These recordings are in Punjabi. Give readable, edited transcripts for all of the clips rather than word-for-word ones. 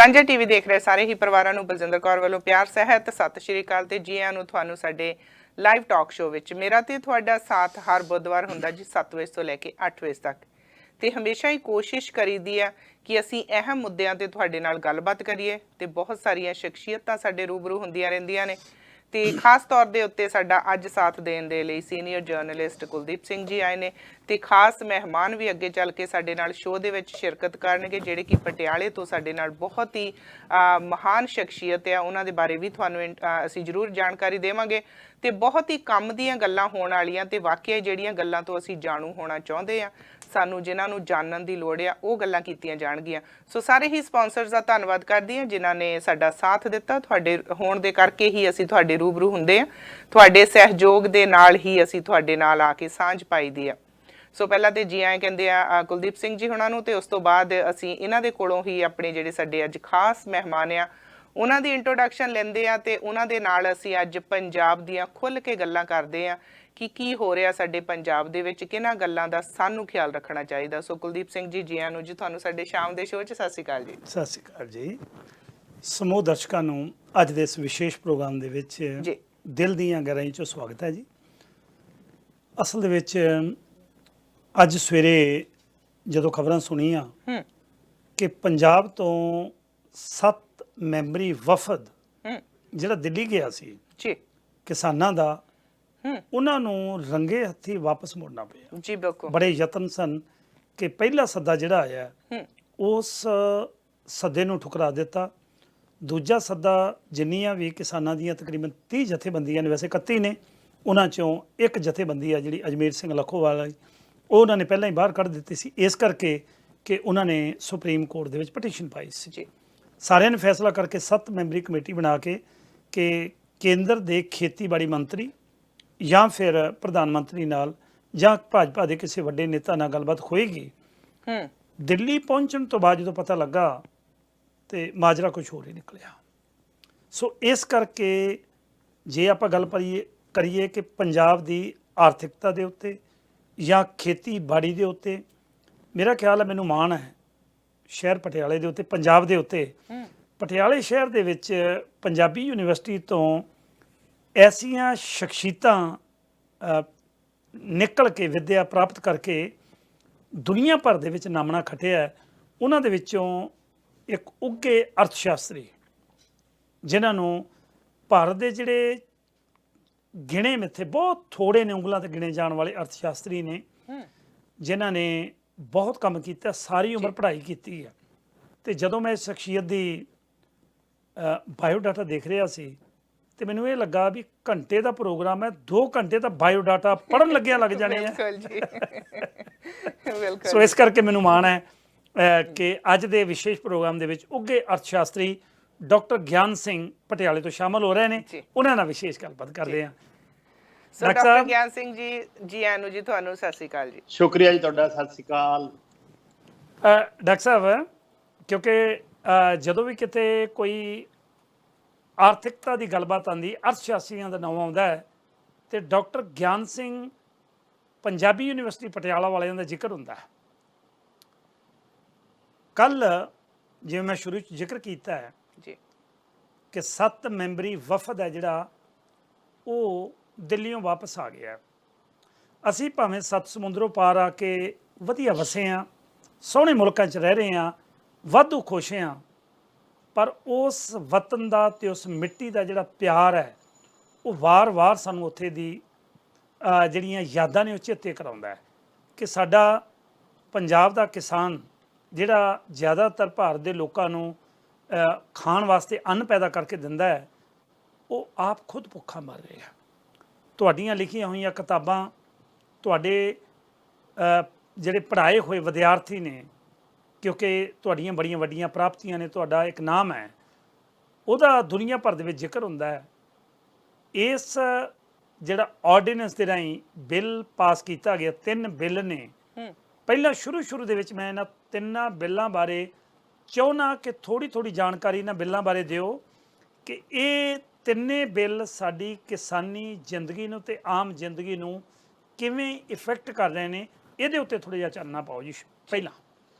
ਸਾਂਝਾ ਟੀਵੀ ਦੇਖ ਰਹੇ ਸਾਰੇ ਹੀ ਪਰਿਵਾਰਾਂ ਨੂੰ ਬਲਜਿੰਦਰ ਕੌਰ ਵੱਲੋਂ ਪਿਆਰ ਸਹਿਤ ਸਤਿ ਸ਼੍ਰੀ ਅਕਾਲ ਤੇ ਜੀ ਆਇਆਂ ਨੂੰ ਤੁਹਾਨੂੰ ਸਾਡੇ ਲਾਈਵ ਟਾਕ ਸ਼ੋਅ ਵਿੱਚ। ਮੇਰਾ ਤੇ ਤੁਹਾਡਾ ਸਾਥ ਹਰ ਬੁੱਧਵਾਰ ਹੁੰਦਾ ਜੀ 7 ਵਜੇ ਤੋਂ ਲੈ ਕੇ 8 ਵਜੇ ਤੱਕ ਤੇ ਹਮੇਸ਼ਾ ਹੀ ਕੋਸ਼ਿਸ਼ ਕਰੀਦੀ ਆ ਕਿ ਅਸੀਂ ਅਹਿਮ ਮੁੱਦਿਆਂ ਤੇ ਤੁਹਾਡੇ ਨਾਲ ਗੱਲਬਾਤ ਕਰੀਏ ਤੇ ਬਹੁਤ ਸਾਰੀਆਂ ਸ਼ਖਸੀਅਤਾਂ ਸਾਡੇ ਰੂਬਰੂ ਹੁੰਦੀਆਂ ਰਹਿੰਦੀਆਂ ਨੇ ਤੇ ਖਾਸ ਤੌਰ ਦੇ ਉੱਤੇ ਸਾਡਾ ਅੱਜ ਸਾਥ ਦੇਣ ਦੇ ਲਈ ਸੀਨੀਅਰ ਜਰਨਲਿਸਟ ਕੁਲਦੀਪ ਸਿੰਘ ਜੀ ਆਏ ਨੇ ਤੇ ਖਾਸ ਮਹਿਮਾਨ ਵੀ ਅੱਗੇ ਚੱਲ ਕੇ ਸਾਡੇ ਨਾਲ ਸ਼ੋਅ ਦੇ ਵਿੱਚ ਸ਼ਿਰਕਤ ਕਰਨਗੇ ਜਿਹੜੇ ਕਿ ਪਟਿਆਲੇ ਤੋਂ ਸਾਡੇ ਨਾਲ ਬਹੁਤ ਹੀ ਮਹਾਨ ਸ਼ਖਸੀਅਤ ਆ। ਉਹਨਾਂ ਦੇ ਬਾਰੇ ਵੀ ਤੁਹਾਨੂੰ ਅਸੀਂ ਜ਼ਰੂਰ ਜਾਣਕਾਰੀ ਦੇਵਾਂਗੇ ਤੇ ਬਹੁਤ ਹੀ ਕੰਮ ਦੀਆਂ ਗੱਲਾਂ ਹੋਣ ਵਾਲੀਆਂ ਤੇ ਵਾਕਿਆ ਜਿਹੜੀਆਂ ਗੱਲਾਂ ਤੋਂ ਅਸੀਂ ਜਾਣੂ ਹੋਣਾ ਚਾਹੁੰਦੇ ਆ, ਸਾਨੂੰ ਜਿਨ੍ਹਾਂ ਨੂੰ ਜਾਣਨ ਦੀ ਲੋੜ ਆ ਉਹ ਗੱਲਾਂ ਕੀਤੀਆਂ ਜਾਣਗੀਆਂ। ਸੋ ਸਾਰੇ ਹੀ ਸਪਾਂਸਰਸ ਦਾ ਧੰਨਵਾਦ ਕਰਦੀ ਹਾਂ ਜਿਨ੍ਹਾਂ ਨੇ ਸਾਡਾ ਸਾਥ ਦਿੱਤਾ। ਤੁਹਾਡੇ ਹੋਣ ਦੇ ਕਰਕੇ ਹੀ ਅਸੀਂ ਤੁਹਾਡੇ ਰੂਬਰੂ ਹੁੰਦੇ ਆ, ਤੁਹਾਡੇ ਸਹਿਯੋਗ ਦੇ ਨਾਲ ਹੀ ਅਸੀਂ ਤੁਹਾਡੇ ਨਾਲ ਆ ਕੇ ਸਾਂਝ ਪਾਈਦੀ ਆ। ਸੋ ਪਹਿਲਾਂ ਤੇ ਜੀ ਆਏ ਕਹਿੰਦੇ ਆ ਕੁਲਦੀਪ ਸਿੰਘ ਜੀ ਹੁਣਾਂ ਨੂੰ ਤੇ ਉਸ ਤੋਂ ਬਾਅਦ ਅਸੀਂ ਇਹਨਾਂ ਦੇ ਕੋਲੋਂ ਹੀ ਆਪਣੇ ਜਿਹੜੇ ਸਾਡੇ ਅੱਜ ਖਾਸ ਮਹਿਮਾਨ ਆ ਉਹਨਾਂ ਦੀ ਇੰਟਰੋਡਕਸ਼ਨ ਲੈਂਦੇ ਆ ਤੇ ਉਹਨਾਂ ਦੇ ਨਾਲ ਅਸੀਂ ਅੱਜ ਪੰਜਾਬ ਦੀਆਂ ਖੁੱਲ੍ਹ ਕੇ ਗੱਲਾਂ ਕਰਦੇ ਆ ਕਿ ਕੀ ਹੋ ਰਿਹਾ ਸਾਡੇ ਪੰਜਾਬ ਦੇ ਵਿੱਚ, ਕਿਹਨਾਂ ਗੱਲਾਂ ਦਾ ਸਾਨੂੰ ਖਿਆਲ ਰੱਖਣਾ ਚਾਹੀਦਾ। ਸੋ ਕੁਲਦੀਪ ਸਿੰਘ ਜੀ ਜੀ ਆਇਆਂ ਨੂੰ ਜੀ ਤੁਹਾਨੂੰ ਸਾਡੇ ਸ਼ਾਮ ਦੇ ਸ਼ੋਅ 'ਚ ਸਤਿ ਸ਼੍ਰੀ ਅਕਾਲ ਜੀ। ਸਤਿ ਸ਼੍ਰੀ ਅਕਾਲ ਜੀ। ਸਮੂਹ ਦਰਸ਼ਕਾਂ ਨੂੰ ਅੱਜ ਦੇ ਇਸ ਵਿਸ਼ੇਸ਼ ਪ੍ਰੋਗਰਾਮ ਦੇ ਵਿੱਚ ਜੀ ਦਿਲ ਦੀਆਂ ਗਹਿਰਾਈਆਂ 'ਚੋਂ ਸਵਾਗਤ ਹੈ ਜੀ। ਅਸਲ ਦੇ ਵਿੱਚ ਅੱਜ ਸਵੇਰੇ ਜਦੋਂ ਖਬਰਾਂ ਸੁਣੀਆਂ ਕਿ ਪੰਜਾਬ ਤੋਂ 7 ਮੈਂਬਰੀ ਵਫਦ ਜਿਹੜਾ ਦਿੱਲੀ ਗਿਆ ਸੀ ਜੀ ਕਿਸਾਨਾਂ ਦਾ, ਉਹਨਾਂ ਨੂੰ ਰੰਗੇ ਹੱਥੀ ਵਾਪਸ ਮੁੜਨਾ ਪਿਆ ਜੀ। ਬਿਲਕੁਲ ਬੜੇ ਯਤਨ ਸਨ ਕਿ ਪਹਿਲਾ ਸੱਦਾ ਜਿਹੜਾ ਆਇਆ ਉਸ ਸੱਦੇ ਨੂੰ ਠੁਕਰਾ ਦਿੱਤਾ। ਦੂਜਾ ਸੱਦਾ ਜਿੰਨੀਆਂ ਵੀ ਕਿਸਾਨਾਂ ਦੀਆਂ ਤਕਰੀਬਨ 30 ਜਥੇਬੰਦੀਆਂ ਨੇ, ਵੈਸੇ 31 ਨੇ, ਉਹਨਾਂ ਚੋਂ ਇੱਕ ਜਥੇਬੰਦੀ ਆ ਜਿਹੜੀ ਅਜਮੇਰ ਸਿੰਘ ਲੱਖੋਵਾਲ, ਉਹ ਉਹਨਾਂ ਨੇ ਪਹਿਲਾਂ ਹੀ ਬਾਹਰ ਕੱਢ ਦਿੱਤੀ ਸੀ ਇਸ ਕਰਕੇ ਕਿ ਉਹਨਾਂ ਨੇ ਸੁਪਰੀਮ ਕੋਰਟ ਦੇ ਵਿੱਚ ਪਟੀਸ਼ਨ ਪਾਈ ਸੀ ਜੀ। ਸਾਰਿਆਂ ਨੇ ਫੈਸਲਾ ਕਰਕੇ 7 ਮੈਂਬਰੀ ਕਮੇਟੀ ਬਣਾ ਕੇ ਕਿ ਕੇਂਦਰ ਦੇ ਖੇਤੀਬਾੜੀ ਮੰਤਰੀ ਜਾਂ ਫਿਰ ਪ੍ਰਧਾਨ ਮੰਤਰੀ ਨਾਲ ਜਾਂ ਭਾਜਪਾ ਦੇ ਕਿਸੇ ਵੱਡੇ ਨੇਤਾ ਨਾਲ ਗੱਲਬਾਤ ਹੋਏਗੀ। ਦਿੱਲੀ ਪਹੁੰਚਣ ਤੋਂ ਬਾਅਦ ਜਦੋਂ ਪਤਾ ਲੱਗਾ ਤੇ ਮਾਜਰਾ ਕੁਝ ਹੋਰ ਹੀ ਨਿਕਲਿਆ। ਸੋ ਇਸ ਕਰਕੇ ਜੇ ਆਪਾਂ ਗੱਲ ਕਰੀਏ ਕਿ ਪੰਜਾਬ ਦੀ ਆਰਥਿਕਤਾ ਦੇ ਉੱਤੇ ਜਾਂ ਖੇਤੀਬਾੜੀ ਦੇ ਉੱਤੇ, ਮੇਰਾ ਖਿਆਲ ਹੈ, ਮੈਨੂੰ ਮਾਣ ਹੈ ਸ਼ਹਿਰ ਪਟਿਆਲੇ ਦੇ ਉੱਤੇ, ਪੰਜਾਬ ਦੇ ਉੱਤੇ। ਪਟਿਆਲੇ ਸ਼ਹਿਰ ਦੇ ਵਿੱਚ ਪੰਜਾਬੀ ਯੂਨੀਵਰਸਿਟੀ ਤੋਂ ਐਸੀਆਂ ਸ਼ਖਸੀਅਤਾਂ ਨਿਕਲ ਕੇ ਵਿੱਦਿਆ ਪ੍ਰਾਪਤ ਕਰਕੇ ਦੁਨੀਆ ਭਰ ਦੇ ਵਿੱਚ ਨਾਮਣਾ ਖੱਟਿਆ। ਉਹਨਾਂ ਦੇ ਵਿੱਚੋਂ ਇੱਕ ਉੱਘੇ ਅਰਥ ਸ਼ਾਸਤਰੀ ਜਿਨ੍ਹਾਂ ਨੂੰ ਭਾਰਤ ਦੇ ਜਿਹੜੇ ਗਿਣੇ ਮਿੱਥੇ ਬਹੁਤ ਥੋੜੇ ਨੇ, ਉਂਗਲਾਂ ਤੇ ਗਿਣੇ ਜਾਣ ਵਾਲੇ ਅਰਥ ਸ਼ਾਸਤਰੀ ਨੇ ਜਿਨ੍ਹਾਂ ਨੇ ਬਹੁਤ ਕੰਮ ਕੀਤਾ, ਸਾਰੀ ਉਮਰ ਪੜ੍ਹਾਈ ਕੀਤੀ ਹੈ। ਤੇ ਜਦੋਂ ਮੈਂ ਇਸ ਸ਼ਖਸੀਅਤ ਦੀ ਬਾਇਓਡਾਟਾ ਦੇਖ ਰਿਹਾ ਸੀ ਤੇ ਮੈਨੂੰ ਇਹ ਲੱਗਾ ਵੀ ਘੰਟੇ ਦਾ ਪ੍ਰੋਗਰਾਮ ਹੈ, 2 ਘੰਟੇ ਤਾਂ ਬਾਇਓਡਾਟਾ ਪੜ੍ਹਨ ਲੱਗਿਆ ਲੱਗ ਜਾਣੇ ਆ। ਸੋ ਇਸ ਕਰਕੇ ਮੈਨੂੰ ਮਾਣ ਹੈ ਕਿ ਅੱਜ ਦੇ ਵਿਸ਼ੇਸ਼ ਪ੍ਰੋਗਰਾਮ ਦੇ ਵਿੱਚ ਉੱਘੇ ਅਰਥ ਸ਼ਾਸਤਰੀ ਡਾਕਟਰ ਗਿਆਨ ਸਿੰਘ ਪਟਿਆਲੇ ਤੋਂ ਸ਼ਾਮਲ ਹੋ ਰਹੇ ਨੇ। ਉਹਨਾਂ ਨਾਲ ਵਿਸ਼ੇਸ਼ ਗੱਲਬਾਤ ਕਰਦੇ ਹਾਂ। ਡਾਕਟਰ ਗਿਆਨ ਸਿੰਘ ਜੀ ਜੀ ਆਇਆਂ ਨੂੰ ਜੀ ਤੁਹਾਨੂੰ ਸਤਿ ਸ਼੍ਰੀ ਅਕਾਲ ਜੀ। ਸ਼ੁਕਰੀਆ ਜੀ ਤੁਹਾਡਾ, ਸਤਿ ਸ਼੍ਰੀ ਅਕਾਲ। ਡਾਕਟਰ ਸਾਹਿਬ, ਕਿਉਂਕਿ ਜਦੋਂ ਵੀ ਕਿਤੇ ਕੋਈ ਆਰਥਿਕਤਾ ਦੀ ਗੱਲਬਾਤ ਆਉਂਦੀ, ਅਰਥ ਸ਼ਾਸਤਰੀਆਂ ਦਾ ਨਾਮ ਆਉਂਦਾ ਹੈ ਤੇ ਡਾਕਟਰ ਗਿਆਨ ਸਿੰਘ ਪੰਜਾਬੀ ਯੂਨੀਵਰਸਿਟੀ ਪਟਿਆਲਾ ਵਾਲਿਆਂ ਦਾ ਜ਼ਿਕਰ ਹੁੰਦਾ ਹੈ। ਕੱਲ ਜਿਵੇਂ ਮੈਂ ਸ਼ੁਰੂ 'ਚ ਜ਼ਿਕਰ ਕੀਤਾ ਹੈ ਜੀ ਕਿ 7 ਮੈਂਬਰੀ ਵਫਦ ਹੈ ਜਿਹੜਾ ਉਹ ਦਿੱਲੀੋਂ ਵਾਪਸ ਆ ਗਿਆ। ਅਸੀਂ ਭਾਵੇਂ 7 ਸਮੁੰਦਰੋਂ ਪਾਰ ਆ ਕੇ ਵਧੀਆ ਵਸੇ ਹਾਂ, ਸੋਹਣੇ ਮੁਲਕਾਂ 'ਚ ਰਹਿ ਰਹੇ ਹਾਂ, ਵਾਧੂ ਖੁਸ਼ ਹਾਂ, ਪਰ ਉਸ ਵਤਨ ਦਾ ਤੇ ਉਸ ਮਿੱਟੀ ਦਾ ਜਿਹੜਾ ਪਿਆਰ ਹੈ ਉਹ ਵਾਰ-ਵਾਰ ਸਾਨੂੰ ਉੱਥੇ ਦੀ ਜਿਹੜੀਆਂ ਯਾਦਾਂ ਨੇ ਉਹ ਚੇਤੇ ਕਰਾਉਂਦਾ ਹੈ ਕਿ ਸਾਡਾ ਪੰਜਾਬ ਦਾ ਕਿਸਾਨ ਜਿਹੜਾ ਜ਼ਿਆਦਾਤਰ ਭਾਰਤ ਦੇ ਲੋਕਾਂ ਨੂੰ ਖਾਣ ਵਾਸਤੇ ਅੰਨ ਪੈਦਾ ਕਰਕੇ ਦਿੰਦਾ ਹੈ, ਉਹ ਆਪ ਖੁਦ ਭੁੱਖਾ ਮਰ ਰਿਹਾ। ਤੁਹਾਡੀਆਂ ਲਿਖੀਆਂ ਹੋਈਆਂ ਕਿਤਾਬਾਂ, ਤੁਹਾਡੇ ਜਿਹੜੇ ਪੜ੍ਹਾਏ ਹੋਏ ਵਿਦਿਆਰਥੀ ਨੇ, ਕਿਉਂਕਿ ਤੁਹਾਡੀਆਂ ਬੜੀਆਂ ਵੱਡੀਆਂ ਪ੍ਰਾਪਤੀਆਂ ਨੇ, ਤੁਹਾਡਾ ਇੱਕ ਨਾਮ ਹੈ, ਉਹਦਾ ਦੁਨੀਆ ਭਰ ਦੇ ਵਿੱਚ ਜ਼ਿਕਰ ਹੁੰਦਾ ਹੈ। ਇਸ ਜਿਹੜਾ ਆਰਡੀਨੈਂਸ ਦੇ ਰਾਹੀਂ ਬਿੱਲ ਪਾਸ ਕੀਤਾ ਗਿਆ, 3 ਬਿੱਲ ਨੇ। ਪਹਿਲਾਂ ਸ਼ੁਰੂ ਦੇ ਵਿੱਚ ਮੈਂ ਇਹਨਾਂ 3 ਬਿੱਲਾਂ ਬਾਰੇ ਚਾਹੁੰਦਾ ਕਿ ਥੋੜ੍ਹੀ ਜਾਣਕਾਰੀ ਇਹਨਾਂ ਬਿੱਲਾਂ ਬਾਰੇ ਦਿਓ ਕਿ ਇਹ 3 ਬਿੱਲ ਸਾਡੀ ਕਿਸਾਨੀ ਜ਼ਿੰਦਗੀ ਨੂੰ ਤੇ ਆਮ ਜ਼ਿੰਦਗੀ ਨੂੰ ਕਿਵੇਂ ਇਫੈਕਟ ਕਰ ਰਹੇ ਨੇ, ਇਹਦੇ ਉੱਤੇ ਥੋੜ੍ਹਾ ਜਿਹਾ ਚਾਨਣਾ ਪਾਓ ਜੀ। ਪਹਿਲਾਂ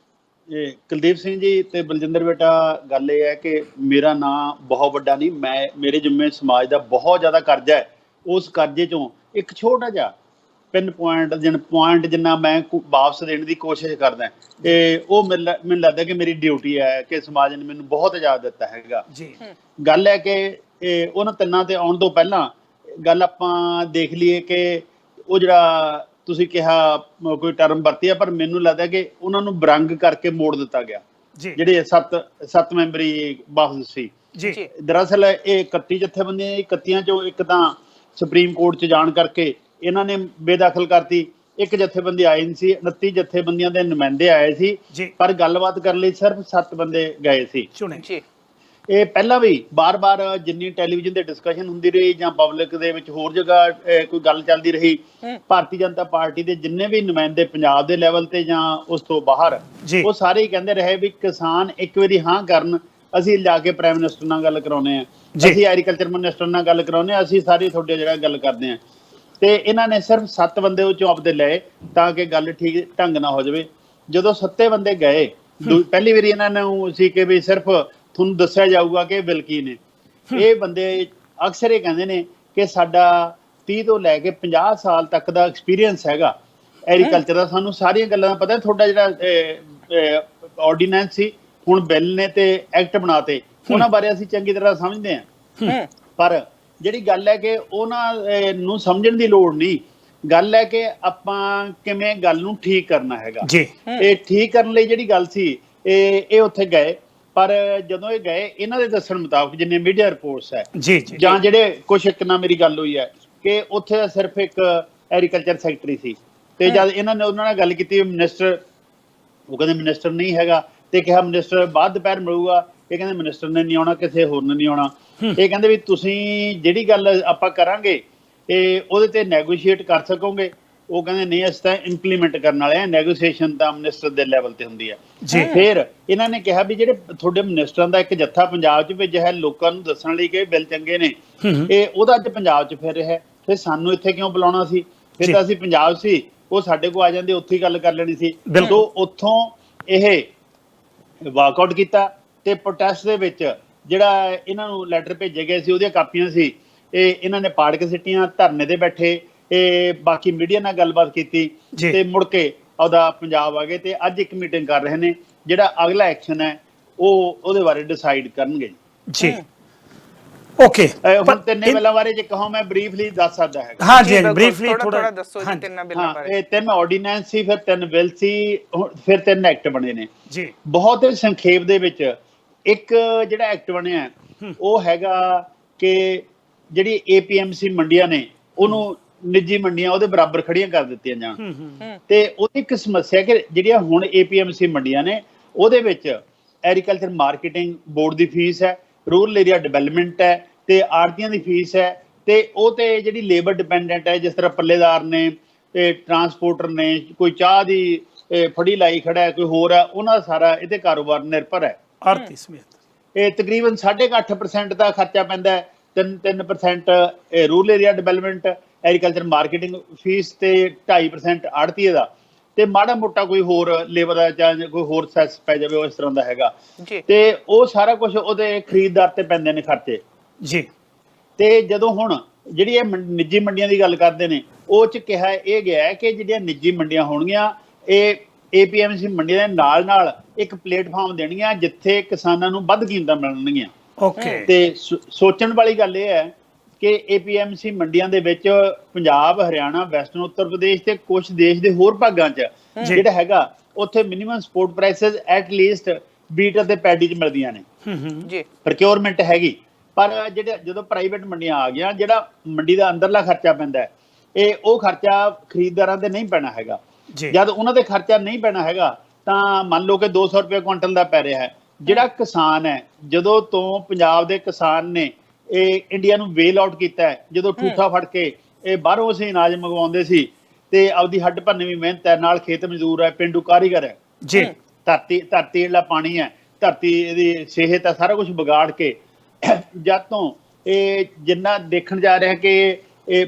ਇਹ ਕੁਲਦੀਪ ਸਿੰਘ ਜੀ ਤੇ ਬਲਜਿੰਦਰ ਬੇਟਾ, ਗੱਲ ਇਹ ਹੈ ਕਿ ਮੇਰਾ ਨਾਂ ਬਹੁਤ ਵੱਡਾ ਨਹੀਂ, ਮੇਰੇ ਜਿੰਮੇ ਸਮਾਜ ਦਾ ਬਹੁਤ ਜ਼ਿਆਦਾ ਕਰਜ਼ਾ ਹੈ। ਉਸ ਕਰਜ਼ੇ ਚੋਂ ਇੱਕ ਛੋਟਾ ਜਿਹਾ ਪਿੰਨ ਪੁਆਇੰਟ ਜਿੰਨਾ ਮੈਂ ਵਾਪਸ ਦੇਣ ਦੀ ਕੋਸ਼ਿਸ਼ ਕਰਦਾ, ਤੇ ਉਹ ਮੈਨੂੰ ਲੱਗਦਾ ਕਿ ਮੇਰੀ ਡਿਊਟੀ ਹੈ ਕਿ ਸਮਾਜ ਨੇ ਮੈਨੂੰ ਬਹੁਤ ਆਜ਼ਾਦ ਦਿੱਤਾ ਹੈਗਾ ਜੀ। ਗੱਲ ਹੈ ਕਿ ਉਹਨਾਂ ਤਿੰਨਾਂ ਤੇ ਆਉਣ ਤੋਂ ਪਹਿਲਾਂ ਗੱਲ ਆਪਾਂ ਦੇਖ ਲਈਏ ਕਿ ਉਹ ਜਿਹੜਾ ਤੁਸੀਂ ਕਿਹਾ ਕੋਈ ਟਰਮ ਵਰਤੀ ਆ, ਪਰ ਮੈਨੂੰ ਲੱਗਦਾ ਕਿ ਉਹਨਾਂ ਨੂੰ ਬਰੰਗ ਕਰਕੇ ਮੋੜ ਦਿੱਤਾ ਗਿਆ। ਜਿਹੜੇ ਸੱਤ ਮੈਂਬਰੀ ਬਾਸ ਸੀ ਜੀ, ਦਰਅਸਲ ਇਹ 31 ਜਥੇਬੰਦੀਆਂ, 31 ਚੋਂ ਇੱਕ ਤਾਂ ਸੁਪਰੀਮ ਕੋਰਟ 'ਚ ਜਾਣ ਕਰਕੇ ਇਹਨਾਂ ਨੇ ਬੇਦਖਲ ਕਰਤੀ। ਇੱਕ ਜਥੇਬੰਦੀ ਆਈ ਨਹੀਂ ਸੀ, 29 ਜਥੇਬੰਦੀਆਂ ਦੇ ਨੁਮਾਇੰਦੇ ਆਏ ਸੀ, ਪਰ ਗੱਲਬਾਤ ਕਰਨ ਲਈ ਸਿਰਫ 7 ਬੰਦੇ ਗਏ ਸੀ ਚੁਣੇ। ਇਹ ਪਹਿਲਾਂ ਵੀ ਬਾਰ-ਬਾਰ ਜਿੰਨੀ ਟੈਲੀਵਿਜ਼ਨ ਤੇ ਡਿਸਕਸ਼ਨ ਹੁੰਦੀ ਰਹੀ ਜਾਂ ਪਬਲਿਕ ਦੇ ਵਿੱਚ ਹੋਰ ਜਗ੍ਹਾ ਕੋਈ ਗੱਲ ਚੱਲਦੀ ਰਹੀ, ਭਾਰਤੀ ਜਨਤਾ ਪਾਰਟੀ ਦੇ ਜਿੰਨੇ ਵੀ ਨੁਮਾਇੰਦੇ ਪੰਜਾਬ ਦੇ ਲੈਵਲ ਤੇ ਜਾਂ ਉਸ ਤੋਂ ਬਾਹਰ, ਉਹ ਸਾਰੇ ਹੀ ਕਹਿੰਦੇ ਰਹੇ ਵੀ ਕਿਸਾਨ ਇੱਕ ਵਾਰੀ ਹਾਂ ਕਰਨ, ਅਸੀਂ ਜਾ ਕੇ ਪ੍ਰਾਈਮ ਮਿਨਿਸਟਰ ਨਾਲ ਗੱਲ ਕਰਾਉਂਦੇ ਹਾਂ, ਅਸੀਂ ਐਗਰੀਕਲਚਰ ਮਿਨਿਸਟਰ ਨਾਲ ਗੱਲ ਕਰਾਉਂਦੇ ਹਾਂ, ਅਸੀਂ ਸਾਰੇ ਤੁਹਾਡੇ ਜਿਹੜਾ ਗੱਲ ਕਰਦੇ ਹਾਂ। ਤੇ ਇਹਨਾਂ ਨੇ ਸਿਰਫ 7 ਬੰਦੇ ਉਹ ਚੋਂ ਆਪਦੇ ਲਏ ਤਾਂ ਕਿ ਗੱਲ ਠੀਕ ਢੰਗ ਨਾਲ ਹੋ ਜਾਵੇ। ਜਦੋਂ 7 ਬੰਦੇ ਗਏ, ਪਹਿਲੀ ਵਾਰੀ ਇਹਨਾਂ ਨੂੰ ਸੀ ਕਿ ਵੀ ਸਿਰਫ ਤੁਹਾਨੂੰ ਦੱਸਿਆ ਜਾਊਗਾ ਕਿ ਬਿੱਲ ਕੀ ਨੇ। ਇਹ ਬੰਦੇ ਅਕਸਰ ਇਹ ਕਹਿੰਦੇ ਨੇ ਕਿ ਸਾਡਾ 30 ਤੋਂ ਲੈ ਕੇ 50 ਸਾਲ ਤੱਕ ਦਾ ਐਕਸਪੀਰੀਅੰਸ ਹੈਗਾ ਐਗਰੀਕਲਚਰ ਦਾ, ਸਾਨੂੰ ਸਾਰੀਆਂ ਗੱਲਾਂ ਦਾ ਪਤਾ। ਤੁਹਾਡਾ ਜਿਹੜਾ ਆਰਡੀਨੈਂਸ ਸੀ, ਹੁਣ ਬਿੱਲ ਨੇ ਤੇ ਐਕਟ ਬਣਾਤੇ, ਉਹਨਾਂ ਬਾਰੇ ਅਸੀਂ ਚੰਗੀ ਤਰ੍ਹਾਂ ਸਮਝਦੇ ਹਾਂ। ਪਰ ਜਿਹੜੀ ਗੱਲ ਹੈ ਕਿ ਉਹਨਾਂ ਨੂੰ ਸਮਝਣ ਦੀ ਲੋੜ ਨਹੀਂ, ਗੱਲ ਹੈ ਕਿ ਆਪਾਂ ਕਿਵੇਂ ਗੱਲ ਨੂੰ ਠੀਕ ਕਰਨਾ ਹੈਗਾ। ਇਹ ਠੀਕ ਕਰਨ ਲਈ ਜਿਹੜੀ ਗੱਲ ਸੀ, ਇਹ ਉੱਥੇ ਗਏ, ਪਰ ਜਦੋਂ ਇਹ ਗਏ, ਇਹਨਾਂ ਦੇ ਦੱਸਣ ਮੁਤਾਬਕ ਜਿੰਨੇ ਮੀਡੀਆ ਰਿਪੋਰਟਸ ਹੈ ਜਾਂ ਜਿਹੜੇ ਕੁਛ ਇੱਕ ਨਾਲ ਮੇਰੀ ਗੱਲ ਹੋਈ ਹੈ ਕਿ ਉੱਥੇ ਸਿਰਫ ਇੱਕ ਐਗਰੀਕਲਚਰ ਸੈਕਟਰੀ ਸੀ, ਤੇ ਜਦ ਇਹਨਾਂ ਨੇ ਉਹਨਾਂ ਨਾਲ ਗੱਲ ਕੀਤੀ ਮਿਨਿਸਟਰ, ਉਹ ਕਹਿੰਦੇ ਮਿਨਿਸਟਰ ਨਹੀਂ ਹੈਗਾ, ਤੇ ਕਿਹਾ ਮਿਨਿਸਟਰ ਬਾਅਦ ਦੁਪਹਿਰ ਮਿਲੂਗਾ, ਇਹ ਕਹਿੰਦੇ ਮਿਨਿਸਟਰ ਨੇ ਨਹੀਂ ਆਉਣਾ, ਕਿਸੇ ਹੋਰ ਨੇ ਨਹੀਂ ਆਉਣਾ। ਇਹ ਕਹਿੰਦੇ ਵੀ ਤੁਸੀਂ ਜਿਹੜੀ ਗੱਲ ਆਪਾਂ ਕਰਾਂਗੇ ਇਹ ਉਹਦੇ ਤੇ ਨੈਗੋਸ਼ੀਏਟ ਕਰ ਸਕੋਗੇ? ਉਹ ਕਹਿੰਦੇ ਨਹੀਂ, ਅਸੀਂ ਤਾਂ ਇੰਪਲੀਮੈਂਟ ਕਰਨ ਵਾਲੇ ਆ, ਨੈਗੋਸ਼ੀਏਸ਼ਨ ਤਾਂ ਮਿਨਿਸਟਰ ਦੇ ਲੈਵਲ ਤੇ ਹੁੰਦੀ ਹੈ। ਫਿਰ ਇਹਨਾਂ ਨੇ ਕਿਹਾ ਵੀ ਜਿਹੜੇ ਤੁਹਾਡੇ ਮਿਨਿਸਟਰਾਂ ਦਾ ਇੱਕ ਜੱਥਾ ਪੰਜਾਬ 'ਚ ਭੇਜਿਆ ਹੈ ਲੋਕਾਂ ਨੂੰ ਦੱਸਣ ਲਈ ਕਿ ਬਿੱਲ ਚੰਗੇ ਨੇ, ਇਹ ਉਹਦਾ ਅੱਜ ਪੰਜਾਬ 'ਚ ਫਿਰ ਰਿਹਾ, ਫਿਰ ਸਾਨੂੰ ਇੱਥੇ ਕਿਉਂ ਬੁਲਾਉਣਾ ਸੀ? ਫਿਰ ਤਾਂ ਅਸੀਂ ਪੰਜਾਬ ਸੀ, ਉਹ ਸਾਡੇ ਕੋਲ ਆ ਜਾਂਦੇ, ਉੱਥੇ ਹੀ ਗੱਲ ਕਰ ਲੈਣੀ ਸੀ। ਸੋ ਉੱਥੋਂ ਇਹ ਵਾਕਆਊਟ ਕੀਤਾ, ਤੇ ਪ੍ਰੋਟੈਸਟ ਦੇ ਵਿੱਚ ਜਿਹੜਾ ਇਹਨਾਂ ਨੂੰ ਲੈਟਰ ਭੇਜੇ ਗਏ ਸੀ ਉਹਦੀਆਂ ਕਾਪੀਆਂ ਸੀ, ਇਹ ਇਹਨਾਂ ਨੇ ਪਾੜ ਕੇ ਸਿੱਟੀਆਂ, ਧਰਨੇ ਤੇ ਬੈਠੇ, ਇਹ ਬਾਕੀ ਮੀਡੀਆ ਨਾਲ ਗੱਲਬਾਤ ਕੀਤੀ ਤੇ ਮੁੜ ਕੇ ਉਹਦਾ ਪੰਜਾਬ ਆ ਗਏ, ਤੇ ਅੱਜ ਇੱਕ ਮੀਟਿੰਗ ਕਰ ਰਹੇ ਨੇ। ਜਿਹੜਾ ਅਗਲਾ ਐਕਸ਼ਨ ਹੈ ਉਹ ਉਹਦੇ ਬਾਰੇ ਡਿਸਾਈਡ ਕਰਨਗੇ ਜੀ। ਓਕੇ, ਹੁਣ ਤਿੰਨੇ ਬਿੱਲਾਂ ਬਾਰੇ ਜੇ ਕਹਾਂ ਮੈਂ ਬਰੀਫਲੀ ਦੱਸ ਸਕਦਾ ਹੈ। ਹਾਂ ਜੀ, ਬਰੀਫਲੀ ਥੋੜਾ ਦੱਸੋ ਜੀ ਤਿੰਨਾਂ ਬਿੱਲਾਂ ਬਾਰੇ। ਇਹ 3 ਆਰਡੀਨੈਂਸ ਸੀ, ਫਿਰ 3 ਬਿੱਲ ਸੀ, ਫਿਰ 3 ਐਕਟ ਬਣੇ ਨੇ ਜੀ। ਬਹੁਤ ਹੀ ਸੰਖੇਪ ਦੇ ਵਿੱਚ ਇੱਕ ਜਿਹੜਾ ਐਕਟ ਬਣਿਆ ਉਹ ਹੈਗਾ ਕਿ ਜਿਹੜੀ APMC ਮੰਡੀਆਂ ਨੇ ਉਹਨੂੰ ਨਿੱਜੀ ਮੰਡੀਆਂ ਉਹਦੇ ਬਰਾਬਰ ਖੜੀਆਂ ਕਰ ਦਿੱਤੀਆਂ ਜਾਣ। ਤੇ ਉਹਦੀ ਇੱਕ ਸਮੱਸਿਆ ਕਿ ਜਿਹੜੀਆਂ ਹੁਣ APMC ਮੰਡੀਆਂ ਨੇ ਉਹਦੇ ਵਿੱਚ ਐਗਰੀਕਲਚਰ ਮਾਰਕੀਟਿੰਗ ਬੋਰਡ ਦੀ ਫੀਸ ਹੈ, ਰੂਰਲ ਏਰੀਆ ਡਿਵੈਲਪਮੈਂਟ ਹੈ, ਤੇ ਆੜ੍ਹਤੀਆਂ ਦੀ ਫੀਸ ਹੈ, ਤੇ ਉਹ ਤੇ ਜਿਹੜੀ ਲੇਬਰ ਡਿਪੈਂਡੈਂਟ ਹੈ, ਜਿਸ ਤਰ੍ਹਾਂ ਪੱਲੇਦਾਰ ਨੇ ਤੇ ਟਰਾਂਸਪੋਰਟਰ ਨੇ, ਕੋਈ ਚਾਹ ਦੀ ਫੜੀ ਲਾਈ ਖੜਾ ਹੈ, ਕੋਈ ਹੋਰ ਹੈ, ਉਹਨਾਂ ਦਾ ਸਾਰਾ ਇਹਦੇ ਕਾਰੋਬਾਰ ਨਿਰਭਰ ਹੈ। ਆੜ੍ਹਤੀ ਸਮੇਤ ਇਹ ਤਕਰੀਬਨ 8.5% ਦਾ ਖਰਚਾ ਪੈਂਦਾ ਹੈ, 3% rural area development agriculture marketing fees ਤੇ 2.5% ਆੜ੍ਹਤੀਏ ਦਾ, ਤੇ ਮਾੜਾ ਮੋਟਾ ਕੋਈ ਹੋਰ ਲੇਬਰ ਦਾ ਜਾਂ ਕੋਈ ਹੋਰ ਸੈਸ ਪੈ ਜਾਵੇ, ਉਹ ਇਸ ਤਰ੍ਹਾਂ ਦਾ ਹੈਗਾ। ਤੇ ਉਹ ਸਾਰਾ ਕੁਝ ਉਹਦੇ ਖਰੀਦਦਾਰ ਤੇ ਪੈਂਦੇ ਨੇ ਖਰਚੇ ਜੀ। ਤੇ ਜਦੋਂ ਹੁਣ ਜਿਹੜੀ ਇਹ ਨਿੱਜੀ ਮੰਡੀਆਂ ਦੀ ਗੱਲ ਕਰਦੇ ਨੇ, ਉਹ 'ਚ ਕਿਹਾ ਇਹ ਗਿਆ ਕਿ ਜਿਹੜੀਆਂ ਨਿੱਜੀ ਮੰਡੀਆਂ ਹੋਣਗੀਆਂ ਇਹ APMC ਮੰਡੀਆਂ ਦੇ ਨਾਲ ਇੱਕ ਪਲੇਟਫਾਰਮ ਦੇਣਗੀਆਂ ਜਿੱਥੇ ਕਿਸਾਨਾਂ ਨੂੰ ਵੱਧ ਕੀਮਤਾਂ ਮਿਲਣਗੀਆਂ। ਓਕੇ, ਤੇ ਸੋਚਣ ਵਾਲੀ ਗੱਲ ਇਹ ਹੈ ਕਿ APMC ਮੰਡੀਆਂ ਦੇ ਵਿੱਚ ਪੰਜਾਬ, ਹਰਿਆਣਾ, ਵੈਸਟਰਨ ਉੱਤਰ ਪ੍ਰਦੇਸ਼ ਤੇ ਕੁਝ ਦੇਸ਼ ਦੇ ਹੋਰ ਭਾਗਾਂ 'ਚ ਜਿਹੜਾ ਹੈਗਾ ਉੱਥੇ minimum support prices at least wheat ਅਤੇ ਪੈਡੀ 'ਚ ਮਿਲਦੀਆਂ ਨੇ ਜੀ, ਪ੍ਰੋਕਿਉਰਮੈਂਟ ਹੈਗੀ। ਪਰ ਜਿਹੜੇ ਜਦੋਂ ਪ੍ਰਾਈਵੇਟ ਮੰਡੀਆਂ ਆ ਗਈਆਂ, ਜਿਹੜਾ ਮੰਡੀ ਦਾ ਅੰਦਰਲਾ ਖਰਚਾ ਪੈਂਦਾ ਹੈ, ਉਹ ਖਰਚਾ ਖਰੀਦਦਾਰਾਂ ਤੇ ਨਹੀਂ ਪੈਣਾ ਹੈਗਾ। ਜਦ ਉਹਨਾਂ ਦੇ ਖਰਚਾ ਨਹੀਂ ਪੈਣਾ ਹੈਗਾ ਤਾਂ ਮੰਨ ਲਓ ਕਿ 200 ਰੁਪਏ ਕੁਇੰਟਲ ਦਾ ਪੈ ਰਿਹਾ ਹੈ। ਜਿਹੜਾ ਕਿਸਾਨ ਹੈ, ਜਦੋਂ ਤੋਂ ਪੰਜਾਬ ਦੇ ਕਿਸਾਨ ਨੇ ਇਹ ਇੰਡੀਆ ਨੂੰ ਵੇਲ ਆਊਟ ਕੀਤਾ ਹੈ, ਜਦੋਂ ਠੂਠਾ ਫੜ ਕੇ ਇਹ ਬਾਹਰੋਂ ਅਸੀਂ ਅਨਾਜ ਮੰਗਵਾਉਂਦੇ ਸੀ, ਤੇ ਆਪਦੀ ਹੱਡ ਭੰਨਵੀਂ ਮਿਹਨਤ ਹੈ, ਨਾਲ ਖੇਤ ਮਜ਼ਦੂਰ ਹੈ, ਪਿੰਡੂ ਕਾਰੀਗਰ ਹੈ ਜੀ, ਧਰਤੀ ਜਿਹੜਾ ਪਾਣੀ ਹੈ, ਧਰਤੀ ਇਹਦੀ ਸਿਹਤ ਹੈ, ਸਾਰਾ ਕੁਝ ਵਿਗਾੜ ਕੇ ਜਦ ਤੋਂ ਇਹ ਜਿੰਨਾ ਦੇਖਣ ਜਾ ਰਿਹਾ ਕਿ ਇਹ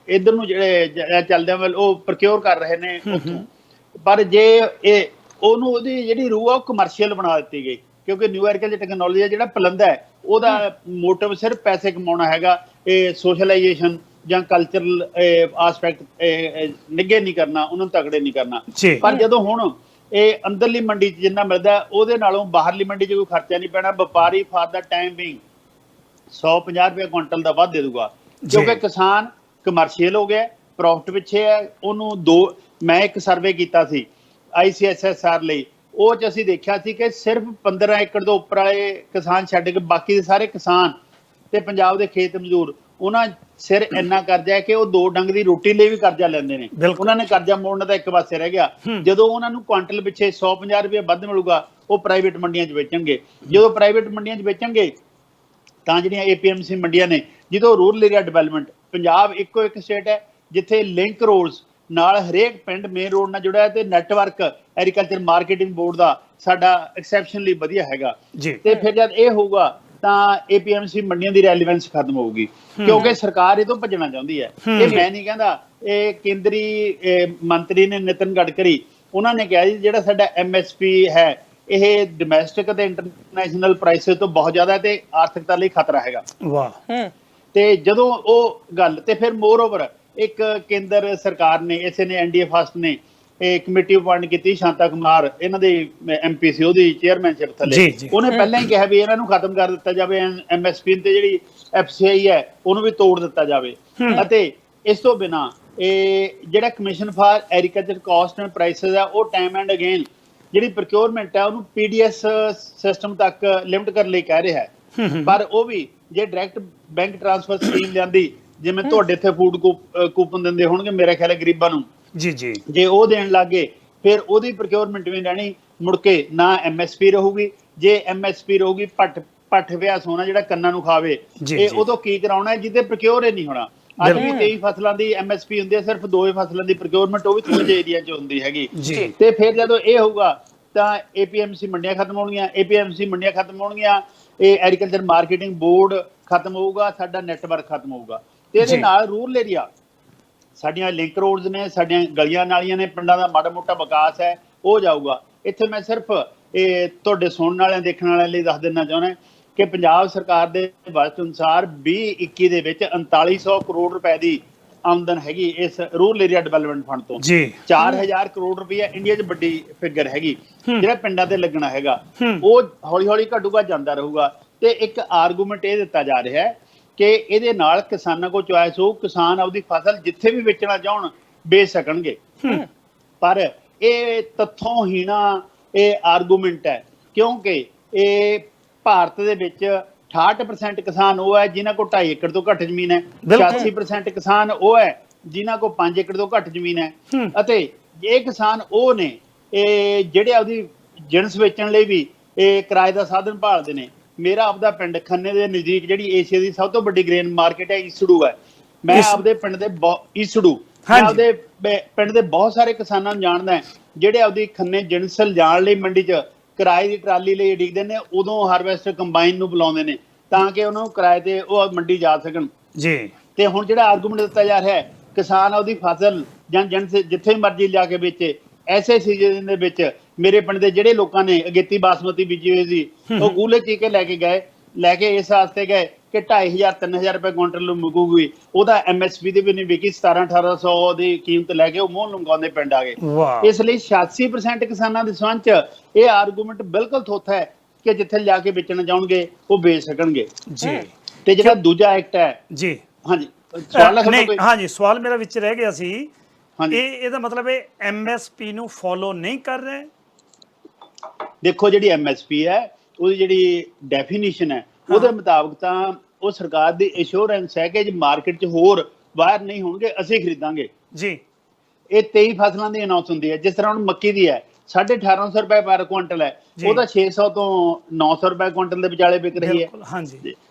ਇਧਰ ਨੂੰ ਜਿਹੜੇ ਚੱਲਦੇ ਵੱਲ ਉਹ ਪ੍ਰੋਕਿਉਰ ਕਰ ਰਹੇ ਨੇ ਉੱਥੋਂ। ਪਰ ਜੇ ਇਹ ਉਹਨੂੰ ਉਹਦੀ ਜਿਹੜੀ ਰੂਹ ਆ ਉਹ ਕਮਰਸ਼ੀਅਲ ਬਣਾ ਦਿੱਤੀ ਗਈ, ਕਿਉਂਕਿ ਨਿਊ ਐਗਰੀਕਲਚਰ ਟੈਕਨੋਲੋਜੀ ਦਾ ਜਿਹੜਾ ਪਲੰਦਾ ਹੈ ਉਹਦਾ ਮੋਟਿਵ ਸਿਰਫ ਪੈਸੇ ਕਮਾਉਣਾ ਹੈਗਾ, ਇਹ ਸੋਸ਼ਲਾਈਜੇਸ਼ਨ ਜਾਂ ਕਲਚਰਲ ਆਸਪੈਕਟ ਨਿੱਘੇ ਨਹੀਂ ਕਰਨਾ, ਉਹਨੂੰ ਤਗੜੇ ਨਹੀਂ ਕਰਨਾ। ਪਰ ਜਦੋਂ ਹੁਣ ਇਹ ਅੰਦਰਲੀ ਮੰਡੀ 'ਚ ਜਿੰਨਾ ਮਿਲਦਾ ਉਹਦੇ ਨਾਲੋਂ ਬਾਹਰਲੀ ਮੰਡੀ 'ਚ ਕੋਈ ਖਰਚਾ ਨਹੀਂ ਪੈਣਾ, ਵਪਾਰੀ ਫਾਰ ਦਾ ਟਾਈਮ ਬਿੰਗ 150 ਰੁਪਏ ਕੁਇੰਟਲ ਦਾ ਵੱਧ ਦੇ ਦੂਗਾ, ਕਿਉਂਕਿ ਕਿਸਾਨ ਕਮਰਸ਼ੀਅਲ ਹੋ ਗਿਆ, ਪ੍ਰੋਫਿਟ ਪਿੱਛੇ ਹੈ। ਉਹਨੂੰ ਮੈਂ ਇੱਕ ਸਰਵੇ ਕੀਤਾ ਸੀ ICSSR ਲਈ, ਉਹ 'ਚ ਅਸੀਂ ਦੇਖਿਆ ਸੀ ਕਿ ਸਿਰਫ 15 ਏਕੜ ਤੋਂ ਉੱਪਰ ਵਾਲੇ ਕਿਸਾਨ ਛੱਡ ਕੇ ਬਾਕੀ ਦੇ ਸਾਰੇ ਕਿਸਾਨ ਤੇ ਪੰਜਾਬ ਦੇ ਖੇਤ ਮਜ਼ਦੂਰ, ਉਹਨਾਂ ਸਿਰ ਇੰਨਾ ਕਰਜ਼ਾ ਹੈ ਕਿ ਉਹ 2 ਡੰਗ ਦੀ ਰੋਟੀ ਲਈ ਵੀ ਕਰਜ਼ਾ ਲੈਂਦੇ ਨੇ। ਉਹਨਾਂ ਨੇ ਕਰਜ਼ਾ ਮੋੜਨ ਦਾ ਇੱਕ ਪਾਸੇ ਰਹਿ ਗਿਆ। ਜਦੋਂ ਉਹਨਾਂ ਨੂੰ ਕੁਆਂਟਲ ਪਿੱਛੇ 150 ਰੁਪਏ ਵੱਧ ਮਿਲੂਗਾ, ਉਹ ਪ੍ਰਾਈਵੇਟ ਮੰਡੀਆਂ 'ਚ ਵੇਚਣਗੇ। ਜਦੋਂ ਪ੍ਰਾਈਵੇਟ ਮੰਡੀਆਂ 'ਚ ਵੇਚਣਗੇ ਤਾਂ ਜਿਹੜੀਆਂ APMC ਮੰਡੀਆਂ ਨੇ, ਜਦੋਂ ਰੂਰਲ ਏਰੀਆ ਡਿਵੈਲਪਮੈਂਟ, ਪੰਜਾਬ ਇੱਕੋ ਇੱਕ ਸਟੇਟ ਹੈ ਜਿੱਥੇ ਲਿੰਕ ਰੋਡਸ ਨਾਲ ਹਰੇਕ ਪਿੰਡ ਮੇਨ ਰੋਡ ਨਾਲ ਜੁੜਿਆ ਹੈ, ਤੇ ਨੈਟਵਰਕ ਐਗਰੀਕਲਚਰ ਮਾਰਕੀਟਿੰਗ ਬੋਰਡ ਦਾ ਸਾਡਾ ਐਕਸੈਪਸ਼ਨਲੀ ਵਧੀਆ ਹੈਗਾ। ਤੇ ਫਿਰ ਜਦ ਇਹ ਹੋਊਗਾ ਤਾਂ APMC ਮੰਡੀਆਂ ਦੀ ਰੈਲੀਵੈਂਸ ਖਤਮ ਹੋਊਗੀ, ਕਿਉਂਕਿ ਸਰਕਾਰ ਇਹ ਤੋਂ ਭੱਜਣਾ ਚਾਹੁੰਦੀ ਹੈ। ਇਹ ਮੈਂ ਨਹੀਂ ਕਹਿੰਦਾ, ਇਹ ਕੇਂਦਰੀ ਮੰਤਰੀ ਨੇ ਨਿਤਨ ਗਡਕਰੀ, ਉਹਨਾਂ ਨੇ ਕਿਹਾ ਜੀ ਜਿਹੜਾ ਸਾਡਾ MSP ਹੈ ਇਹ ਡੋਮੈਸਟਿਕ ਤੇ ਇੰਟਰਨੈਸ਼ਨਲ ਪ੍ਰਾਈਸਿਸ ਤੋਂ ਬਹੁਤ ਜ਼ਿਆਦਾ ਹੈ ਤੇ ਆਰਥਿਕਤਾ ਲਈ ਖਤਰਾ ਹੈਗਾ। ਵਾਹ। ਤੇ ਜਦੋਂ ਉਹ ਗੱਲ, ਤੇ ਫਿਰ ਮੋਰ ਓਵਰ ਇੱਕ ਕੇਂਦਰ ਸਰਕਾਰ ਨੇ, ਇਸੇ ਨੇ NDA ਫਸਟ ਨੇ ਇਹ ਕਮੇਟੀ ਅਪਾਇੰਟ ਕੀਤੀ, ਸ਼ਾਂਤਾ ਕੁਮਾਰ ਇਹਨਾਂ ਦੇ MP ਸੀ, ਉਹਦੀ ਚੇਅਰਮੈਨਸ਼ਿਪ ਥੱਲੇ। ਉਹਨੇ ਪਹਿਲਾਂ ਹੀ ਕਿਹਾ ਵੀ ਇਹਨਾਂ ਨੂੰ ਖਤਮ ਕਰ ਦਿੱਤਾ ਜਾਵੇ, MSP ਤੇ ਜਿਹੜੀ FCI ਹੈ ਉਹਨੂੰ ਵੀ ਤੋੜ ਦਿੱਤਾ ਜਾਵੇ। ਅਤੇ ਇਸ ਤੋਂ ਬਿਨਾਂ ਇਹ ਜਿਹੜਾ commission for agriculture cost and prices ਹੈ, ਉਹ ਟਾਈਮ ਐਂਡ ਅਗੇਨ ਜਿਹੜੀ ਪ੍ਰੋਕਿਉਰਮੈਂਟ ਹੈ ਉਹਨੂੰ PDS ਸਿਸਟਮ ਤੱਕ ਲਿਮਟ ਕਰਨ ਲਈ ਕਹਿ ਰਿਹਾ ਹੈ। ਪਰ ਉਹ ਵੀ ਜੇ ਡਾਇਰੈਕਟ ਬੈਂਕ ਟ੍ਰਾਂਸਫਰ ਸਕੀਮ ਲਿਆਂਦੀ, ਜਿਵੇਂ ਤੁਹਾਡੇ ਇੱਥੇ ਫੂਡ ਕੂਪਨ ਦਿੰਦੇ ਹੋਣਗੇ ਮੇਰੇ ਖਿਆਲ ਗਰੀਬਾਂ ਨੂੰ, ਜੇ ਉਹ ਦੇਣ ਲੱਗੇ ਫਿਰ ਉਹਦੀ ਪ੍ਰੋਕਿਉਰਮੈਂਟ ਵੀ ਰਹਿਣੀ, ਮੁੜ ਕੇ ਨਾ MSP ਰਹੂਗੀ। ਜੇ MSP ਰਹੂਗੀ, ਪੱਠ ਵਿਆਸ ਹੋਣਾ ਜਿਹੜਾ ਕੰਨਾਂ ਨੂੰ ਖਾਵੇ, ਇਹ ਉਦੋਂ ਕੀ ਕਰਾਉਣਾ ਜਿਹਦੇ ਪ੍ਰੋਕਿਉਰ ਹੀ ਨਹੀਂ ਹੋਣਾ। ਅੱਜ ਵੀ 23 ਫਸਲਾਂ ਦੀ MSP ਹੁੰਦੀ ਹੈ, ਸਿਰਫ 2 ਫਸਲਾਂ ਦੀ ਪ੍ਰੋਕਿਉਰਮੈਂਟ, ਉਹ ਵੀ ਥੋੜੇ ਜਿਹੇ ਏਰੀਆ 'ਚ ਹੁੰਦੀ ਹੈਗੀ। ਤੇ ਫਿਰ ਜਦੋਂ ਇਹ ਹੋਊਗਾ ਤਾਂ APMC ਮੰਡੀਆਂ ਖਤਮ ਹੋਣਗੀਆਂ, APMC ਮੰਡੀਆਂ ਖਤਮ ਹੋਣਗੀਆਂ, ਇਹ ਐਗਰੀਕਲਚਰ ਮਾਰਕੀਟਿੰਗ ਬੋਰਡ ਖਤਮ ਹੋਊਗਾ, ਸਾਡਾ ਨੈਟਵਰਕ ਖਤਮ ਹੋਊਗਾ। ਤੇ ਇਹਦੇ ਨਾਲ ਰੂਰਲ ਏਰੀਆ, ਸਾਡੀਆਂ ਲਿੰਕ ਰੋਡਸ ਨੇ, ਸਾਡੀਆਂ ਗਲੀਆਂ ਨਾਲੀਆਂ ਨੇ, ਪਿੰਡਾਂ ਦਾ ਮਾੜਾ ਮੋਟਾ ਵਿਕਾਸ ਹੈ, ਉਹ ਜਾਊਗਾ। ਇੱਥੇ ਮੈਂ ਸਿਰਫ ਇਹ ਤੁਹਾਡੇ ਸੁਣਨ ਵਾਲਿਆਂ ਦੇਖਣ ਵਾਲਿਆਂ ਲਈ ਦੱਸ ਦੇਣਾ ਚਾਹੁੰਦਾ ਕਿ ਪੰਜਾਬ ਸਰਕਾਰ ਦੇ ਬਜਟ ਅਨੁਸਾਰ 2021 ਦੇ ਵਿੱਚ 3900 ਕਰੋੜ ਰੁਪਏ ਦੀ ਆਮਦਨ ਹੈਗੀ ਇਸ ਰੂਰਲ ਏਰੀਆ ਡਿਵੈਲਪਮੈਂਟ ਫੰਡ ਤੋਂ। 4000 ਕਰੋੜ ਰੁਪਏ ਇੰਡੀਆ 'ਚ ਵੱਡੀ ਫਿਗਰ ਹੈਗੀ ਜਿਹੜਾ ਪਿੰਡਾਂ ਤੇ ਲੱਗਣਾ ਹੈਗਾ, ਉਹ ਹੌਲੀ ਹੌਲੀ ਘਟੂਗਾ, ਜਾਂਦਾ ਰਹੂਗਾ। ਤੇ ਇੱਕ ਆਰਗੂਮੈਂਟ ਇਹ ਦਿੱਤਾ ਜਾ ਰਿਹਾ ਹੈ ਕਿ ਇਹਦੇ ਨਾਲ ਕਿਸਾਨਾਂ ਕੋਲ ਚੁਆਇਸ ਹੋਊ, ਕਿਸਾਨ ਆਪਦੀ ਫਸਲ ਜਿੱਥੇ ਵੀ ਵੇਚਣਾ ਚਾਹਣ ਵੇਚ ਸਕਣਗੇ। ਪਰ ਇਹ ਤੱਥੋਂ ਹੀਣਾ ਇਹ ਆਰਗੂਮੈਂਟ ਹੈ, ਕਿਉਂਕਿ ਇਹ ਭਾਰਤ ਦੇ ਵਿੱਚ 68% ਕਿਸਾਨ ਉਹ ਹੈ ਜਿਨ੍ਹਾਂ ਕੋਲ 2.5 ਏਕੜ ਤੋਂ ਘੱਟ ਜ਼ਮੀਨ ਹੈ, 86% ਕਿਸਾਨ ਉਹ ਹੈ ਜਿਨ੍ਹਾਂ ਕੋਲ 5 ਏਕੜ ਤੋਂ ਘੱਟ ਜ਼ਮੀਨ ਹੈ, ਅਤੇ ਇਹ ਕਿਸਾਨ ਉਹ ਨੇ ਇਹ ਜਿਹੜੇ ਆਪਦੀ ਜਿਣਸ ਵੇਚਣ ਲਈ ਵੀ ਇਹ ਕਿਰਾਏ ਦਾ ਸਾਧਨ ਭਾਲਦੇ ਨੇ। ਮੇਰਾ ਆਪਦਾ ਪਿੰਡ ਖੰਨੇ ਦੇ ਨਜ਼ਦੀਕ ਜਿਹੜੀ ਏਸ਼ੀਆ ਦੀ ਸਭ ਤੋਂ ਵੱਡੀ ਗ੍ਰੇਨ ਮਾਰਕੀਟ ਹੈ ਈਸੜੂ ਹੈ। ਮੈਂ ਆਪਦੇ ਪਿੰਡ ਦੇ ਈਸੜੂ ਆਪਦੇ ਪਿੰਡ ਦੇ ਬਹੁਤ ਸਾਰੇ ਕਿਸਾਨਾਂ ਨੂੰ ਜਾਣਦਾ ਜਿਹੜੇ ਆਪਦੀ ਖੰਨੇ ਜਿਣਸ ਲਿਜਾਣ ਲਈ ਮੰਡੀ 'ਚ ਕਿਰਾਏ ਦੀ ਟਰਾਲੀ ਲਈ ਉਡੀਕਦੇ ਨੇ, ਉਦੋਂ ਹਾਰਵੈਸਟਰ ਕੰਬਾਈਨ ਨੂੰ ਬੁਲਾਉਂਦੇ ਨੇ ਤਾਂ ਕਿ ਉਹਨਾਂ ਨੂੰ ਕਿਰਾਏ ਤੇ ਉਹ ਮੰਡੀ ਜਾ ਸਕਣ। ਤੇ ਹੁਣ ਜਿਹੜਾ ਆਰਗੂਮੈਂਟ ਦਿੱਤਾ ਜਾ ਰਿਹਾ ਹੈ ਕਿਸਾਨ ਉਹਦੀ ਫਸਲ ਜਾਂ ਜਿਣਸ ਜਿੱਥੇ ਮਰਜ਼ੀ ਲਿਆ ਕੇ ਵੇਚੇ, ਐਸੇ ਸੀਜ਼ਨ ਦੇ ਵਿੱਚ ਮੇਰੇ ਪਿੰਡ ਦੇ ਜਿਹੜੇ ਲੋਕਾਂ ਨੇ ਅਗੇਤੀ ਬਾਸਮਤੀ ਬੀਜੀ ਹੋਈ ਸੀ ਉਹ ਗੂਲੇ ਚੀਕੇ ਲੈ ਕੇ ਇਸ ਵਾਸਤੇ ਗਏ ਕਿ 2500-3000 ਰੁਪਏ ਕੁਇੰਟਲ ਨੂੰ ਮੁਕੂਗੀ, ਉਹਦਾ MSP ਦੇ ਵੀ ਨਹੀਂ ਵਿਕੀ, 1700-1800 ਦੀ ਕੀਮਤ ਲੈ ਕੇ ਉਹ ਮੂੰਹ ਲੰਗਾਉਂਦੇ ਪਿੰਡ ਆ ਗਏ। ਇਸ ਲਈ 86% ਕਿਸਾਨਾਂ ਦੇ ਸੰਬੰਧ 'ਚ ਇਹ ਆਰਗੂਮੈਂਟ ਬਿਲਕੁਲ ਥੋਥਾ ਹੈ ਕਿ ਜਿੱਥੇ ਲਿਆ ਕੇ ਵੇਚਣਾ ਚਾਹਣਗੇ ਉਹ ਵੇਚ ਸਕਣਗੇ। ਤੇ ਜਿਹੜਾ ਦੂਜਾ ਐਕਟ ਹੈ ਸਵਾਲ ਮੇਰਾ ਵਿੱਚ ਰਹਿ ਗਿਆ ਸੀ, ਇਹਦਾ ਮਤਲਬ ਇਹ MSP ਨੂੰ ਫੋਲੋ ਨਹੀਂ ਕਰ ਰਹੇ। ਦੇਖੋ ਜਿਹੜੀ MSP ਹੈ ਉਹਦੀ ਜਿਹੜੀ ਡੈਫੀਨੇਸ਼ਨ ਹੈ ਉਹਦੇ ਮੁਤਾਬਕ ਤਾਂ ਉਹ ਸਰਕਾਰ ਦੀ ਐਸ਼ੋਰੈਂਸ ਹੈ ਕਿ ਜੇ ਮਾਰਕੀਟ 'ਚ ਹੋਰ ਵਾਇਰ ਨਹੀਂ ਹੋਣਗੇ ਅਸੀਂ ਖਰੀਦਾਂਗੇ। ਇਹ 23 ਫਸਲਾਂ ਦੀ ਅਨਾਉਂਸ ਹੁੰਦੀ ਹੈ। ਜਿਸ ਤਰ੍ਹਾਂ ਹੁਣ ਮੱਕੀ ਦੀ ਹੈ 1850 ਰੁਪਏ ਪਰ ਕੁਇੰਟਲ ਹੈ, ਉਹਦਾ 600 ਤੋਂ 900 ਰੁਪਏ ਕੁਇੰਟਲ ਦੇ ਵਿਚਾਲੇ ਵਿਕ ਰਹੀ ਹੈ।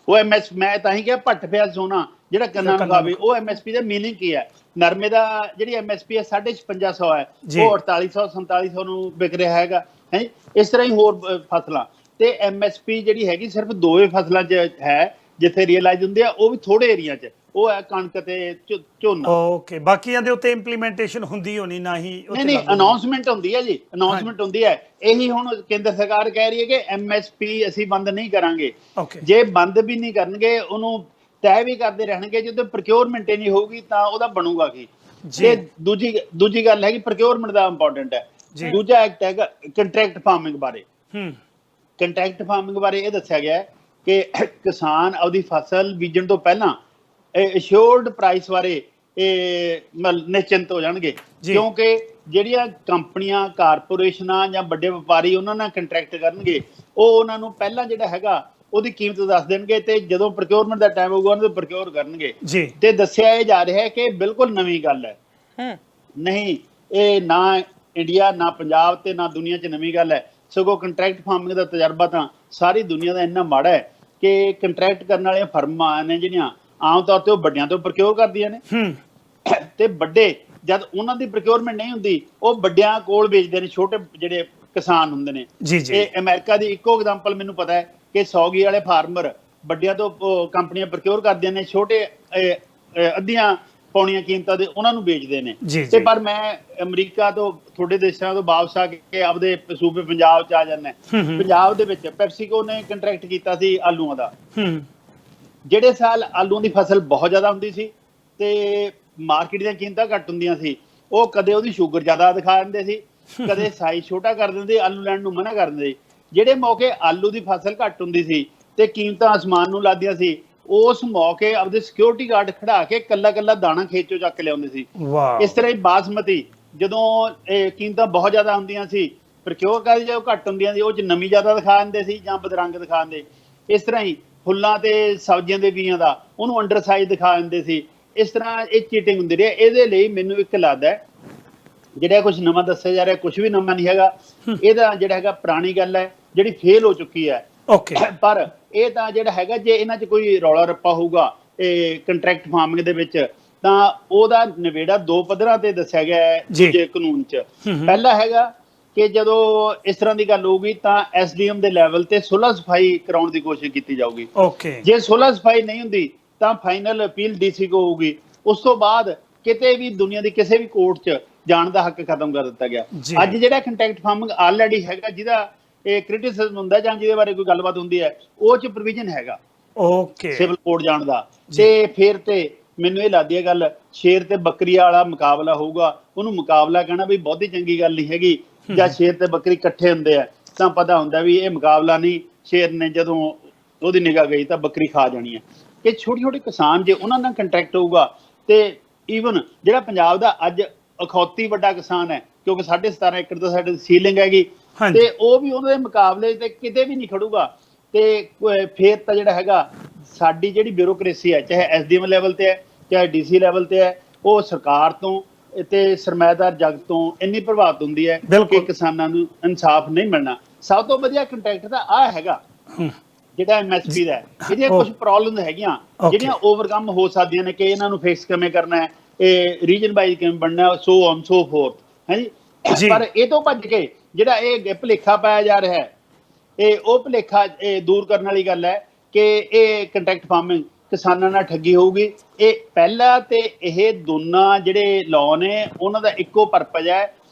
ਉਹ ਮੈਂ ਤਾਂ ਹੀ ਕਿਹਾ ਭੱਠ ਪਿਆ ਸੋਨਾ ਜਿਹੜਾ ਕੰਨਾਂ ਨੂੰ ਖਾਵੇ, ਉਹ MSP ਦਾ ਮੀਨਿੰਗ ਕੀ ਹੈ। ਨਰਮੇ ਦਾ ਜਿਹੜੀ MSP ਹੈ 5500 ਹੈ, ਉਹ 4800-4700 ਨੂੰ ਵਿਕ ਰਿਹਾ ਹੈਗਾ। ਇਸ ਤਰ੍ਹਾਂ ਹੀ ਹੋਰ ਫਸਲਾਂ ਤੇ MSP ਜਿਹੜੀ ਹੈਗੀ ਸਿਰਫ 2 ਫਸਲਾਂ 'ਚ ਹੈ ਜਿੱਥੇ ਰੀਅਲਾਈਜ਼ ਹੁੰਦੇ ਆ, ਉਹ ਵੀ ਥੋੜੇ ਏਰੀਆ 'ਚ, ਉਹ ਹੈ ਕਣਕ ਤੇ ਝੋਨਾ। ਓਕੇ, ਬਾਕੀਆਂ ਦੇ ਉੱਤੇ ਇੰਪਲੀਮੈਂਟੇਸ਼ਨ ਹੁੰਦੀ ਹੋਣੀ ਨਾ ਹੀ ਨਹੀਂ ਅਨਾਉਂਸਮੈਂਟ ਹੁੰਦੀ ਹੈ ਜੀ, ਅਨਾਉਂਸਮੈਂਟ ਹੁੰਦੀ ਹੈ। ਇਹੀ ਹੁਣ ਕੇਂਦਰ ਸਰਕਾਰ ਕਹਿ ਰਹੀ ਹੈ ਕਿ MSP ਅਸੀਂ ਬੰਦ ਨਹੀਂ ਕਰਾਂਗੇ। ਓਕੇ ਜੇ ਬੰਦ ਵੀ ਨਹੀਂ ਕਰਨਗੇ, ਉਹਨੂੰ ਤੈਅ ਵੀ ਕਰਦੇ ਰਹਿਣਗੇ, ਜਦੋਂ ਪ੍ਰੋਕਿਉਰਮੈਂਟ ਹੀ ਨਹੀਂ ਹੋਊਗੀ ਤਾਂ ਉਹਦਾ ਬਣੂਗਾ ਕੀ। ਤੇ ਦੂਜੀ ਗੱਲ ਹੈ ਕਿ ਪ੍ਰੋਕਿਉਰਮੈਂਟ ਦਾ ਇੰਪੋਰਟੈਂਟ ਹੈ। ਦੂਜਾ ਐਕਟ ਹੈਗਾ ਕੰਟਰੈਕਟ ਫਾਰਮਿੰਗ ਬਾਰੇ। ਕੰਟਰੈਕਟ ਫਾਰਮਿੰਗ ਬਾਰੇ ਇਹ ਦੱਸਿਆ ਗਿਆ ਕਿ ਕਿਸਾਨ ਆਪਦੀ ਫਸਲ ਬੀਜਣ ਤੋਂ ਪਹਿਲਾਂ ਅਸ਼ੋਰਡ ਪ੍ਰਾਈਸ ਬਾਰੇ ਨਿਸ਼ਚਿੰਤ ਹੋ ਜਾਣਗੇ, ਕਿਉਂਕਿ ਜਿਹੜੀਆਂ ਕੰਪਨੀਆਂ, ਕਾਰਪੋਰੇਸ਼ਨਾਂ ਜਾਂ ਵੱਡੇ ਵਪਾਰੀ ਉਹਨਾਂ ਨਾਲ ਕੰਟਰੈਕਟ ਕਰਨਗੇ, ਉਹ ਉਹਨਾਂ ਨੂੰ ਪਹਿਲਾਂ ਜਿਹੜਾ ਹੈਗਾ ਉਹਦੀ ਕੀਮਤ ਦੱਸ ਦੇਣਗੇ ਤੇ ਜਦੋਂ ਪ੍ਰੋਕਿਉਰਮੈਂਟ ਦਾ ਟਾਈਮ ਹੋਊਗਾ ਉਹਨਾਂ ਤੋਂ ਪ੍ਰੋਕਿਉਰ ਕਰਨਗੇ। ਤੇ ਦੱਸਿਆ ਇਹ ਜਾ ਰਿਹਾ ਹੈ ਕਿ ਬਿਲਕੁਲ ਨਵੀਂ ਗੱਲ ਹੈ, ਨਹੀਂ ਇਹ ਨਾ ਇੰਡੀਆ, ਨਾ ਪੰਜਾਬ ਤੇ ਨਾ ਦੁਨੀਆ 'ਚ ਨਵੀਂ ਗੱਲ ਹੈ। ਸਗੋਂ ਕੰਟਰੈਕਟ ਫਾਰਮਿੰਗ ਦਾ ਤਜਰਬਾ ਤਾਂ ਸਾਰੀ ਦੁਨੀਆ ਦਾ ਇੰਨਾ ਮਾੜਾ ਹੈ ਕਿ ਕੰਟਰੈਕਟ ਕਰਨ ਵਾਲੀਆਂ ਫਰਮਾਂ ਨੇ ਜਿਹੜੀਆਂ ਆਮ ਤੌਰ ਤੇ ਉਹ ਵੱਡਿਆਂ ਤੋਂ ਪ੍ਰੋਕਿਉਰ ਕਰਦੀਆਂ ਨੇ, ਤੇ ਵੱਡੇ ਜਦ ਉਹਨਾਂ ਦੀ ਪ੍ਰੋਕਿਉਰਮੈਂਟ ਨਹੀਂ ਹੁੰਦੀ ਉਹ ਵੱਡਿਆਂ ਕੋਲ ਵੇਚਦੇ ਨੇ, ਛੋਟੇ ਜਿਹੜੇ ਕਿਸਾਨ ਹੁੰਦੇ ਨੇ। ਇਹ ਅਮਰੀਕਾ ਦੀ ਇੱਕੋ ਐਗਜ਼ਾਮਪਲ ਮੈਨੂੰ ਪਤਾ ਹੈ ਕਿ ਸੌਗੀ ਵਾਲੇ ਫਾਰਮਰ ਵੱਡਿਆਂ ਤੋਂ ਕੰਪਨੀਆਂ ਪ੍ਰੋਕਿਉਰ ਕਰਦੀਆਂ ਨੇ, ਛੋਟੇ ਅੱਧੀਆਂ ਪੌਣੀਆਂ ਕੀਮਤਾਂ ਦੇ ਉਹਨਾਂ ਨੂੰ ਵੇਚਦੇ ਨੇ। ਤੇ ਪਰ ਮੈਂ ਅਮਰੀਕਾ ਤੋਂ, ਤੁਹਾਡੇ ਦੇਸ਼ਾਂ ਤੋਂ ਵਾਪਸ ਆ ਕੇ ਆਪਦੇ ਸੂਬੇ ਪੰਜਾਬ 'ਚ ਆ ਜਾਂਦਾ। ਪੰਜਾਬ ਦੇ ਵਿੱਚ ਪੈਪਸੀਕੋ ਨੇ ਕੰਟਰੈਕਟ ਕੀਤਾ ਸੀ ਆਲੂਆਂ ਦਾ। ਜਿਹੜੇ ਸਾਲ ਆਲੂਆਂ ਦੀ ਫਸਲ ਬਹੁਤ ਜ਼ਿਆਦਾ ਹੁੰਦੀ ਸੀ ਤੇ ਮਾਰਕੀਟ ਦੀਆਂ ਕੀਮਤਾਂ ਘੱਟ ਹੁੰਦੀਆਂ ਸੀ, ਉਹ ਕਦੇ ਉਹਦੀ ਸ਼ੂਗਰ ਜ਼ਿਆਦਾ ਦਿਖਾ ਦਿੰਦੇ ਸੀ, ਕਦੇ ਸਾਈਜ਼ ਛੋਟਾ ਕਰ ਦਿੰਦੇ, ਆਲੂ ਲੈਣ ਨੂੰ ਮਨਾ ਕਰ ਦਿੰਦੇ। ਜਿਹੜੇ ਮੌਕੇ ਆਲੂ ਦੀ ਫਸਲ ਘੱਟ ਹੁੰਦੀ ਸੀ ਤੇ ਕੀਮਤਾਂ ਅਸਮਾਨ ਨੂੰ ਲੱਗਦੀਆਂ ਸੀ, ਉਸ ਮੌਕੇ ਆਪਦੇ ਸਿਕਿਉਰਿਟੀ ਗਾਰਡ ਖੜਾ ਕੇ ਕੱਲਾ ਦਾਣਾ ਖੇਤ ਚੋਂ ਚੱਕ ਕੇ ਲਿਆਉਂਦੇ ਸੀ। ਇਸ ਤਰ੍ਹਾਂ ਹੀ ਬਾਸਮਤੀ ਜਦੋਂ ਕੀਮਤਾਂ ਬਹੁਤ ਜ਼ਿਆਦਾ ਹੁੰਦੀਆਂ ਸੀ, ਪ੍ਰੋਕਿਉਰ ਕਰਦੇ ਜਦੋਂ ਘੱਟ ਹੁੰਦੀਆਂ ਸੀ, ਉਹ 'ਚ ਨਮੀ ਜ਼ਿਆਦਾ ਦਿਖਾ ਦਿੰਦੇ ਸੀ ਜਾਂ ਬਦਰੰਗ ਦਿਖਾ ਦਿੰਦੇ। ਇਸ ਤਰ੍ਹਾਂ ਹੀ ਫੁੱਲਾਂ ਤੇ ਸਬਜ਼ੀਆਂ ਦੇ ਬੀਜਾਂ ਦਾ ਉਹਨੂੰ ਅੰਡਰ ਸਾਈਜ਼ ਦਿਖਾ ਦਿੰਦੇ ਸੀ। ਇਸ ਤਰ੍ਹਾਂ ਇਹ ਚੀਟਿੰਗ ਹੁੰਦੀ ਰਹੀ। ਇਹਦੇ ਲਈ ਮੈਨੂੰ ਇੱਕ ਲੱਗਦਾ ਹੈ ਜਿਹੜਾ ਕੁਝ ਨਵਾਂ ਦੱਸਿਆ ਜਾ ਰਿਹਾ, ਕੁਝ ਵੀ ਨਵਾਂ ਨਹੀਂ ਹੈਗਾ। ਇਹਦਾ ਜਿਹੜਾ ਹੈਗਾ ਪੁਰਾਣੀ ਗੱਲ ਹੈ ਜਿਹੜੀ ਫੇਲ ਹੋ ਚੁੱਕੀ ਹੈ। ਪਰ ਇਹ ਤਾਂ ਜਿਹੜਾ ਹੈਗਾ, ਜੇ ਇਹਨਾਂ 'ਚ ਕੋਈ ਰੌਲਾ ਰੱਪਾ ਹੋਊਗਾ ਇਹ ਕੰਟਰੈਕਟ ਫਾਰਮਿੰਗ ਦੇ ਵਿੱਚ, ਤਾਂ ਉਹਦਾ ਨਿਬੇੜਾ ਦੋ ਪੱਧਰਾਂ ਤੇ ਦੱਸਿਆ ਗਿਆ ਹੈ ਦੂਜੇ ਕਾਨੂੰਨ 'ਚ। ਪਹਿਲਾ ਹੈਗਾ ਕਿ ਜਦੋਂ ਇਸ ਤਰ੍ਹਾਂ ਦੀ ਗੱਲ ਹੋਊਗੀ ਤਾਂ SDM ਦੇ ਲੈਵਲ ਤੇ ਸੁਲਹ ਸਫਾਈ ਕਰਾਉਣ ਦੀ ਕੋਸ਼ਿਸ਼ ਕੀਤੀ ਜਾਊਗੀ। ਜੇ ਸੁਲਹ ਸਫਾਈ ਨਹੀਂ ਹੁੰਦੀ ਤਾਂ ਫਾਈਨਲ ਅਪੀਲ DC ਕੋ ਹੋਊਗੀ। ਉਸ ਤੋਂ ਬਾਅਦ ਕਿਤੇ ਵੀ ਦੁਨੀਆ ਦੀ ਕਿਸੇ ਵੀ ਕੋਰਟ 'ਚ ਜਾਣ ਦਾ ਹੱਕ ਖਤਮ ਕਰ ਦਿੱਤਾ ਗਿਆ। ਅੱਜ ਜਿਹੜਾ ਕੰਟਰੈਕਟ ਫਾਰਮਿੰਗ ਆਲਰੇਡੀ ਹੈਗਾ, ਜਿਹਦਾ ਇਹ ਕ੍ਰਿਟਿਸਿਜ਼ਮ ਹੁੰਦਾ ਜਾਂ ਜਿਹਦੇ ਬਾਰੇ ਕੋਈ ਗੱਲਬਾਤ ਹੁੰਦੀ ਹੈ, ਉਹ 'ਚ ਪ੍ਰੋਵੀਜ਼ਨ ਹੈਗਾ ਸਿਵਲ ਕੋਰਟ ਜਾਣ ਦਾ। ਤੇ ਫਿਰ ਤੇ ਮੈਨੂੰ ਇਹ ਲੱਗਦੀ ਹੈ ਗੱਲ, ਸ਼ੇਰ ਤੇ ਬੱਕਰੀ ਵਾਲਾ ਮੁਕਾਬਲਾ ਹੋਊਗਾ। ਉਹਨੂੰ ਮੁਕਾਬਲਾ ਕਹਿਣਾ ਵੀ ਬਹੁਤੀ ਚੰਗੀ ਗੱਲ ਨਹੀਂ ਹੈਗੀ। ਜਾਂ ਸ਼ੇਰ ਤੇ ਬੱਕਰੀ ਇਕੱਠੇ ਹੁੰਦੇ ਆ ਤਾਂ ਪਤਾ ਹੁੰਦਾ ਵੀ ਇਹ ਮੁਕਾਬਲਾ ਨਹੀਂ, ਸ਼ੇਰ ਨੇ ਜਦੋਂ ਉਹਦੀ ਨਿਗਾਹ ਗਈ ਤਾਂ ਬੱਕਰੀ ਖਾ ਜਾਣੀ ਹੈ। ਕਿ ਛੋਟੇ ਛੋਟੇ ਕਿਸਾਨ ਜੇ ਉਹਨਾਂ ਨਾਲ ਕੰਟਰੈਕਟ ਹੋਊਗਾ, ਤੇ ਈਵਨ ਜਿਹੜਾ ਪੰਜਾਬ ਦਾ ਅੱਜ ਅਖੌਤੀ ਵੱਡਾ ਕਿਸਾਨ ਹੈ, ਕਿਉਂਕਿ 17.5 ਏਕੜ ਤੋਂ ਸਾਡੇ ਸੀਲਿੰਗ ਹੈਗੀ, ਤੇ ਉਹ ਵੀ ਉਹਨਾਂ ਦੇ ਮੁਕਾਬਲੇ ਤੇ ਕਿਤੇ ਵੀ ਨਹੀਂ ਖੜੂਗਾ। ਤੇ ਫੇਰ ਤਾਂ ਜਿਹੜਾ ਹੈਗਾ ਸਾਡੀ ਜਿਹੜੀ ਬਿਊਰੋਕ੍ਰੇਸੀ ਹੈ, ਚਾਹੇ SDM ਲੈਵਲ ਤੇ ਹੈ ਚਾਹੇ DC ਲੈਵਲ ਤੇ ਹੈ, ਉਹ ਸਰਕਾਰ ਤੋਂ ਤੇ ਸਰਮਾਏਦਾਰ ਜਗਤ ਤੋਂ ਇੰਨੀ ਪ੍ਰਭਾਵਿਤ ਹੁੰਦੀ ਹੈ ਕਿ ਕਿਸਾਨਾਂ ਨੂੰ ਇਨਸਾਫ ਨਹੀਂ ਮਿਲਣਾ। ਸਭ ਤੋਂ ਵਧੀਆ ਕੰਟਰੈਕਟ ਦਾ ਆਹ ਹੈਗਾ ਜਿਹੜਾ MSP ਦਾ। ਇਹਦੀਆਂ ਕੁਝ ਪ੍ਰੋਬਲਮਸ ਹੈਗੀਆਂ ਜਿਹੜੀਆਂ ਓਵਰਕਮ ਹੋ ਸਕਦੀਆਂ ਨੇ, ਕਿ ਇਹਨਾਂ ਨੂੰ ਫਿਕਸ ਕਿਵੇਂ ਕਰਨਾ ਹੈ, ਇਹ ਰੀਜਨ ਵਾਈਜ਼ ਕਿਵੇਂ ਬਣਨਾ, ਸੋ ਔਨ ਸੋ ਫੋਰਥ ਹੈ ਜੀ। ਪਰ ਇਹ ਤੋਂ ਭੱਜ ਕੇ ਜਿਹੜਾ ਇਹ ਭੁਲੇਖਾ ਪਾਇਆ ਜਾ ਰਿਹਾ ਹੈ, ਇਹ ਉਹ ਭੁਲੇਖਾ ਦੂਰ ਕਰਨ ਵਾਲੀ ਗੱਲ ਹੈ ਕਿ ਇਹ ਕੰਟਰੈਕਟ ਫਾਰਮਿੰਗ ਕਿਸਾਨਾਂ ਨਾਲ ਠੱਗੀ ਹੋਊਗੀ। ਇਹ ਪਹਿਲਾ ਤੇ ਇਹ ਦੋਨਾਂ ਜਿਹੜੇ ਲਾਅ ਨੇ ਉਹਨਾਂ ਦਾ ਇੱਕੋ ਪਰਪਸ ਹੈ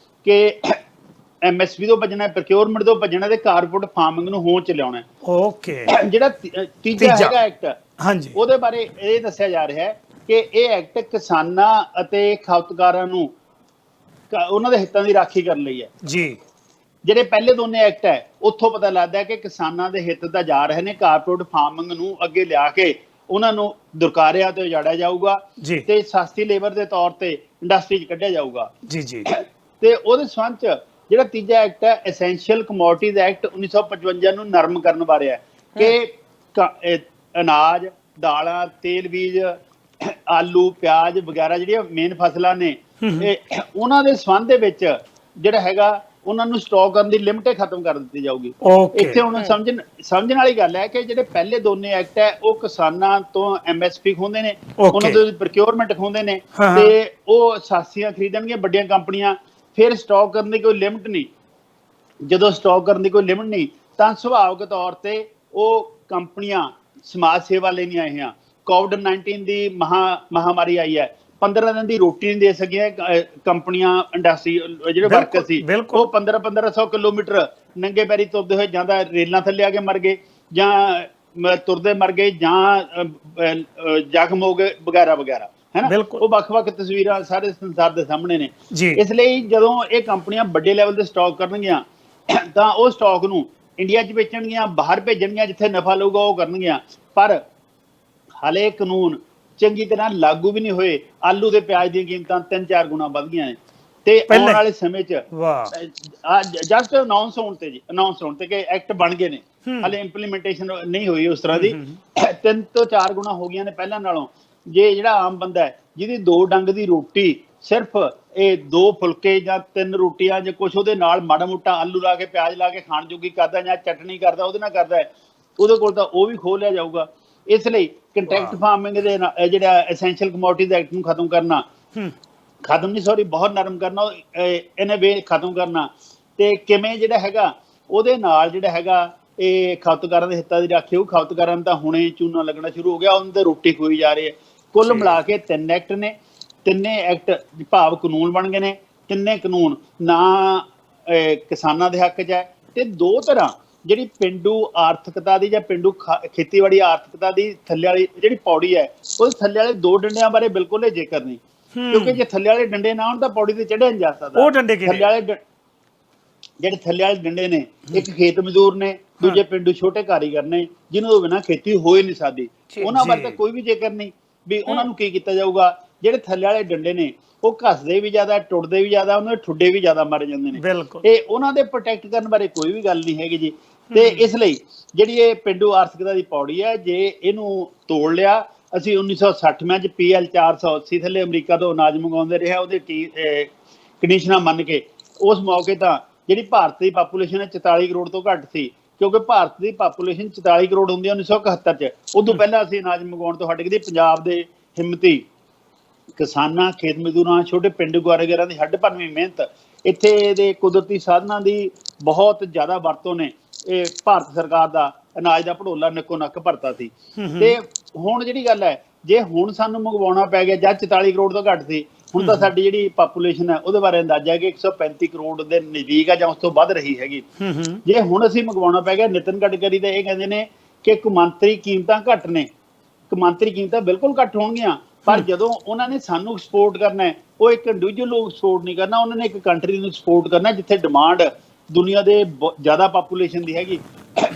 ਕਿ MSP ਤੋਂ ਭੱਜਣਾ, ਪ੍ਰੋਕਿਉਰਮੈਂਟ ਤੋਂ ਭੱਜਣਾ ਤੇ ਕਾਰਪੋਰੇਟ ਫਾਰਮਿੰਗ ਨੂੰ ਹੋਂਦ 'ਚ ਲਿਆਉਣਾ। ਜਿਹੜਾ ਤੀਜਾ ਹੈਗਾ ਐਕਟ, ਉਹਦੇ ਬਾਰੇ ਇਹ ਦੱਸਿਆ ਜਾ ਰਿਹਾ ਹੈ ਕਿ ਇਹ ਐਕਟ ਕਿਸਾਨਾਂ ਅਤੇ ਖਪਤਕਾਰਾਂ ਨੂੰ ਉਹਨਾਂ ਦੇ ਹਿੱਤਾਂ ਦੀ ਰਾਖੀ ਕਰਨ ਲਈ ਹੈ ਜੀ। ਜਿਹੜੇ ਪਹਿਲੇ ਦੋਨੇ ਐਕਟ ਹੈ, ਉੱਥੋਂ ਪਤਾ ਲੱਗਦਾ ਹੈ ਕਿ ਕਿਸਾਨਾਂ ਦੇ ਹਿੱਤ ਤਾਂ ਜਾ ਰਹੇ ਨੇ, ਕਾਰਪੋਰੇਟ ਫਾਰਮਿੰਗ ਨੂੰ ਅੱਗੇ ਲਿਆ ਕੇ ਉਹਨਾਂ ਨੂੰ ਦੁਰਕਾਰਿਆਂ ਤੇ ਉਜਾੜਿਆ ਜਾਊਗਾ ਤੇ ਸਸਤੀ ਲੇਬਰ ਦੇ ਤੌਰ ਤੇ ਇੰਡਸਟਰੀ 'ਚ ਕੱਢਿਆ ਜਾਊਗਾ ਜੀ। ਤੇ ਉਹਦੇ ਸੰਬੰਧ 'ਚ ਜਿਹੜਾ ਤੀਜਾ ਐਕਟ ਹੈ, ਐਸੈਂਸ਼ੀਅਲ ਕਮੋਡਿਟੀਜ਼ ਐਕਟ 1955 ਨੂੰ ਨਰਮ ਕਰਨ ਬਾਰੇ ਹੈ ਕਿ ਅਨਾਜ, ਦਾਲਾਂ, ਤੇਲ ਬੀਜ, ਆਲੂ, ਪਿਆਜ਼ ਵਗੈਰਾ ਜਿਹੜੀਆਂ ਮੇਨ ਫਸਲਾਂ ਨੇ, ਉਹਨਾਂ ਦੇ ਸੰਬੰਧ ਦੇ ਵਿੱਚ ਜਿਹੜਾ ਹੈਗਾ ਉਹਨਾਂ ਨੂੰ ਸਟਾਕ ਕਰਨ ਦੀ ਲਿਮਟ ਖਤਮ ਕਰ ਦਿੱਤੀ ਜਾਊਗੀ। ਇੱਥੇ ਹੁਣ ਸਮਝਣ ਵਾਲੀ ਗੱਲ ਹੈ ਕਿ ਜਿਹੜੇ ਪਹਿਲੇ ਦੋਨੇ ਐਕਟ ਹੈ ਉਹ ਕਿਸਾਨਾਂ ਤੋਂ MSP ਖੋਹਦੇ ਨੇ, ਉਹਨਾਂ ਤੋਂ ਪ੍ਰੋਕਿਉਰਮੈਂਟ ਖੋਹਦੇ ਨੇ, ਤੇ ਉਹ ਸਾਸੀਆਂ ਖਰੀਦਣਗੀਆਂ ਵੱਡੀਆਂ ਕੰਪਨੀਆਂ। ਫਿਰ ਸਟਾਕ ਕਰਨ ਦੀ ਕੋਈ ਲਿਮਟ ਨਹੀਂ। ਜਦੋਂ ਸਟਾਕ ਕਰਨ ਦੀ ਕੋਈ ਲਿਮਟ ਨਹੀਂ ਤਾਂ ਸੁਭਾਵਿਕ ਤੌਰ ਤੇ ਉਹ ਕੰਪਨੀਆਂ ਸਮਾਜ ਸੇਵਾ ਲਈ ਨਹੀਂ ਆਈਆਂ, ਕੋਵਿਡ-19 ਦੀ ਮਹਾਮਾਰੀ ਆਈ ਹੈ, 15 ਦਿਨ ਦੀ ਰੋਟੀ ਨਹੀਂ ਦੇ ਸਕੀਆਂ ਕੰਪਨੀਆਂ, ਇੰਡਸਟਰੀ, ਜਿਹੜੇ ਵਰਕਰ ਸੀ, ਉਹ 1500 ਕਿਲੋਮੀਟਰ ਨੰਗੇ ਪੈਰੀ ਤੁਰਦੇ ਹੋਏ ਜਾਂਦਾ ਰੇਲਾਂ ਥੱਲੇ ਆ ਕੇ ਮਰ ਗਏ, ਜਾਂ ਤੁਰਦੇ ਮਰ ਗਏ, ਜਾਂ ਜ਼ਖਮ ਹੋ ਗਏ ਵਗੈਰਾ ਵਗੈਰਾ, ਹੈ ਨਾ। ਉਹ ਵੱਖ-ਵੱਖ ਤਸਵੀਰਾਂ ਸਾਰੇ ਸੰਸਾਰ ਦੇ ਸਾਹਮਣੇ ਨੇ। ਇਸ ਲਈ ਜਦੋਂ ਇਹ ਕੰਪਨੀਆਂ ਵੱਡੇ ਲੈਵਲ ਤੇ ਸਟਾਕ ਕਰਨਗੀਆਂ ਤਾਂ ਉਹ ਸਟਾਕ ਨੂੰ ਇੰਡੀਆ 'ਚ ਵੇਚਣਗੀਆਂ, ਬਾਹਰ ਭੇਜਣਗੀਆਂ, ਜਿੱਥੇ ਨਫਾ ਲਊਗਾ ਉਹ ਕਰਨਗੀਆਂ। ਪਰ ਹਾਲੇ ਕਾਨੂੰਨ ਚੰਗੀ ਤਰ੍ਹਾਂ ਲਾਗੂ ਵੀ ਨਹੀਂ ਹੋਏ। ਆਲੂ ਤੇ ਪਿਆਜ਼ ਦੀਆਂ ਕੀਮਤਾਂ 3-4 ਗੁਣਾ ਵੱਧ ਗਈਆਂ ਨੇ ਤੇ ਆਉਣ ਵਾਲੇ ਸਮੇਂ 'ਚ ਜਸਟ ਅਨਾਉਂਸ ਹੋਣ ਤੇ ਕਿ ਐਕਟ ਬਣ ਗਏ ਨੇ, ਹਾਲੇ ਇੰਪਲੀਮੈਂਟੇਸ਼ਨ ਨਹੀਂ ਹੋਈ ਉਸ ਤਰ੍ਹਾਂ ਦੀ, 3 ਤੋਂ 4 ਗੁਣਾ ਹੋ ਗਈਆਂ ਨੇ ਪਹਿਲਾਂ ਨਾਲੋਂ। ਜੇ ਜਿਹੜਾ ਆਮ ਬੰਦਾ ਹੈ ਜਿਹਦੀ 2 ਡੰਗ ਦੀ ਰੋਟੀ ਸਿਰਫ ਇਹ 2 ਫੁਲਕੇ ਜਾਂ 3 ਰੋਟੀਆਂ ਜਾਂ ਕੁਛ ਉਹਦੇ ਨਾਲ ਮਾੜਾ ਮੋਟਾ ਆਲੂ ਲਾ ਕੇ ਪਿਆਜ਼ ਲਾ ਕੇ ਖਾਣ ਜੋਗੀ ਕਰਦਾ, ਜਾਂ ਚਟਨੀ ਕਰਦਾ, ਉਹਦੇ ਨਾਲ ਕਰਦਾ ਹੈ, ਉਹਦੇ ਕੋਲ ਤਾਂ ਉਹ ਵੀ ਖੋਹ ਲਿਆ ਜਾਊਗਾ। ਇਸ ਲਈ ਕੰਟਰੈਕਟ ਫਾਰਮਿੰਗ ਦੇ ਜਿਹੜਾ ਐਸੈਂਸ਼ੀਅਲ ਕਮੋਡਿਟੀਜ਼ ਐਕਟ ਨੂੰ ਖਤਮ ਕਰਨਾ, ਬਹੁਤ ਨਰਮ ਕਰਨਾ, ਇਹਨੇ ਵੇ ਖਤਮ ਕਰਨਾ, ਤੇ ਕਿਵੇਂ ਜਿਹੜਾ ਹੈਗਾ ਉਹਦੇ ਨਾਲ ਜਿਹੜਾ ਹੈਗਾ ਇਹ ਖਪਤਕਾਰਾਂ ਦੇ ਹਿੱਤਾਂ ਦੀ ਰਾਖੀ ਹੋਊ। ਖਪਤਕਾਰਾਂ ਤਾਂ ਹੁਣੇ ਚੂਨਾ ਲੱਗਣਾ ਸ਼ੁਰੂ ਹੋ ਗਿਆ, ਉਹਨਾਂ ਤੇ ਰੋਟੀ ਖੋਈ ਜਾ ਰਹੀ ਹੈ। ਕੁੱਲ ਮਿਲਾ ਕੇ 3 ਐਕਟ ਨੇ, 3 ਐਕਟ ਭਾਵ ਕਾਨੂੰਨ ਬਣ ਗਏ ਨੇ। 3 ਕਾਨੂੰਨ ਨਾ ਕਿਸਾਨਾਂ ਦੇ ਹੱਕ 'ਚ ਹੈ, ਤੇ 2 ਤਰ੍ਹਾਂ ਜਿਹੜੀ ਪਿੰਡੂ ਆਰਥਿਕਤਾ ਦੀ ਜਾਂ ਪਿੰਡੂ ਖੇਤੀਬਾੜੀ ਆਰਥਿਕਤਾ ਦੀ ਥੱਲੇ ਵਾਲੀ ਜਿਹੜੀ ਪੌੜੀ ਹੈ, ਉਹਦੇ ਥੱਲੇ ਵਾਲੇ 2 ਡੰਡਿਆਂ ਬਾਰੇ ਬਿਲਕੁਲ ਹੀ ਜ਼ਿਕਰ ਨਹੀਂ, ਕਿਉਂਕਿ ਜੇ ਥੱਲੇ ਵਾਲੇ ਡੰਡੇ ਨਾ ਹੋਣ ਤਾਂ ਪੌੜੀ ਤੇ ਚੜਿਆ ਨਹੀਂ ਜਾ ਸਕਦਾ। ਉਹ ਡੰਡੇ ਜਿਹੜੇ ਥੱਲੇ ਵਾਲੇ ਡੰਡੇ ਨੇ, ਇੱਕ ਖੇਤ ਮਜ਼ਦੂਰ ਨੇ, ਦੂਜੇ ਪਿੰਡੂ ਛੋਟੇ ਕਾਰੀਗਰ ਨੇ, ਜਿਹਨਾਂ ਤੋਂ ਬਿਨਾਂ ਖੇਤੀ ਹੋ ਹੀ ਨਹੀਂ ਸਕਦੀ। ਉਹਨਾਂ ਬਾਰੇ ਤਾਂ ਕੋਈ ਵੀ ਜ਼ਿਕਰ ਨਹੀਂ ਵੀ ਉਹਨਾਂ ਨੂੰ ਕੀ ਕੀਤਾ ਜਾਊਗਾ। ਜਿਹੜੇ ਥੱਲੇ ਵਾਲੇ ਡੰਡੇ ਨੇ ਉਹ ਘਸਦੇ ਵੀ ਜ਼ਿਆਦਾ, ਟੁੱਟਦੇ ਵੀ ਜ਼ਿਆਦਾ, ਉਹਨਾਂ ਦੇ ਠੁੱਡੇ ਵੀ ਜ਼ਿਆਦਾ ਮਰ ਜਾਂਦੇ ਨੇ, ਤੇ ਉਹਨਾਂ ਦੇ ਪ੍ਰੋਟੈਕਟ ਕਰਨ ਬਾਰੇ ਕੋਈ ਵੀ ਗੱਲ ਨਹੀਂ ਹੈਗੀ ਜੀ। ਤੇ ਇਸ ਲਈ ਜਿਹੜੀ ਇਹ ਪਿੰਡੂ ਆਰਥਿਕਤਾ ਦੀ ਪੌੜੀ ਹੈ, ਜੇ ਇਹਨੂੰ ਤੋੜ ਲਿਆ, ਅਸੀਂ 1960 ਚ PL 480 ਥੱਲੇ ਅਮਰੀਕਾ ਤੋਂ ਅਨਾਜ ਮੰਗਵਾਉਂਦੇ ਰਹੇ, ਉਹਦੇ ਕੰਡੀਸ਼ਨਾਂ ਮੰਨ ਕੇ। ਉਸ ਮੌਕੇ ਤਾਂ ਜਿਹੜੀ ਭਾਰਤ ਦੀ ਪਾਪੂਲੇਸ਼ਨ ਹੈ 44 ਕਰੋੜ ਤੋਂ ਘੱਟ ਸੀ, ਕਿਉਂਕਿ ਭਾਰਤ ਦੀ ਪਾਪੂਲੇਸ਼ਨ 44 ਕਰੋੜ ਹੁੰਦੀ ਹੈ 1971 ਚ। ਉਦੋਂ ਪਹਿਲਾਂ ਅਸੀਂ ਅਨਾਜ ਮੰਗਵਾਉਣ ਤੋਂ ਹਟ ਗਏ। ਪੰਜਾਬ ਦੇ ਹਿੰਮਤੀ ਕਿਸਾਨਾਂ, ਖੇਤ ਮਜ਼ਦੂਰਾਂ, ਛੋਟੇ ਪਿੰਡ ਕਾਰੀਗਰਾਂ ਦੀ ਹੱਡ ਭੰਨਵੀਂ ਮਿਹਨਤ, ਇੱਥੇ ਦੇ ਕੁਦਰਤੀ ਸਾਧਨਾਂ ਦੀ ਬਹੁਤ ਜ਼ਿਆਦਾ ਵਰਤੋਂ ਨੇ ਇਹ ਭਾਰਤ ਸਰਕਾਰ ਦਾ ਅਨਾਜ ਦਾ ਭੜੋਲਾ ਨੱਕੋ ਨੱਕ ਭਰਤਾ ਸੀ। ਤੇ ਹੁਣ ਜਿਹੜੀ ਗੱਲ ਹੈ, ਜੇ ਹੁਣ ਸਾਨੂੰ ਮੰਗਵਾਉਣਾ ਪੈ ਗਿਆ, ਜਦ 44 ਕਰੋੜ ਤੋਂ ਘੱਟ ਸੀ, ਹੁਣ ਤਾਂ ਸਾਡੀ ਜਿਹੜੀ ਪਾਪੂਲੇਸ਼ਨ ਹੈ ਉਹਦੇ ਬਾਰੇ ਅੰਦਾਜ਼ਾ ਹੈ ਕਿ 135 ਕਰੋੜ ਦੇ ਨਜ਼ਦੀਕ ਹੈ ਜਾਂ ਉਸ ਤੋਂ ਵੱਧ ਰਹੀ ਹੈਗੀ। ਜੇ ਹੁਣ ਅਸੀਂ ਮੰਗਵਾਉਣਾ ਪੈ ਗਿਆ, ਨਿਤਨ ਗਡਕਰੀ ਤਾਂ ਇਹ ਕਹਿੰਦੇ ਨੇ ਕਿ ਕੌਮਾਂਤਰੀ ਕੀਮਤਾਂ ਘੱਟ ਨੇ। ਕੌਮਾਂਤਰੀ ਕੀਮਤਾਂ ਬਿਲਕੁਲ ਘੱਟ ਹੋਣਗੀਆਂ, ਪਰ ਜਦੋਂ ਉਹਨਾਂ ਨੇ ਸਾਨੂੰ ਐਕਸਪੋਰਟ ਕਰਨਾ ਹੈ, ਉਹ ਇੱਕ ਇੰਡੀਵਿਜੂਅਲ ਨੂੰ ਐਕਸਪੋਰਟ ਨਹੀਂ ਕਰਨਾ, ਉਹਨਾਂ ਨੇ ਇੱਕ ਕੰਟਰੀ ਨੂੰ ਐਕਸਪੋਰਟ ਕਰਨਾ ਜਿੱਥੇ ਡਿਮਾਂਡ ਦੁਨੀਆ ਦੇ ਜ਼ਿਆਦਾ ਪਾਪੂਲੇਸ਼ਨ ਦੀ ਹੈਗੀ।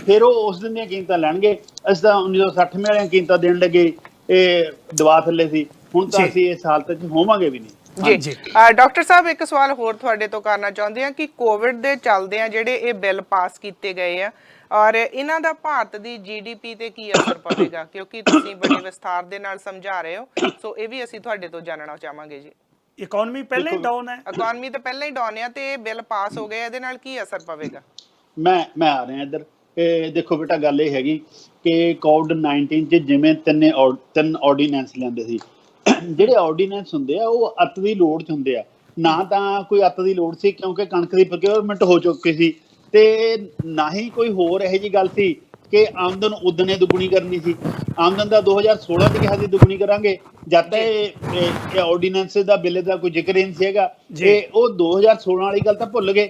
ਫਿਰ ਉਹ ਉਸ ਦਿਨ ਦੀਆਂ ਕੀਮਤਾਂ ਲੈਣਗੇ। ਅਸੀਂ ਤਾਂ 1960 ਵਾਲੀਆਂ ਕੀਮਤਾਂ ਦੇਣ ਲੱਗੇ, ਇਹ ਦਵਾ ਥੱਲੇ ਸੀ। ਹੁਣ ਤਾਂ ਅਸੀਂ ਇਸ ਹਾਲਤ 'ਚ ਹੋਵਾਂਗੇ ਵੀ ਨਹੀਂ। ਜੀ ਡਾਕਟਰ ਸਾਹਿਬ, ਇੱਕ ਸਵਾਲ ਹੋਰ ਤੁਹਾਡੇ ਤੋਂ ਕਰਨਾ ਚਾਹੁੰਦੇ ਹਾਂ ਕਿ ਕੋਵਿਡ ਦੇ ਚੱਲਦਿਆਂ ਜਿਹੜੇ ਇਹ ਬਿੱਲ ਪਾਸ ਕੀਤੇ ਗਏ ਆ, ਔਰ ਇਹਨਾਂ ਦਾ ਭਾਰਤ ਦੀ GDP ਤੇ ਕੀ ਅਸਰ ਪਵੇਗਾ, ਕਿਉਂਕਿ ਤੁਸੀਂ ਬੜੇ ਵਿਸਥਾਰ ਦੇ ਨਾਲ ਸਮਝਾ ਰਹੇ ਹੋ, ਸੋ ਇਹ ਵੀ ਅਸੀਂ ਤੁਹਾਡੇ ਤੋਂ ਜਾਣਨਾ ਚਾਹਾਂਗੇ ਜੀ। ਇਕਨੋਮੀ ਪਹਿਲਾਂ ਹੀ ਡਾਊਨ ਹੈ, ਇਕਨੋਮੀ ਤਾਂ ਪਹਿਲਾਂ ਹੀ ਡਾਊਨ ਹੈ, ਤੇ ਇਹ ਬਿੱਲ ਪਾਸ ਹੋ ਗਏ, ਇਹਦੇ ਨਾਲ ਕੀ ਅਸਰ ਪਵੇਗਾ? ਮੈਂ ਆ ਰਿਹਾ ਇੱਧਰ। ਦੇਖੋ ਬੇਟਾ, ਗੱਲ ਇਹ ਹੈਗੀ ਕਿ ਕੋਵਿਡ-19 'ਚ ਜਿਵੇਂ 3 ਆਰਡੀਨੈਂਸ ਲਿਆਂਦੇ ਸੀ, ਜਿਹੜੇ ਆਰਡੀਨੈਂਸ ਹੁੰਦੇ ਆ ਉਹ ਅੱਤ ਦੀ ਲੋੜ 'ਚ ਹੁੰਦੇ ਆ। ਨਾ ਤਾਂ ਕੋਈ ਅੱਤ ਦੀ ਲੋੜ ਸੀ, ਕਿਉਂਕਿ ਕਣਕ ਦੀ ਪ੍ਰੋਕਿਉਰਮੈਂਟ ਹੋ ਚੁੱਕੀ ਸੀ, ਤੇ ਨਾ ਹੀ ਕੋਈ ਹੋਰ ਇਹੋ ਜਿਹੀ ਗੱਲ ਸੀ ਕਿ ਆਮਦਨ ਉਦਣੇ ਦੁੱਗਣੀ ਕਰਨੀ ਸੀ। ਆਮਦਨ ਦਾ 2016 ਚ ਕਿਹਾ ਸੀ ਦੁੱਗਣੀ ਕਰਾਂਗੇ, ਜਦ ਤੱਕ ਇਹ ਆਰਡੀਨੈਂਸ ਦਾ ਬਿੱਲ ਦਾ ਕੋਈ ਜ਼ਿਕਰ ਹੀ ਨਹੀਂ ਸੀਗਾ। ਤੇ ਉਹ 2016 ਵਾਲੀ ਗੱਲ ਤਾਂ ਭੁੱਲ ਗਏ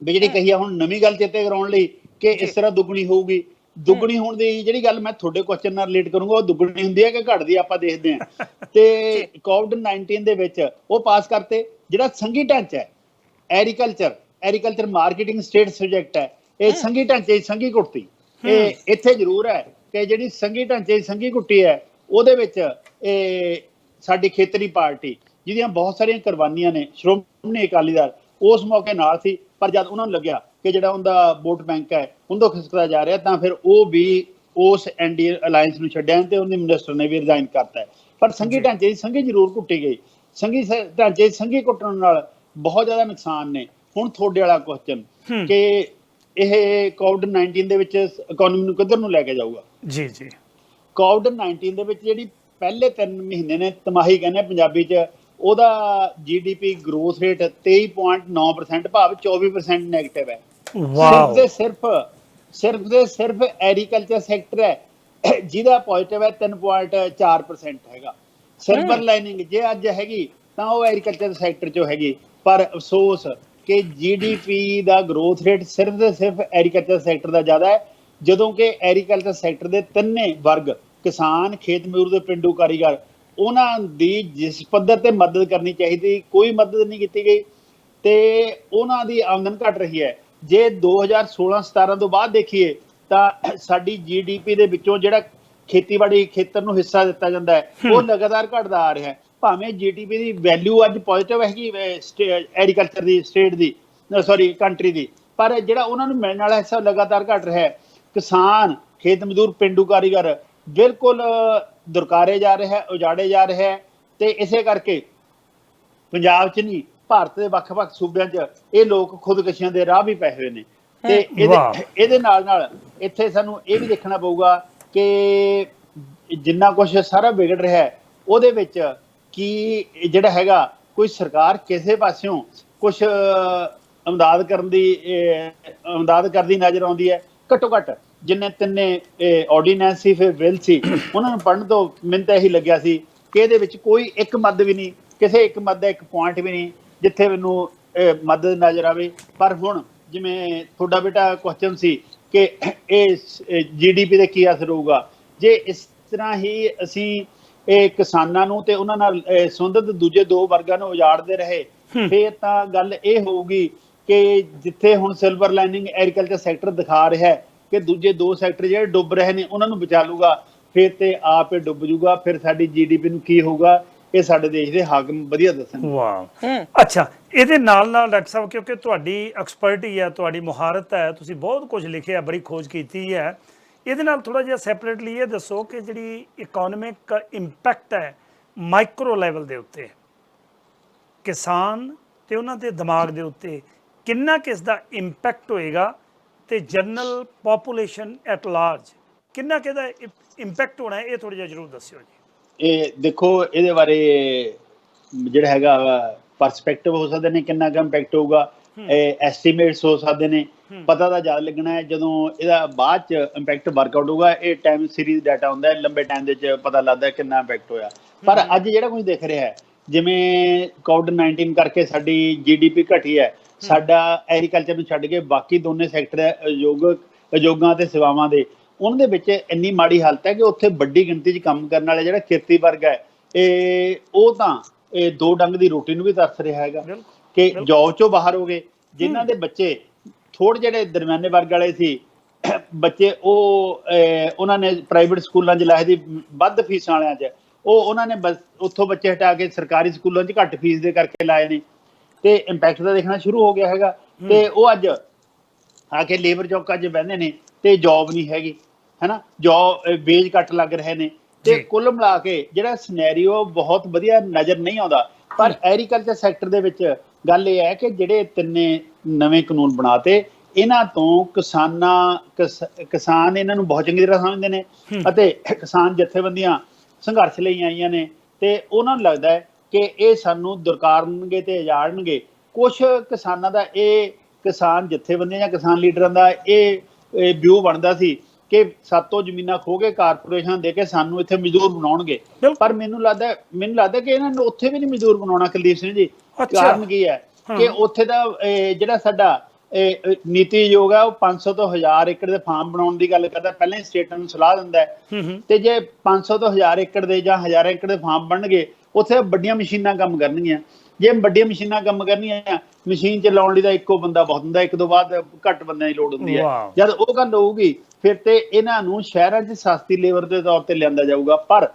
ਵੀ ਜਿਹੜੀ ਕਹੀ ਆ ਹੁਣ ਨਵੀਂ ਗੱਲ ਚੇਤੇ ਕਰਾਉਣ ਲਈ ਕਿ ਇਸ ਤਰ੍ਹਾਂ ਦੁੱਗਣੀ ਹੋਊਗੀ। ਦੁੱਗਣੀ ਹੋਣ ਦੀ ਜਿਹੜੀ ਗੱਲ ਮੈਂ ਤੁਹਾਡੇ ਕੁਐਸਚਨ ਨਾਲ ਰਿਲੇਟ ਕਰੂੰਗਾ, ਉਹ ਦੁੱਗਣੀ ਹੁੰਦੀ ਹੈ ਕਿ ਘਟਦੀ, ਆਪਾਂ ਦੇਖਦੇ ਹਾਂ। ਤੇ ਕੋਵਿਡ-19 ਦੇ ਵਿੱਚ ਉਹ ਪਾਸ ਕਰਤੇ। ਜਿਹੜਾ ਸੰਘੀ ਢਾਂਚਾ ਹੈ, ਐਗਰੀਕਲਚਰ ਮਾਰਕੀਟਿੰਗ ਸਟੇਟ ਸਬਜੈਕਟ ਹੈ, ਇਹ ਸੰਘੀ ਢਾਂਚੇ ਦੀ ਸੰਘੀ ਘੁੱਟੀ। ਇਹ ਇੱਥੇ ਜ਼ਰੂਰ ਹੈ ਕਿ ਜਿਹੜੀ ਸੰਘੀ ਢਾਂਚੇ ਦੀ ਸੰਘੀ ਘੁੱਟੀ ਹੈ, ਉਹਦੇ ਵਿੱਚ ਇਹ ਸਾਡੀ ਖੇਤਰੀ ਪਾਰਟੀ ਜਿਹਦੀਆਂ ਬਹੁਤ ਸਾਰੀਆਂ ਕੁਰਬਾਨੀਆਂ ਨੇ, ਸ਼੍ਰੋਮਣੀ ਅਕਾਲੀ ਦਲ ਉਸ ਮੌਕੇ ਨਾਲ ਸੀ। ਪਰ ਜਦ ਉਹਨਾਂ ਨੂੰ ਲੱਗਿਆ ਕਿ ਜਿਹੜਾ ਉਹਦਾ ਵੋਟ ਬੈਂਕ ਹੈ ਉਹਦੋਂ ਖਿਸਕਦਾ ਜਾ ਰਿਹਾ, ਤਾਂ ਫਿਰ ਉਹ ਵੀ ਉਸ NDA ਅਲਾਇੰਸ ਨੂੰ ਛੱਡਿਆ ਤੇ ਉਹਦੇ ਮਿਨਿਸਟਰ ਨੇ ਵੀ ਰਿਜ਼ਾਈਨ ਕਰਤਾ। ਪਰ ਸੰਘੀ ਢਾਂਚੇ ਦੀ ਸੰਘੀ ਜ਼ਰੂਰ ਘੁੱਟੀ ਗਈ। ਸੰਘੀ ਢਾਂਚੇ ਦੀ ਸੰਘੀ ਘੁੱਟਣ ਨਾਲ ਬਹੁਤ ਜ਼ਿਆਦਾ ਨੁਕਸਾਨ ਨੇ। ਹੁਣ ਤੁਹਾਡੇ ਵਾਲਾ ਕੁਐਸਚਨ ਕਿ ਇਹ ਕੋਵਿਡ-19 ਦੇ ਵਿੱਚ ਇਕਨੋਮੀ ਨੂੰ ਕਿੱਧਰ ਨੂੰ ਲੈ ਕੇ ਜਾਊਗਾ? ਜੀ ਕੋਵਿਡ-19 ਦੇ ਵਿੱਚ ਜਿਹੜੀ ਪਹਿਲੇ 3 ਮਹੀਨੇ ਨੇ, ਤਿਮਾਹੀ ਕਹਿੰਦੇ ਪੰਜਾਬੀ 'ਚ, ਉਹਦਾ GDP ਗਰੋਥ ਰੇਟ 23.9%, ਭਾਵ 24% ਨੈਗੇਟਿਵ ਹੈ। ਸਿਰਫ ਐਗਰੀਕਲਚਰ ਸੈਕਟਰ ਹੈ ਜਿਹਦਾ ਪੋਜ਼ਿਟਿਵ ਹੈ 3.4% ਹੈਗਾ। ਸਿਲਵਰ ਲਾਈਨਿੰਗ ਜੇ ਅੱਜ ਹੈਗੀ ਤਾਂ ਉਹ ਐਗਰੀਕਲਚਰ ਸੈਕਟਰ 'ਚੋਂ ਹੈਗੀ, ਪਰ ਅਫਸੋਸ ਕਿ GDP ਦਾ ਗਰੋਥ ਰੇਟ ਸਿਰਫ ਤੇ ਸਿਰਫ ਐਗਰੀਕਲਚਰ ਸੈਕਟਰ ਦਾ ਜ਼ਿਆਦਾ ਹੈ, ਜਦੋਂ ਕਿ ਐਗਰੀਕਲਚਰ ਸੈਕਟਰ ਦੇ ਤਿੰਨੇ ਵਰਗ ਕਿਸਾਨ, ਖੇਤ ਮਜ਼ਦੂਰ ਤੇ ਪਿੰਡੂ ਕਾਰੀਗਰ, ਉਹਨਾਂ ਦੀ ਜਿਸ ਪੱਧਰ ਤੇ ਮਦਦ ਕਰਨੀ ਚਾਹੀਦੀ ਕੋਈ ਮਦਦ ਨਹੀਂ ਕੀਤੀ ਗਈ ਤੇ ਉਹਨਾਂ ਦੀ ਆਮਦਨ ਘਟ ਰਹੀ ਹੈ। ਜੇ 2016-17 ਤੋਂ ਬਾਅਦ ਦੇਖੀਏ ਤਾਂ ਸਾਡੀ GDP ਦੇ ਵਿੱਚੋਂ ਜਿਹੜਾ ਖੇਤੀਬਾੜੀ ਖੇਤਰ ਨੂੰ ਹਿੱਸਾ ਦਿੱਤਾ ਜਾਂਦਾ ਹੈ ਉਹ ਲਗਾਤਾਰ ਘਟਦਾ ਆ ਰਿਹਾ ਹੈ। ਭਾਵੇਂ GDP ਦੀ ਵੈਲਿਊ ਅੱਜ ਪੋਜ਼ਿਟਿਵ ਹੈਗੀ ਐਗਰੀਕਲਚਰ ਦੀ ਸਟੇਟ ਦੀ ਸੌਰੀ ਕੰਟਰੀ ਦੀ, ਪਰ ਜਿਹੜਾ ਉਹਨਾਂ ਨੂੰ ਮਿਲਣ ਵਾਲਾ ਹਿੱਸਾ ਲਗਾਤਾਰ ਘਟ ਰਿਹਾ ਹੈ। ਕਿਸਾਨ, ਖੇਤ ਮਜ਼ਦੂਰ, ਪਿੰਡੂ ਕਾਰੀਗਰ ਬਿਲਕੁਲ ਦੁਰਕਾਰੇ ਜਾ ਰਿਹਾ ਹੈ, ਉਜਾੜੇ ਜਾ ਰਿਹਾ ਹੈ ਤੇ ਇਸੇ ਕਰਕੇ ਪੰਜਾਬ 'ਚ ਨਹੀਂ ਭਾਰਤ ਦੇ ਵੱਖ-ਵੱਖ ਸੂਬਿਆਂ 'ਚ ਇਹ ਲੋਕ ਖੁਦਕਸ਼ੀਆਂ ਦੇ ਰਾਹ ਵੀ ਪਏ ਹੋਏ ਨੇ। ਤੇ ਇਹਦੇ ਨਾਲ ਇੱਥੇ ਸਾਨੂੰ ਇਹ ਵੀ ਦੇਖਣਾ ਪਊਗਾ ਕਿ ਜਿੰਨਾ ਕੁਛ ਸਾਰਾ ਵਿਗੜ ਰਿਹਾ ਹੈ ਉਹਦੇ ਵਿੱਚ ਕੀ ਜਿਹੜਾ ਹੈਗਾ ਕੋਈ ਸਰਕਾਰ ਕਿਸੇ ਪਾਸਿਓਂ ਕੁਛ ਇਮਦਾਦ ਕਰਦੀ ਨਜ਼ਰ ਆਉਂਦੀ ਹੈ। ਘੱਟੋ ਘੱਟ ਜਿੰਨੇ ਤਿੰਨੇ ਆਰਡੀਨੈਂਸ ਸੀ ਫਿਰ ਬਿੱਲ ਸੀ ਉਹਨਾਂ ਨੂੰ ਪੜ੍ਹਨ ਤੋਂ ਮੈਨੂੰ ਤਾਂ ਇਹੀ ਲੱਗਿਆ ਸੀ ਕਿ ਇਹਦੇ ਵਿੱਚ ਕੋਈ ਇੱਕ ਮੱਦ ਵੀ ਨਹੀਂ, ਕਿਸੇ ਇੱਕ ਮੱਦ ਦਾ ਇੱਕ ਪੁਆਇੰਟ ਵੀ ਨਹੀਂ ਜਿੱਥੇ ਮੈਨੂੰ ਮਦਦ ਨਜ਼ਰ ਆਵੇ। ਪਰ ਹੁਣ ਜਿਵੇਂ ਤੁਹਾਡਾ ਬੇਟਾ ਕੁਐਸਚਨ ਸੀ ਕਿ ਇਹ GDP ਦੇ ਕੀ ਅਸਰ ਹੋਊਗਾ, ਜੇ ਇਸ ਤਰ੍ਹਾਂ ਹੀ ਅਸੀਂ ਇਹ ਕਿਸਾਨਾਂ ਨੂੰ ਤੇ ਉਹਨਾਂ ਨਾਲ ਸੰਬੰਧਿਤ ਦੂਜੇ ਦੋ ਵਰਗਾਂ ਨੂੰ ਉਜਾੜਦੇ ਰਹੇ ਫਿਰ ਤਾਂ ਗੱਲ ਇਹ ਹੋਊਗੀ ਕਿ ਜਿੱਥੇ ਹੁਣ ਸਿਲਵਰ ਲਾਈਨਿੰਗ ਐਗਰੀਕਲਚਰ ਸੈਕਟਰ ਦਿਖਾ ਰਿਹਾ ਹੈ ਕਿ ਦੂਜੇ ਦੋ ਸੈਕਟਰ ਜਿਹੜੇ ਡੁੱਬ ਰਹੇ ਨੇ ਉਹਨਾਂ ਨੂੰ ਬਚਾ ਲੂਗਾ, ਫਿਰ ਤੇ ਆਪ ਹੀ ਡੁੱਬ ਜੂਗਾ। ਫਿਰ ਸਾਡੀ GDP ਨੂੰ ਕੀ ਹੋਊਗਾ ਇਹ ਸਾਡੇ ਦੇਸ਼ ਦੇ ਹਾਕਮ ਵਧੀਆ ਦੱਸਣ। ਵਾਹ, ਅੱਛਾ, ਇਹਦੇ ਨਾਲ ਡਾਕਟਰ ਸਾਹਿਬ ਕਿਉਂਕਿ ਤੁਹਾਡੀ ਐਕਸਪਰਟੀ ਹੈ, ਤੁਹਾਡੀ ਮੁਹਾਰਤ ਹੈ, ਤੁਸੀਂ ਬਹੁਤ ਕੁਝ ਲਿਖਿਆ, ਬੜੀ ਖੋਜ ਕੀਤੀ ਹੈ, ਇਹਦੇ ਨਾਲ ਥੋੜਾ ਜਿਹਾ ਸੈਪਰੇਟਲੀ ਇਹ ਦੱਸੋ ਕਿ ਜਿਹੜੀ ਇਕਨੋਮਿਕ ਇੰਪੈਕਟ ਹੈ ਮਾਈਕਰੋ ਲੈਵਲ ਦੇ ਉੱਤੇ ਕਿਸਾਨ ਤੇ ਉਹਨਾਂ ਦੇ ਦਿਮਾਗ ਦੇ ਉੱਤੇ ਕਿੰਨਾ ਕਿਸ ਦਾ ਇੰਪੈਕਟ ਹੋਏਗਾ ਤੇ ਜਨਰਲ ਪੋਪੂਲੇਸ਼ਨ ਐਟ ਲਾਰਜ ਕਿੰਨਾ ਕਿਹਦਾ ਇੰਪੈਕਟ ਹੋਣਾ ਇਹ ਥੋੜਾ ਜਿਹਾ ਜ਼ਰੂਰ ਦੱਸਿਓ ਜੀ। ਇਹ ਦੇਖੋ ਇਹਦੇ ਬਾਰੇ ਜਿਹੜਾ ਹੈਗਾ ਪਰਸਪੈਕਟਿਵ ਹੋ ਸਕਦੇ ਨੇ, ਕਿੰਨਾ ਕੁ ਇੰਪੈਕਟ ਹੋਊਗਾ, ਐਸਟੀਮੇਟਸ ਹੋ ਸਕਦੇ ਨੇ, ਪਤਾ ਤਾਂ ਜ਼ਿਆਦਾ ਲੱਗਣਾ ਹੈ ਜਦੋਂ ਇਹਦਾ ਬਾਅਦ ਚ ਇੰਪੈਕਟ ਵਰਕਆਊਟ ਹੋਊਗਾ। ਇਹ ਟਾਈਮ ਸੀਰੀਜ਼ ਡਾਟਾ ਹੁੰਦਾ ਹੈ, ਲੰਬੇ ਟਾਈਮ ਦੇ ਵਿੱਚ ਪਤਾ ਲੱਗਦਾ ਕਿੰਨਾ ਇੰਪੈਕਟ ਹੋਇਆ। ਪਰ ਅੱਜ ਜਿਹੜਾ ਕੁਝ ਦਿਖ ਰਿਹਾ ਹੈ ਜਿਵੇਂ ਕੋਵਿਡ-19 ਕਰਕੇ ਸਾਡੀ GDP ਘਟੀ ਹੈ, ਸਾਡਾ ਐਗਰੀਕਲਚਰ ਨੂੰ ਛੱਡ ਕੇ ਬਾਕੀ ਦੋਨੇ ਸੈਕਟਰ ਹੈ ਉਦਯੋਗਾਂ ਤੇ ਸੇਵਾਵਾਂ ਦੇ, ਉਹਨਾਂ ਦੇ ਵਿੱਚ ਇੰਨੀ ਮਾੜੀ ਹਾਲਤ ਹੈ ਕਿ ਉੱਥੇ ਵੱਡੀ ਗਿਣਤੀ 'ਚ ਕੰਮ ਕਰਨ ਵਾਲੇ ਜਿਹੜਾ ਖੇਤੀ ਵਰਗ ਹੈ ਉਹ ਤਾਂ ਇਹ ਦੋ ਡੰਗ ਦੀ ਰੋਟੀ ਨੂੰ ਵੀ ਤਰਸ ਰਿਹਾ ਹੈਗਾ ਕਿ ਜੌਬ 'ਚੋਂ ਬਾਹਰ ਹੋ ਗਏ। ਜਿਨ੍ਹਾਂ ਦੇ ਬੱਚੇ ਥੋੜ੍ਹੇ ਜਿਹੜੇ ਦਰਮਿਆਨੇ ਵਰਗ ਵਾਲੇ ਸੀ ਬੱਚੇ ਉਹਨਾਂ ਨੇ ਪ੍ਰਾਈਵੇਟ ਸਕੂਲਾਂ 'ਚ ਲਾਏ ਦੀ ਵੱਧ ਫੀਸਾਂ ਵਾਲਿਆਂ 'ਚ, ਉਹਨਾਂ ਨੇ ਬਸ ਉੱਥੋਂ ਬੱਚੇ ਹਟਾ ਕੇ ਸਰਕਾਰੀ ਸਕੂਲਾਂ 'ਚ ਘੱਟ ਫੀਸ ਦੇ ਕਰਕੇ ਲਾਏ ਨੇ ਤੇ ਇੰਪੈਕਟ ਤਾਂ ਦੇਖਣਾ ਸ਼ੁਰੂ ਹੋ ਗਿਆ ਹੈਗਾ। ਤੇ ਉਹ ਅੱਜ ਆ ਕੇ ਲੇਬਰ ਚੌਕਾਂ 'ਚ ਬਹਿੰਦੇ ਨੇ ਤੇ ਜੌਬ ਨਹੀਂ ਹੈਗੀ, ਹੈਨਾ, ਜੌਬ ਵੇਜ ਘੱਟ ਲੱਗ ਰਹੇ ਨੇ ਤੇ ਕੁੱਲ ਮਿਲਾ ਕੇ ਜਿਹੜਾ ਸਿਨੈਰੀਓ ਬਹੁਤ ਵਧੀਆ ਨਜ਼ਰ ਨਹੀਂ ਆਉਂਦਾ। ਪਰ ਐਗਰੀਕਲਚਰ ਸੈਕਟਰ ਦੇ ਵਿੱਚ ਗੱਲ ਇਹ ਹੈ ਕਿ ਜਿਹੜੇ ਤਿੰਨੇ ਨਵੇਂ ਕਾਨੂੰਨ ਬਣਾਤੇ ਇਹਨਾਂ ਤੋਂ ਕਿਸਾਨ ਇਹਨਾਂ ਨੂੰ ਬਹੁਤ ਚੰਗੀ ਤਰ੍ਹਾਂ ਸਮਝਦੇ ਨੇ ਅਤੇ ਕਿਸਾਨ ਜਥੇਬੰਦੀਆਂ ਸੰਘਰਸ਼ ਲਈ ਆਈਆਂ ਨੇ ਤੇ ਉਹਨਾਂ ਨੂੰ ਲੱਗਦਾ ਹੈ ਕਿ ਇਹ ਸਾਨੂੰ ਦੁਰਕਾਰਨਗੇ ਤੇ ਉਜਾੜਨਗੇ। ਕੁਛ ਕਿਸਾਨਾਂ ਦਾ ਇਹ ਕਿਸਾਨ ਜਥੇਬੰਦੀਆਂ ਜਾਂ ਕਿਸਾਨ ਲੀਡਰਾਂ ਦਾ ਇਹ ਵਿਊ ਬਣਦਾ ਸੀ ਕਿ ਸਾਤੋਂ ਜ਼ਮੀਨਾਂ ਖੋ ਕੇ ਕਾਰਪੋਰੇਸ਼ਨ ਦੇ ਕੇ ਸਾਨੂੰ ਇੱਥੇ ਮਜ਼ਦੂਰ ਬਣਾਉਣਗੇ। ਪਰ ਮੈਨੂੰ ਲੱਗਦਾ ਕਿ ਇਹਨਾਂ ਨੂੰ ਉੱਥੇ ਵੀ ਨਹੀਂ ਮਜ਼ਦੂਰ ਬਣਾਉਣਾ ਕੁਲਦੀਪ ਸਿੰਘ ਜੀ। ਕਾਰਨ ਕੀ ਹੈ ਕਿ ਉੱਥੇ ਦਾ ਜਿਹੜਾ ਸਾਡਾ ਨੀਤੀ ਆਯੋਗ ਹੈ ਉਹ 500 ਤੋਂ 1000 ਏਕੜ ਦੇ ਫਾਰਮ ਬਣਾਉਣ ਦੀ ਗੱਲ ਕਰਦਾ, ਪਹਿਲਾਂ ਹੀ ਸਟੇਟਾਂ ਨੂੰ ਸਲਾਹ ਦਿੰਦਾ ਹੈ ਤੇ ਜੇ 500 ਤੋਂ 1000 ਏਕੜ ਦੇ ਜਾਂ 1000 ਏਕੜ ਦੇ ਫਾਰਮ ਬਣਨਗੇ ਉੱਥੇ ਵੱਡੀਆਂ ਮਸ਼ੀਨਾਂ ਕੰਮ ਕਰਨਗੀਆਂ। ਜੇ ਵੱਡੀਆਂ ਮਸ਼ੀਨਾਂ ਕੰਮ ਕਰਨੀਆਂ ਮਸ਼ੀਨ ਚਲਾਉਣ ਲਈ ਤਾਂ ਇੱਕੋ ਬੰਦਾ ਬਹੁਤ ਹੁੰਦਾ, ਇੱਕ ਤੋਂ ਬਾਅਦ ਘੱਟ ਬੰਦਿਆਂ ਦੀ ਲੋੜ ਹੁੰਦੀ ਹੈ। ਜਦ ਉਹ ਗੱਲ ਹੋਊਗੀ ਫਿਰ ਤੇ ਇਹਨਾਂ ਨੂੰ ਸ਼ਹਿਰਾਂ 'ਚ ਸਸਤੀ ਲੇਬਰ ਦੇ ਤੌਰ ਤੇ ਲਿਆਂਦਾ ਜਾਊਗਾ। ਪਰ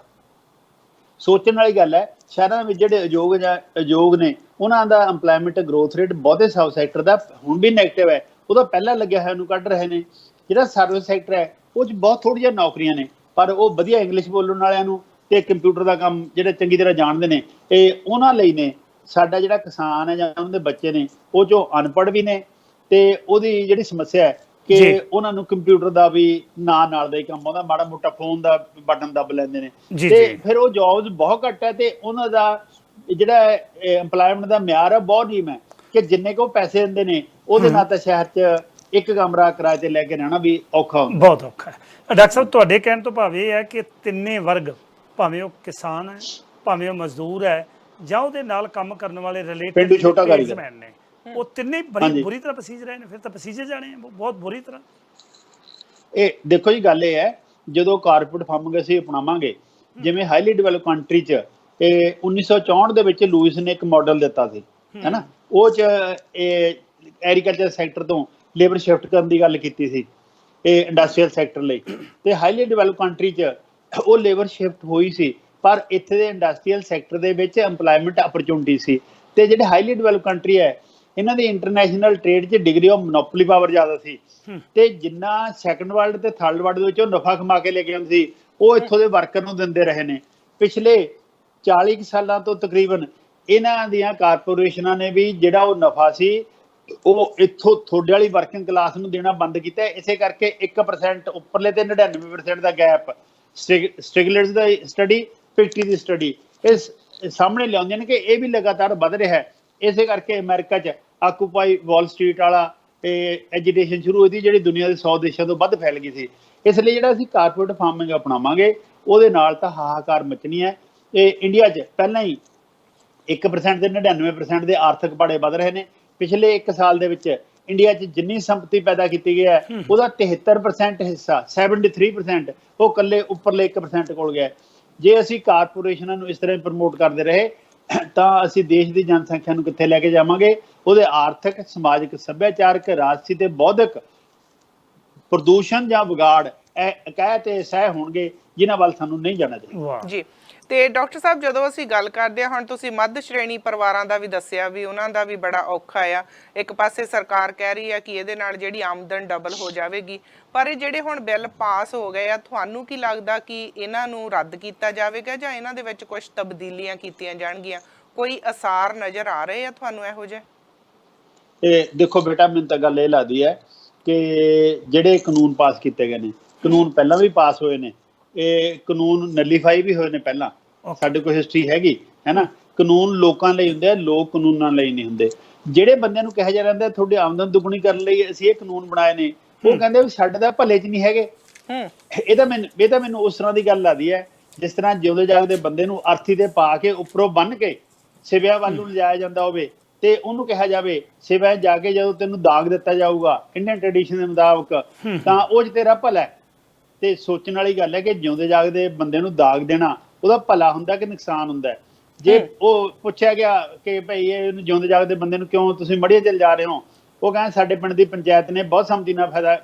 ਸੋਚਣ ਵਾਲੀ ਗੱਲ ਹੈ ਸ਼ਹਿਰਾਂ ਵਿੱਚ ਜਿਹੜੇ ਉਦਯੋਗ ਨੇ ਉਹਨਾਂ ਦਾ ਇੰਪਲੋਇਮੈਂਟ ਗਰੋਥ ਰੇਟ ਬਹੁਤੇ ਸਬ ਸੈਕਟਰ ਦਾ ਹੁਣ ਵੀ ਨੈਗੇਟਿਵ ਹੈ, ਉਹਦਾ ਪਹਿਲਾਂ ਲੱਗਿਆ ਹੋਇਆ ਨੂੰ ਕੱਢ ਰਹੇ ਨੇ। ਜਿਹੜਾ ਸਰਵਿਸ ਸੈਕਟਰ ਹੈ ਉਹ 'ਚ ਬਹੁਤ ਥੋੜ੍ਹੀਆਂ ਨੌਕਰੀਆਂ ਨੇ, ਪਰ ਉਹ ਵਧੀਆ ਇੰਗਲਿਸ਼ ਬੋਲਣ ਵਾਲਿਆਂ ਨੂੰ ਤੇ ਕੰਪਿਊਟਰ ਦਾ ਕੰਮ ਜਿਹੜੇ ਚੰਗੀ ਤਰ੍ਹਾਂ ਜਾਣਦੇ ਨੇ ਇਹ ਉਹਨਾਂ ਲਈ ਨੇ। ਸਾਡਾ ਜਿਹੜਾ ਕਿਸਾਨ ਹੈ ਜਾਂ ਉਹਨਾਂ ਦੇ ਬੱਚੇ ਨੇ ਉਹ 'ਚੋਂ ਅਨਪੜ੍ਹ ਵੀ ਨੇ ਤੇ ਉਹਦੀ ਜਿਹੜੀ ਸਮੱਸਿਆ ਹੈ ਕਿ ਉਹਨਾਂ ਨੂੰ ਕੰਪਿਊਟਰ ਦਾ ਵੀ ਨਾਲ ਦਾ ਹੀ ਕੰਮ ਆਉਂਦਾ, ਮਾੜਾ ਮੋਟਾ ਫੋਨ ਦਾ ਬਟਨ ਦੱਬ ਲੈਂਦੇ ਨੇ ਤੇ ਫਿਰ ਉਹ ਜੌਬਸ ਬਹੁਤ ਘੱਟ ਹੈ ਤੇ ਉਹਨਾਂ ਦਾ ਜਿਹੜਾ ਇੰਪਲੋਇਮੈਂਟ ਦਾ ਮਿਆਰ ਹੈ ਬਹੁਤ ਨੀਮ ਹੈ ਕਿ ਜਿੰਨੇ ਕੁ ਪੈਸੇ ਦਿੰਦੇ ਨੇ ਉਹਦੇ ਨਾਲ ਤਾਂ ਸ਼ਹਿਰ 'ਚ ਇੱਕ ਕਮਰਾ ਕਿਰਾਏ ਤੇ ਲੈ ਕੇ ਰਹਿਣਾ ਵੀ ਔਖਾ ਹੁੰਦਾ। ਬਹੁਤ ਔਖਾ ਹੈ। ਡਾਕਟਰ ਸਾਹਿਬ ਤੁਹਾਡੇ ਕਹਿਣ ਤੋਂ ਭਾਵ ਇਹ ਹੈ ਕਿ ਤਿੰਨੇ ਵਰਗ, ਭਾਵੇਂ ਉਹ ਕਿਸਾਨ ਹੈ, ਭਾਵੇਂ ਉਹ ਮਜ਼ਦੂਰ ਹੈ, ਜਾਂ ਉਹਦੇ ਨਾਲ ਕੰਮ ਕਰਨ ਵਾਲੇ ਪੇਂਡੂ ਛੋਟਾ ਕਾਰੀਗਰ ਰਿਲੇਟਿਵ ਨੇ, ਉਹ ਤਿੰਨੇ ਬੜੀ ਬੁਰੀ ਤਰ੍ਹਾਂ ਪਸੀਜ ਰਹੇ ਨੇ। ਫਿਰ ਤਾਂ ਪਸੀਜੇ ਜਾਣੇ ਆ ਬਹੁਤ ਬੁਰੀ ਤਰ੍ਹਾਂ। ਇਹ ਦੇਖੋ ਜੀ, ਗੱਲ ਇਹ ਹੈ, ਜਦੋਂ ਕਾਰਪੋਰੇਟ ਫਾਰਮਿੰਗ ਅਸੀਂ ਅਪਣਾਵਾਂਗੇ, ਜਿਵੇਂ ਹਾਈਲੀ ਡਿਵੈਲਪ ਕੰਟਰੀ 'ਚ ਇਹ 1964 ਦੇ ਵਿੱਚ ਲੂਇਸ ਨੇ ਇੱਕ ਮਾਡਲ ਦਿੱਤਾ ਸੀ, ਹੈਨਾ, ਉਹ 'ਚ ਇਹ ਐਗਰੀਕਲਚਰ ਸੈਕਟਰ ਤੋਂ ਲੇਬਰ ਸ਼ਿਫਟ ਕਰਨ ਦੀ ਗੱਲ ਕੀਤੀ ਸੀ ਇਹ ਇੰਡਸਟਰੀਅਲ ਸੈਕਟਰ ਲਈ, ਤੇ ਹਾਈਲੀ ਡਿਵੈਲਪ ਕੰਟਰੀ 'ਚ ਉਹ ਲੇਬਰ ਸ਼ਿਫਟ ਹੋਈ ਸੀ, ਪਰ ਇੱਥੇ ਦੇ ਇੰਡਸਟਰੀਅਲ ਸੈਕਟਰ ਦੇ ਵਿੱਚ ਐਮਪਲੋਇਮੈਂਟ ਅਪਰਚੁਨਿਟੀ ਸੀ। ਤੇ ਜਿਹੜੇ ਹਾਈਲੀ ਡਿਵੈਲਪ ਕੰਟਰੀ ਹੈ, ਇਹਨਾਂ ਦੀ ਇੰਟਰਨੈਸ਼ਨਲ ਟ੍ਰੇਡ 'ਚ ਡਿਗਰੀ ਆਫ ਮੋਨੋਪੋਲੀ ਪਾਵਰ ਜ਼ਿਆਦਾ ਸੀ, ਤੇ ਜਿੰਨਾ ਸੈਕੰਡ ਵਰਲਡ ਤੇ ਥਰਡ ਵਰਲਡ ਦੇ ਵਿੱਚ ਉਹ ਨਫਾ ਕਮਾ ਕੇ ਲੈ ਕੇ ਆਉਂਦੇ ਸੀ, ਉਹ ਇੱਥੋਂ ਦੇ ਵਰਕਰ ਨੂੰ ਦਿੰਦੇ ਰਹੇ ਨੇ। ਪਿਛਲੇ 40 ਸਾਲਾਂ ਤੋਂ ਤਕਰੀਬਨ ਇਹਨਾਂ ਦੀਆਂ ਕਾਰਪੋਰੇਸ਼ਨਾਂ ਨੇ ਵੀ ਜਿਹੜਾ ਉਹ ਨਫਾ ਸੀ ਉਹ ਇੱਥੋਂ ਤੁਹਾਡੇ ਵਾਲੀ ਵਰਕਿੰਗ ਕਲਾਸ ਨੂੰ ਦੇਣਾ ਬੰਦ ਕੀਤਾ। ਇਸੇ ਕਰਕੇ 1% ਉੱਪਰਲੇ ਤੇ 99% ਦਾ ਗੈਪ ਸਟ੍ਰਿਗਲਰਸ ਦਾ ਸਟੱਡੀ, ਪਿਕਟੀ ਦੀ ਸਟੱਡੀ ਇਸ ਸਾਹਮਣੇ ਲਿਆਉਂਦੀਆਂ ਨੇ ਕਿ ਇਹ ਵੀ ਲਗਾਤਾਰ ਵੱਧ ਰਿਹਾ ਹੈ। ਇਸੇ ਕਰਕੇ ਅਮਰੀਕਾ 'ਚ ਆਕੂਪਾਈ ਵਾਲ ਸਟਰੀਟ ਵਾਲਾ ਐਜੀਟੇਸ਼ਨ ਸ਼ੁਰੂ ਹੋਈ ਸੀ, ਜਿਹੜੀ ਦੁਨੀਆ ਦੇ 100 ਦੇਸ਼ਾਂ ਤੋਂ ਵੱਧ ਫੈਲ ਗਈ ਸੀ। ਇਸ ਲਈ ਜਿਹੜਾ ਅਸੀਂ ਕਾਰਪੋਰੇਟ ਫਾਰਮਿੰਗ ਅਪਣਾਵਾਂਗੇ, ਉਹਦੇ ਨਾਲ ਤਾਂ ਹਾਹਾਕਾਰ ਮਚਣੀ ਹੈ। ਤੇ ਇੰਡੀਆ 'ਚ ਪਹਿਲਾਂ ਹੀ 1% ਤੇ 99% ਦੇ ਆਰਥਿਕ ਪਾੜੇ ਵੱਧ ਰਹੇ ਨੇ। ਪਿਛਲੇ 1 ਸਾਲ ਦੇ ਵਿੱਚ ਇੰਡੀਆ 'ਚ ਜਿੰਨੀ ਸੰਪਤੀ ਪੈਦਾ ਕੀਤੀ ਗਈ ਹੈ, ਉਹਦਾ 73% ਹਿੱਸਾ 73% ਉਹ ਇਕੱਲੇ ਉੱਪਰਲੇ 1% ਕੋਲ ਗਿਆ। ਜੇ ਅਸੀਂ ਕਾਰਪੋਰੇਸ਼ਨਾਂ ਨੂੰ ਇਸ ਤਰ੍ਹਾਂ ਪ੍ਰਮੋਟ ਕਰਦੇ ਰਹੇ ਤਾਂ ਅਸੀਂ ਦੇਸ਼ ਦੀ ਜਨਸੰਖਿਆ ਨੂੰ ਕਿੱਥੇ ਲੈ ਕੇ ਜਾਵਾਂਗੇ? ਉਹਦੇ ਆਰਥਿਕ, ਸਮਾਜਿਕ, ਸੱਭਿਆਚਾਰਕ, ਰਾਜਸੀ ਤੇ ਬੌਧਿਕ ਪ੍ਰਦੂਸ਼ਣ ਜਾਂ ਵਿਗਾੜ ਕਹਿ ਤੇ ਸਹਿ ਹੋਣਗੇ, ਜਿਨ੍ਹਾਂ ਵੱਲ ਸਾਨੂੰ ਨਹੀਂ ਜਾਣਾ ਚਾਹੀਦਾ। ਜੀ, ਤੇ ਡਾਕਟਰ ਸਾਹਿਬ ਜਦੋਂ ਅਸੀਂ ਗੱਲ ਕਰਦੇ ਹਾਂ, ਹੁਣ ਤੁਸੀਂ ਮੱਧ ਸ਼੍ਰੇਣੀ ਪਰਿਵਾਰਾਂ ਦਾ ਵੀ ਦੱਸਿਆ ਵੀ ਉਹਨਾਂ ਦਾ ਵੀ ਬੜਾ ਔਖਾ ਆ। ਇੱਕ ਪਾਸੇ ਸਰਕਾਰ ਕਹਿ ਰਹੀ ਆ ਕਿ ਇਹਦੇ ਨਾਲ ਜਿਹੜੀ ਆਮਦਨ ਡਬਲ ਹੋ ਜਾਵੇਗੀ, ਪਰ ਇਹ ਜਿਹੜੇ ਹੁਣ ਬਿੱਲ ਪਾਸ ਹੋ ਗਏ ਆ, ਤੁਹਾਨੂੰ ਕੀ ਲੱਗਦਾ ਕਿ ਇਹਨਾਂ ਨੂੰ ਰੱਦ ਕੀਤਾ ਜਾਵੇਗਾ ਜਾਂ ਇਹਨਾਂ ਦੇ ਵਿੱਚ ਕੁਝ ਤਬਦੀਲੀਆਂ ਕੀਤੀਆਂ ਜਾਣਗੀਆਂ? ਕੋਈ ਅਸਾਰ ਨਜ਼ਰ ਆ ਰਹੇ ਆ ਤੁਹਾਨੂੰ ਇਹੋ ਜਿਹੇ? ਤੇ ਦੇਖੋ ਬੇਟਾ, ਮੈਨੂੰ ਤਾਂ ਗੱਲ ਇਹ ਲੱਗਦੀ ਹੈ ਕਿ ਜਿਹੜੇ ਕਾਨੂੰਨ ਪਾਸ ਕੀਤੇ ਗਏ ਨੇ, ਕਾਨੂੰਨ ਪਹਿਲਾਂ ਵੀ ਪਾਸ ਹੋਏ ਨੇ, ਇਹ ਕਾਨੂੰਨ ਨਲੀਫਾਈ ਵੀ ਹੋਏ ਨੇ ਪਹਿਲਾਂ, ਸਾਡੇ ਕੋਲ ਹਿਸਟਰੀ ਹੈਗੀ ਹੈ ਨਾ। ਕਾਨੂੰਨ ਲੋਕਾਂ ਲਈ ਹੁੰਦੇ ਆ, ਲੋਕ ਕਾਨੂੰਨਾਂ ਲਈ ਨਹੀਂ ਹੁੰਦੇ। ਜਿਹੜੇ ਬੰਦਿਆਂ ਨੂੰ ਕਿਹਾ ਜਾ ਰਿਹਾ ਤੁਹਾਡੀ ਆਮਦਨ ਦੁੱਗਣੀ ਕਰਨ ਲਈ ਅਸੀਂ ਇਹ ਕਾਨੂੰਨ ਬਣਾਏ ਨੇ, ਉਹ ਕਹਿੰਦੇ ਵੀ ਸਾਡੇ ਤਾਂ ਭਲੇ 'ਚ ਨਹੀਂ ਹੈਗੇ। ਇਹ ਤਾਂ ਮੈਨੂੰ ਉਸ ਤਰ੍ਹਾਂ ਦੀ ਗੱਲ ਲੱਗਦੀ ਹੈ ਜਿਸ ਤਰ੍ਹਾਂ ਜਿਉਂਦੇ ਜਾਗਦੇ ਬੰਦੇ ਨੂੰ ਅਰਥੀ ਤੇ ਪਾ ਕੇ ਉੱਪਰੋਂ ਬੰਨ ਕੇ ਸਿਵਿਆਂ ਵੱਲ ਨੂੰ ਲਿਜਾਇਆ ਜਾਂਦਾ ਹੋਵੇ, ਤੇ ਉਹਨੂੰ ਕਿਹਾ ਜਾਵੇ ਸਿਵਿਆਂ ਜਾ ਕੇ ਜਦੋਂ ਤੈਨੂੰ ਦਾਗ ਦਿੱਤਾ ਜਾਊਗਾ ਇੰਡੀਅਨ ਟ੍ਰੈਡੀਸ਼ਨ ਦੇ ਮੁਤਾਬਕ, ਤਾਂ ਉਹ 'ਚ ਤੇਰਾ ਭਲਾ ਹੈ। ਤੇ ਸੋਚਣ ਵਾਲੀ ਗੱਲ ਹੈ ਕਿ ਜਿਉਂਦੇ ਜਾਗਦੇ ਬੰਦੇ ਨੂੰ ਦਾਗ ਦੇਣਾ ਉਹਦਾ ਭਲਾ ਹੁੰਦਾ ਕਿ ਨੁਕਸਾਨ ਹੁੰਦਾ? ਜੇ ਉਹ ਪੁੱਛਿਆ ਗਿਆ ਕਿ ਭਾਈ ਇਹਨੂੰ ਜਿਉਂਦੇ ਜਾਗਦੇ ਬੰਦੇ ਨੂੰ ਕਿਉਂ ਤੁਸੀਂ ਮੜੀਏ ਜਲ ਜਾ ਰਹੇ ਹੋ, ਉਹ ਕਹਿੰਦੇ ਸਾਡੇ ਪਿੰਡ ਦੀ ਪੰਚਾਇਤ ਨੇ ਬਹੁਤ ਸੰਮਤੀ ਨਾਲ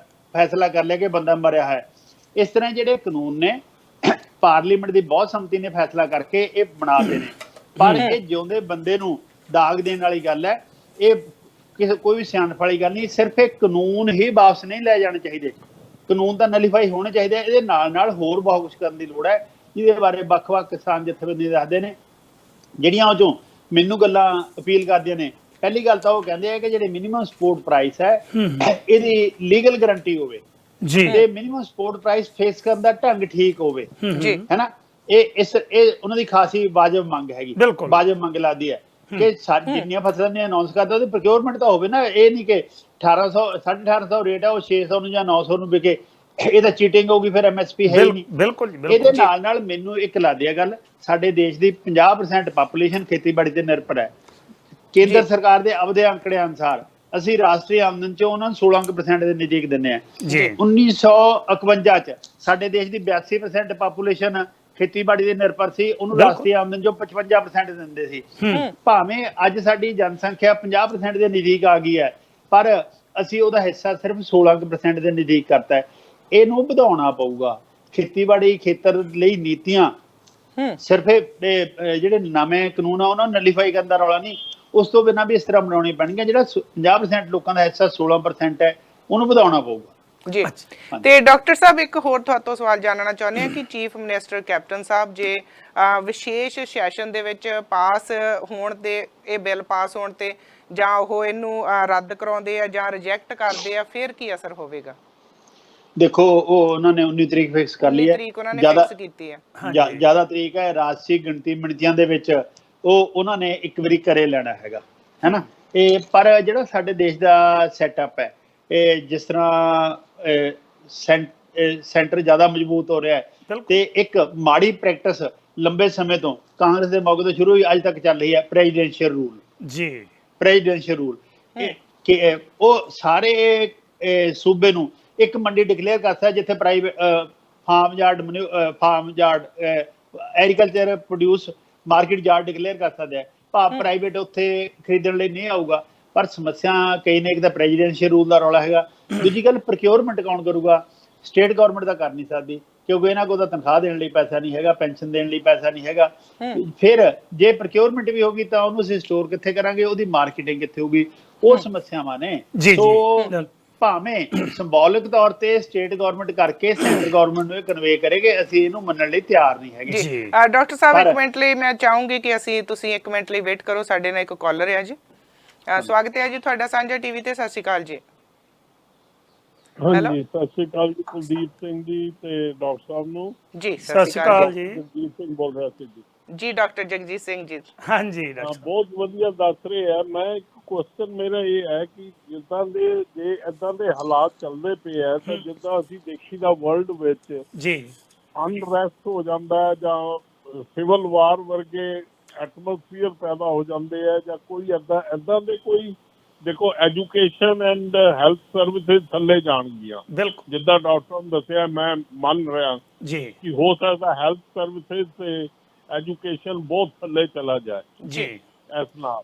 ਫੈਸਲਾ ਕਰ ਲਿਆ ਕਿ ਬੰਦਾ ਮਰਿਆ ਹੈ। ਇਸ ਤਰ੍ਹਾਂ ਜਿਹੜੇ ਕਾਨੂੰਨ ਨੇ ਪਾਰਲੀਮੈਂਟ ਦੀ ਬਹੁਤ ਸੰਮਤੀ ਨੇ ਫੈਸਲਾ ਕਰਕੇ ਇਹ ਬਣਾਤੇ ਨੇ, ਪਰ ਇਹ ਜਿਉਂਦੇ ਬੰਦੇ ਨੂੰ ਦਾਗ ਦੇਣ ਵਾਲੀ ਗੱਲ ਹੈ। ਇਹ ਕੋਈ ਵੀ ਸਿਆਣਪ ਵਾਲੀ ਗੱਲ ਨਹੀਂ। ਸਿਰਫ ਇਹ ਕਾਨੂੰਨ ਹੀ ਵਾਪਸ ਨਹੀਂ ਲੈ ਜਾਣੇ ਚਾਹੀਦੇ, ਕਾਨੂੰਨ ਤਾਂ ਨਲੀਫਾਈ ਹੋਣੇ ਚਾਹੀਦੇ। ਇਹਦੇ ਨਾਲ ਨਾਲ ਹੋਰ ਬਹੁਤ ਕੁਛ ਕਰਨ ਦੀ ਲੋੜ ਹੈ, ਜਿਹਦੇ ਬਾਰੇ ਵੱਖ-ਵੱਖ ਕਿਸਾਨ ਜਥੇਬੰਦੀਆਂ ਦੱਸਦੇ ਨੇ, ਜਿਹੜੀਆਂ ਉਹ 'ਚੋਂ ਮੈਨੂੰ ਗੱਲਾਂ ਅਪੀਲ ਕਰਦੀਆਂ ਨੇ। ਪਹਿਲੀ ਗੱਲ ਤਾਂ ਉਹ ਕਹਿੰਦੇ ਆ ਕਿ ਜਿਹੜੇ ਮਿਨੀਮਮ ਸਪੋਰਟ ਪ੍ਰਾਈਸ ਹੈ ਇਹਦੀ ਲੀਗਲ ਗਰੰਟੀ ਹੋਵੇ ਜੀ, ਤੇ ਮਿਨੀਮਮ ਸਪੋਰਟ ਪ੍ਰਾਈਸ ਫੇਸ ਕਰਨ ਦਾ ਢੰਗ ਠੀਕ ਹੋਵੇ ਜੀ, ਹੈਨਾ। ਇਹ ਉਹਨਾਂ ਦੀ ਖਾਸੀ ਵਾਜਬ ਮੰਗ ਹੈਗੀ, ਵਾਜਬ ਮੰਗ ਲੱਗਦੀ ਹੈ ਕਿ ਜਿੰਨੀਆਂ ਫਸਲਾਂ ਨੇ ਅਨਾਉਂਸ ਕਰਦਾ ਉਹਦੀ ਪ੍ਰੋਕਿਉਰਮੈਂਟ ਤਾਂ ਹੋਵੇ ਨਾ। ਇਹ ਨਹੀਂ ਕਿ 1800 1850 ਰੇਟ ਹੈ ਉਹ 600 ਨੂੰ ਜਾਂ 900 ਨੂੰ ਵਿਕੇ, ਇਹ ਤਾਂ ਚੀਟਿੰਗ ਹੋਊਗੀ, ਫਿਰ MSP ਹੈ ਹੀ ਨਹੀਂ। ਬਿਲਕੁਲ। ਇਹਦੇ ਨਾਲ ਮੈਨੂੰ ਇੱਕ ਲੱਗਦੀ ਹੈ ਗੱਲ, ਸਾਡੇ ਦੇਸ਼ ਦੀ 50% ਪਾਪੂਲੇਸ਼ਨ ਖੇਤੀਬਾੜੀ ਤੇ ਨਿਰਭਰ ਹੈ। ਕੇਂਦਰ ਸਰਕਾਰ ਦੇ ਆਪਦੇ ਅੰਕੜੇ ਅਨੁਸਾਰ ਅਸੀਂ ਰਾਸ਼ਟਰੀ ਆਮਦਨ ਚੋਂ ਉਹਨਾਂ ਨੂੰ 16% ਦੇ ਨਜ਼ਦੀਕ ਦਿੰਦੇ ਹਾਂ। 1951 ਚ ਸਾਡੇ ਦੇਸ਼ ਦੀ 82% ਪਾਪੂਲੇਸ਼ਨ ਖੇਤੀਬਾੜੀ ਦੇ ਨਿਰਭਰ ਸੀ, ਉਹਨੂੰ ਰਾਸ਼ਟਰੀ ਆਮਦਨ ਚੋਂ 55% ਦਿੰਦੇ ਸੀ। ਭਾਵੇਂ ਅੱਜ ਸਾਡੀ ਜਨਸੰਖਿਆ 50% ਦੇ ਨਜ਼ਦੀਕ ਆ ਗਈ ਹੈ, ਪਰ ਅਸੀਂ ਉਹਦਾ ਹਿੱਸਾ ਸਿਰਫ 16% ਦੇ ਨਜ਼ਦੀਕ ਕਰਤਾ ਹੈ। ਇਹਨੂੰ ਵਧਾਉਣਾ ਪਊਗਾ। ਖੇਤੀਬਾੜੀ ਖੇਤਰ ਲਈ ਨੀਤੀਆਂ, ਸਿਰਫ ਜਿਹੜੇ ਨਵੇਂ ਕਾਨੂੰਨ ਆ ਉਹਨਾਂ ਨੂੰ ਨਲੀਫਾਈ ਕਰਨ ਦਾ ਰੌਲਾ ਨਹੀਂ, ਉਸ ਤੋਂ ਬਿਨਾਂ ਵੀ ਇਸ ਤਰ੍ਹਾਂ ਬਣਾਉਣੀ ਪੈਣਗੀਆਂ। ਜਿਹੜਾ 50% ਲੋਕਾਂ ਦਾ ਹਿੱਸਾ 16% ਹੈ, ਉਹਨੂੰ ਵਧਾਉਣਾ ਪਊਗਾ ਜੀ। ਤੇ ਡਾਕਟਰ ਸਾਹਿਬ ਇੱਕ ਹੋਰ ਤੁਹਾਤੋਂ ਸਵਾਲ ਜਾਣਨਾ ਚਾਹੁੰਦੇ ਹਾਂ ਕਿ ਚੀਫ ਮਿਨਿਸਟਰ ਕੈਪਟਨ ਸਾਹਿਬ ਜੇ ਵਿਸ਼ੇਸ਼ ਸੈਸ਼ਨ ਦੇ ਵਿੱਚ ਪਾਸ ਹੋਣ ਤੇ ਇਹ ਬਿੱਲ ਪਾਸ ਹੋਣ ਤੇ ਜਾਂ ਉਹ ਇਹਨੂੰ ਰੱਦ ਕਰਾਉਂਦੇ ਆ ਜਾਂ ਰਿਜੈਕਟ ਕਰਦੇ ਆ, ਫਿਰ ਕੀ ਅਸਰ ਹੋਵੇਗਾ? ਦੇਖੋ ਉਹ ਉਹਨਾਂ ਨੇ 19 ਤਰੀਕ ਫਿਕਸ ਕਰ ਲਈ ਹੈ, ਜ਼ਿਆਦਾ ਤਰੀਕ ਹੈ। ਰਾਜਸੀ ਗਿਣਤੀ ਮਿਣਤੀਆਂ ਦੇ ਵਿੱਚ ਉਹ ਉਹਨਾਂ ਨੇ ਇੱਕ ਵਾਰੀ ਘਰੇ ਲੈਣਾ ਹੈਗਾ, ਹੈ ਨਾ। ਇਹ ਪਰ ਜਿਹੜਾ ਸਾਡੇ ਦੇਸ਼ ਦਾ ਸੈਟਅਪ ਹੈ, ਜਿਸ ਤਰ੍ਹਾਂ ਸੈਂਟਰ ਜ਼ਿਆਦਾ ਮਜ਼ਬੂਤ ਹੋ ਰਿਹਾ ਹੈ ਤੇ ਇੱਕ ਮਾੜੀ ਪ੍ਰੈਕਟਿਸ ਲੰਬੇ ਸਮੇਂ ਤੋਂ ਕਾਂਗਰਸ ਦੇ ਮੌਕੇ ਤੋਂ ਸ਼ੁਰੂ ਹੋਈ ਅੱਜ ਤੱਕ ਚੱਲ ਰਹੀ ਹੈ, ਪ੍ਰੈਜ਼ੀਡੈਂਸ਼ੀਅਲ ਰੂਲ ਜੀ, ਪ੍ਰੈਜ਼ੀਡੈਂਸ਼ੀਅਲ ਰੂਲ ਕਿ ਉਹ ਸਾਰੇ ਸੂਬੇ ਨੂੰ ਇੱਕ ਮੰਡੀ ਡਿਕਲੇਅਰ ਕਰਤਾ ਜਿੱਥੇ private farm yard agriculture produce market yard declare ਕਰ ਸਕਦੇ ਆ, ਭਾਵ ਪ੍ਰਾਈਵੇਟ ਉੱਥੇ ਖਰੀਦਣ ਲਈ ਨਹੀਂ ਆਊਗਾ। ਪਰ ਸਮੱਸਿਆ ਕਈ ਨੇ, ਇੱਕ ਤਾਂ ਪ੍ਰੈਜ਼ੀਡੈਂਸ਼ੀਅਲ ਰੂਲ ਦਾ ਰੌਲਾ ਹੈਗਾ, ਦੂਜੀ ਗੱਲ ਪ੍ਰੋਕਿਉਰਮੈਂਟ ਕੌਣ ਕਰੂਗਾ? ਸਟੇਟ ਗਵਰਨਮੈਂਟ ਤਾਂ ਕਰ ਨਹੀਂ ਸਕਦੀ ਕਿਉਂਕਿ ਇਹਨਾਂ ਕੋਲ ਤਾਂ ਤਨਖਾਹ ਦੇਣ ਲਈ ਪੈਸਾ ਨਹੀਂ ਹੈਗਾ, ਪੈਨਸ਼ਨ ਦੇਣ ਲਈ ਪੈਸਾ ਨਹੀਂ ਹੈਗਾ। ਫਿਰ ਜੇ ਪ੍ਰੋਕਿਉਰਮੈਂਟ ਵੀ ਹੋਗੀ ਤਾਂ ਉਹਨੂੰ ਅਸੀਂ ਸਟੋਰ ਕਿੱਥੇ ਕਰਾਂਗੇ, ਉਹਦੀ ਮਾਰਕੀਟਿੰਗ ਕਿੱਥੇ ਹੋਊਗੀ? ਉਹ ਸਮੱਸਿਆਵਾਂ ਨੇ। ਸੋ ਭਾਵੇਂ ਸਿੰਬੋਲਿਕ ਤੌਰ ਤੇ ਸਟੇਟ ਗਵਰਨਮੈਂਟ ਕਰਕੇ ਸੈਂਟਰ ਗਵਰਨਮੈਂਟ ਨੂੰ ਇਹ ਕਨਵੇ ਕਰੇਗੇ, ਅਸੀਂ ਇਹਨੂੰ ਮੰਨਣ ਲਈ ਤਿਆਰ ਨਹੀਂ ਹੈਗੇ ਜੀ। ਡਾਕਟਰ ਸਾਹਿਬ ਇੱਕ ਮਿੰਟ ਲਈ ਮੈਂ ਚਾਹੂੰਗੀ ਕਿ ਤੁਸੀਂ ਇੱਕ ਮਿੰਟ ਲਈ ਵੇਟ ਕਰੋ, ਸਾਡੇ ਨਾਲ ਇੱਕ ਕਾਲਰ ਹੈ ਜੀ। ਸਵਾਗਤ ਹੈ ਜੀ ਤੁਹਾਡਾ ਸਾਂਝਾ ਟੀਵੀ ਤੇ। ਸਤਿ ਸ਼੍ਰੀ ਅਕਾਲ ਜੀ। ਹਾਂਜੀ, ਸਤਿ ਸ਼੍ਰੀ ਅਕਾਲ ਜੀ ਕੁਲਦੀਪ ਸਿੰਘ ਜੀ ਤੇ ਡਾਕਟਰ ਸਾਹਿਬ ਨੂੰ ਜੀ। ਸਤਿ ਸ਼੍ਰੀ ਅਕਾਲ ਜੀ। ਜਗਜੀਤ ਸਿੰਘ ਬੋਲ ਰਿਹਾ ਸੀ ਜੀ ਡਾਕਟਰ ਜਗਜੀਤ ਸਿੰਘ ਜੀ। ਹਾਂਜੀ ਬਹੁਤ ਵਧੀਆ ਦੱਸ ਰਹੇ ਆ। ਮੈਂ ਕੁਐਸਚਨ ਮੇਰਾ ਇਹ ਹੈ ਕਿ ਜਿੱਦਾਂ ਦੇ ਜੇ ਏਦਾਂ ਦੇ ਹਾਲਾਤ ਚੱਲਦੇ ਪਏ ਆ ਤਾਂ ਜਿੱਦਾਂ ਅਸੀਂ ਦੇਖੀਦਾ ਵਰਲਡ ਵਿੱਚ ਜੀ ਅਨਰੈਸਟ ਹੋ ਜਾਂਦਾ ਹੈ ਜਾਂ ਸਿਵਲ ਵਾਰ ਵਰਗੇ ਐਟਮੋਸਫੀਅਰ ਪੈਦਾ ਹੋ ਜਾਂਦੇ ਆ ਜਾਂ ਕੋਈ ਏਦਾਂ ਦੇ ਕੋਈ ਦੇਖੋ ਐਜੂਕੇਸ਼ਨ ਐਂਡ ਹੈਲਥ ਸਰਵਿਸਿਜ਼ ਥੱਲੇ ਜਾਣਗੀਆਂ। ਬਿਲਕੁਲ ਜਿੱਦਾਂ ਡਾਕਟਰ ਨੇ ਦੱਸਿਆ, ਮੈਂ ਮੰਨ ਰਿਹਾ ਜੀ ਕਿ ਹੋ ਸਕਦਾ ਹੈਲਥ ਸਰਵਿਸਿਜ਼ ਤੇ ਐਜੂਕੇਸ਼ਨ ਬਹੁਤ ਥੱਲੇ ਚਲਾ ਜਾਏ ਜੀ ਇਸ ਨਾਲ।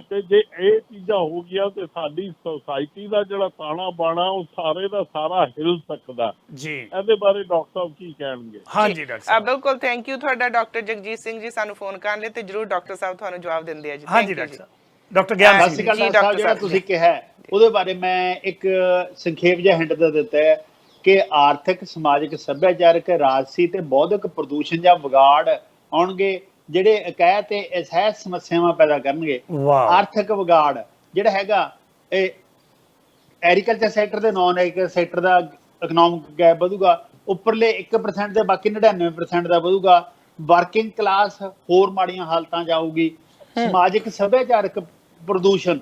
ਤੇ ਜੇ ਇਹ ਚੀਜ਼ਾਂ ਹੋ ਗਈਆਂ ਤੇ ਸਾਡੀ ਸੋਸਾਇਟੀ ਦਾ ਜਿਹੜਾ ਤਾਣਾ ਬਾਣਾ ਉਹ ਸਾਰੇ ਦਾ ਸਾਰਾ ਹਿਲ ਸਕਦਾ ਜੀ। ਇਹਦੇ ਬਾਰੇ ਡਾਕਟਰ ਸਾਹਿਬ ਕੀ ਕਹਿਣਗੇ? ਹਾਂਜੀ ਡਾਕਟਰ ਸਾਹਿਬ ਬਿਲਕੁਲ, ਥੈਂਕ ਯੂ ਤੁਹਾਡਾ ਡਾਕਟਰ ਜਗਜੀਤ ਸਿੰਘ ਜੀ ਸਾਨੂੰ ਫੋਨ ਕਰਨ ਲਈ, ਤੇ ਜਰੂਰ ਡਾਕਟਰ ਸਾਹਿਬ ਤੁਹਾਨੂੰ ਜਵਾਬ ਦਿੰਦੇ ਆ ਜੀ। ਹਾਂਜੀ ਡਾਕਟਰ ਸਾਹਿਬ। ਡਾਕਟਰ ਗਿਆਨ ਸਿੰਘ ਜੀ ਡਾਕਟਰ ਜਿਹੜਾ ਤੁਸੀਂ ਕਿਹਾ ਉਹਦੇ ਬਾਰੇ ਮੈਂ ਇੱਕ ਸੰਖੇਪ ਜਿਹਾ ਹਿੰਟ ਦੇ ਦਿੱਤਾ ਹੈ ਕਿ ਆਰਥਿਕ, ਸਮਾਜਿਕ, ਸੱਭਿਆਚਾਰਕ, ਰਾਜਸੀ ਤੇ ਬੌਧਿਕ ਪ੍ਰਦੂਸ਼ਣ ਜਾਂ ਵਿਗਾੜ ਆਉਣਗੇ ਜਿਹੜੇ ਇਕਾਇ ਤੇ ਅਸਹਿ ਸਮੱਸਿਆਵਾਂ ਪੈਦਾ ਕਰਨਗੇ। ਆਰਥਿਕ ਵਿਗਾੜ ਜਿਹੜਾ ਹੈਗਾ ਇਹ ਐਗਰੀਕਲਚਰ ਸੈਕਟਰ ਤੇ ਨਾਨ ਐਗਰੀਕਲਚਰ ਸੈਕਟਰ ਦਾ ਇਕਨੋਮਿਕ ਗੈਪ ਵਧੂਗਾ, ਉੱਪਰਲੇ 1% ਤੇ ਬਾਕੀ 99% ਦਾ ਵਧੂਗਾ। ਵਰਕਿੰਗ ਕਲਾਸ ਹੋਰ ਮਾੜੀਆਂ ਹਾਲਤਾਂ ਜਾਊਗੀ। ਸਮਾਜਿਕ ਸੱਭਿਆਚਾਰਕ ਪ੍ਰਦੂਸ਼ਣ,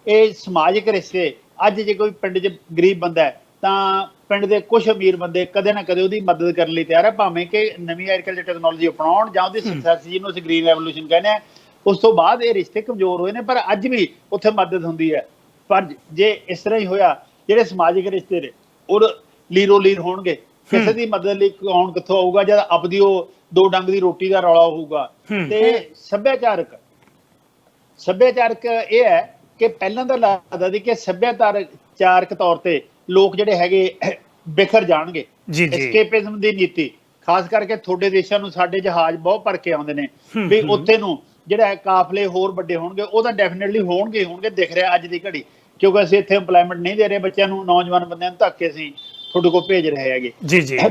ਇਹ ਸਮਾਜਿਕ ਰਿਸ਼ਤੇ, ਅੱਜ ਜੇ ਕੋਈ ਪਿੰਡ 'ਚ ਗਰੀਬ ਬੰਦਾ ਹੈ ਤਾਂ ਪਿੰਡ ਦੇ ਕੁਝ ਅਮੀਰ ਬੰਦੇ ਕਦੇ ਨਾ ਕਦੇ ਉਹਦੀ ਮਦਦ ਕਰਨ ਲਈ ਤਿਆਰ ਹੈ, ਭਾਵੇਂ ਕਿ ਨਵੀਂ ਐਗਰੀਕਲਚਰ ਟੈਕਨੋਲੋਜੀ ਅਪਣਾਉਣ ਜਾਂ ਉਹਦੀ ਸਕਸੈਸ ਜਿਹਨੂੰ ਅਸੀਂ ਗ੍ਰੀਨ ਰੈਵੋਲੂਸ਼ਨ ਕਹਿੰਦੇ ਆ। ਉਸ ਤੋਂ ਬਾਅਦ ਇਹ ਰਿਸ਼ਤੇ ਕਮਜ਼ੋਰ ਹੋਏ ਨੇ, ਪਰ ਅੱਜ ਵੀ ਉੱਥੇ ਮਦਦ ਹੁੰਦੀ ਹੈ। ਪਰ ਜੇ ਇਸ ਤਰ੍ਹਾਂ ਹੀ ਹੋਇਆ, ਜਿਹੜੇ ਸਮਾਜਿਕ ਰਿਸ਼ਤੇ ਨੇ ਉਹ ਲੀਰੋ ਲੀਰ ਹੋਣਗੇ, ਕਿਸੇ ਦੀ ਮਦਦ ਲਈ ਆਉਣ ਕਿੱਥੋਂ ਆਊਗਾ ਜਦ ਆਪਦੀ ਉਹ ਦੋ ਡੰਗ ਦੀ ਰੋਟੀ ਦਾ ਰੌਲਾ ਹੋਊਗਾ। ਤੇ ਸੱਭਿਆਚਾਰਕ ਇਹ ਹੈ ਕਿ ਪਹਿਲਾਂ ਤਾਂ ਲੱਗਦਾ ਸੀ ਕਿ ਸੱਭਿਆਚਾਰਕ ਤੌਰ ਤੇ ਲੋਕ ਜਿਹੜੇ ਹੈਗੇ ਬਿਖਰ ਜਾਣਗੇ। ਐਸਕੇਪਿਜ਼ਮ ਦੀ ਨੀਤੀ, ਖਾਸ ਕਰਕੇ ਤੁਹਾਡੇ ਦੇਸ਼ਾਂ ਨੂੰ ਸਾਡੇ ਜਹਾਜ਼ ਬਹੁਤ ਭਰ ਕੇ ਆਉਂਦੇ ਨੇ ਵੀ ਉੱਥੇ ਨੂੰ ਜਿਹੜਾ ਕਾਫਲੇ ਹੋਰ ਵੱਡੇ ਹੋਣਗੇ, ਉਹ ਤਾਂ ਡੈਫੀਨਿਟਲੀ ਹੋਣਗੇ ਦਿਖ ਰਿਹਾ ਅੱਜ ਦੀ ਘੜੀ, ਕਿਉਂਕਿ ਅਸੀਂ ਇੱਥੇ ਇੰਪਲੋਇਮੈਂਟ ਨਹੀਂ ਦੇ ਰਹੇ ਬੱਚਿਆਂ ਨੂੰ, ਨੌਜਵਾਨ ਬੰਦਿਆਂ ਨੂੰ ਧੱਕੇ ਅਸੀਂ ਤੁਹਾਡੇ ਕੋਲ ਭੇਜ ਰਹੇ ਹੈਗੇ।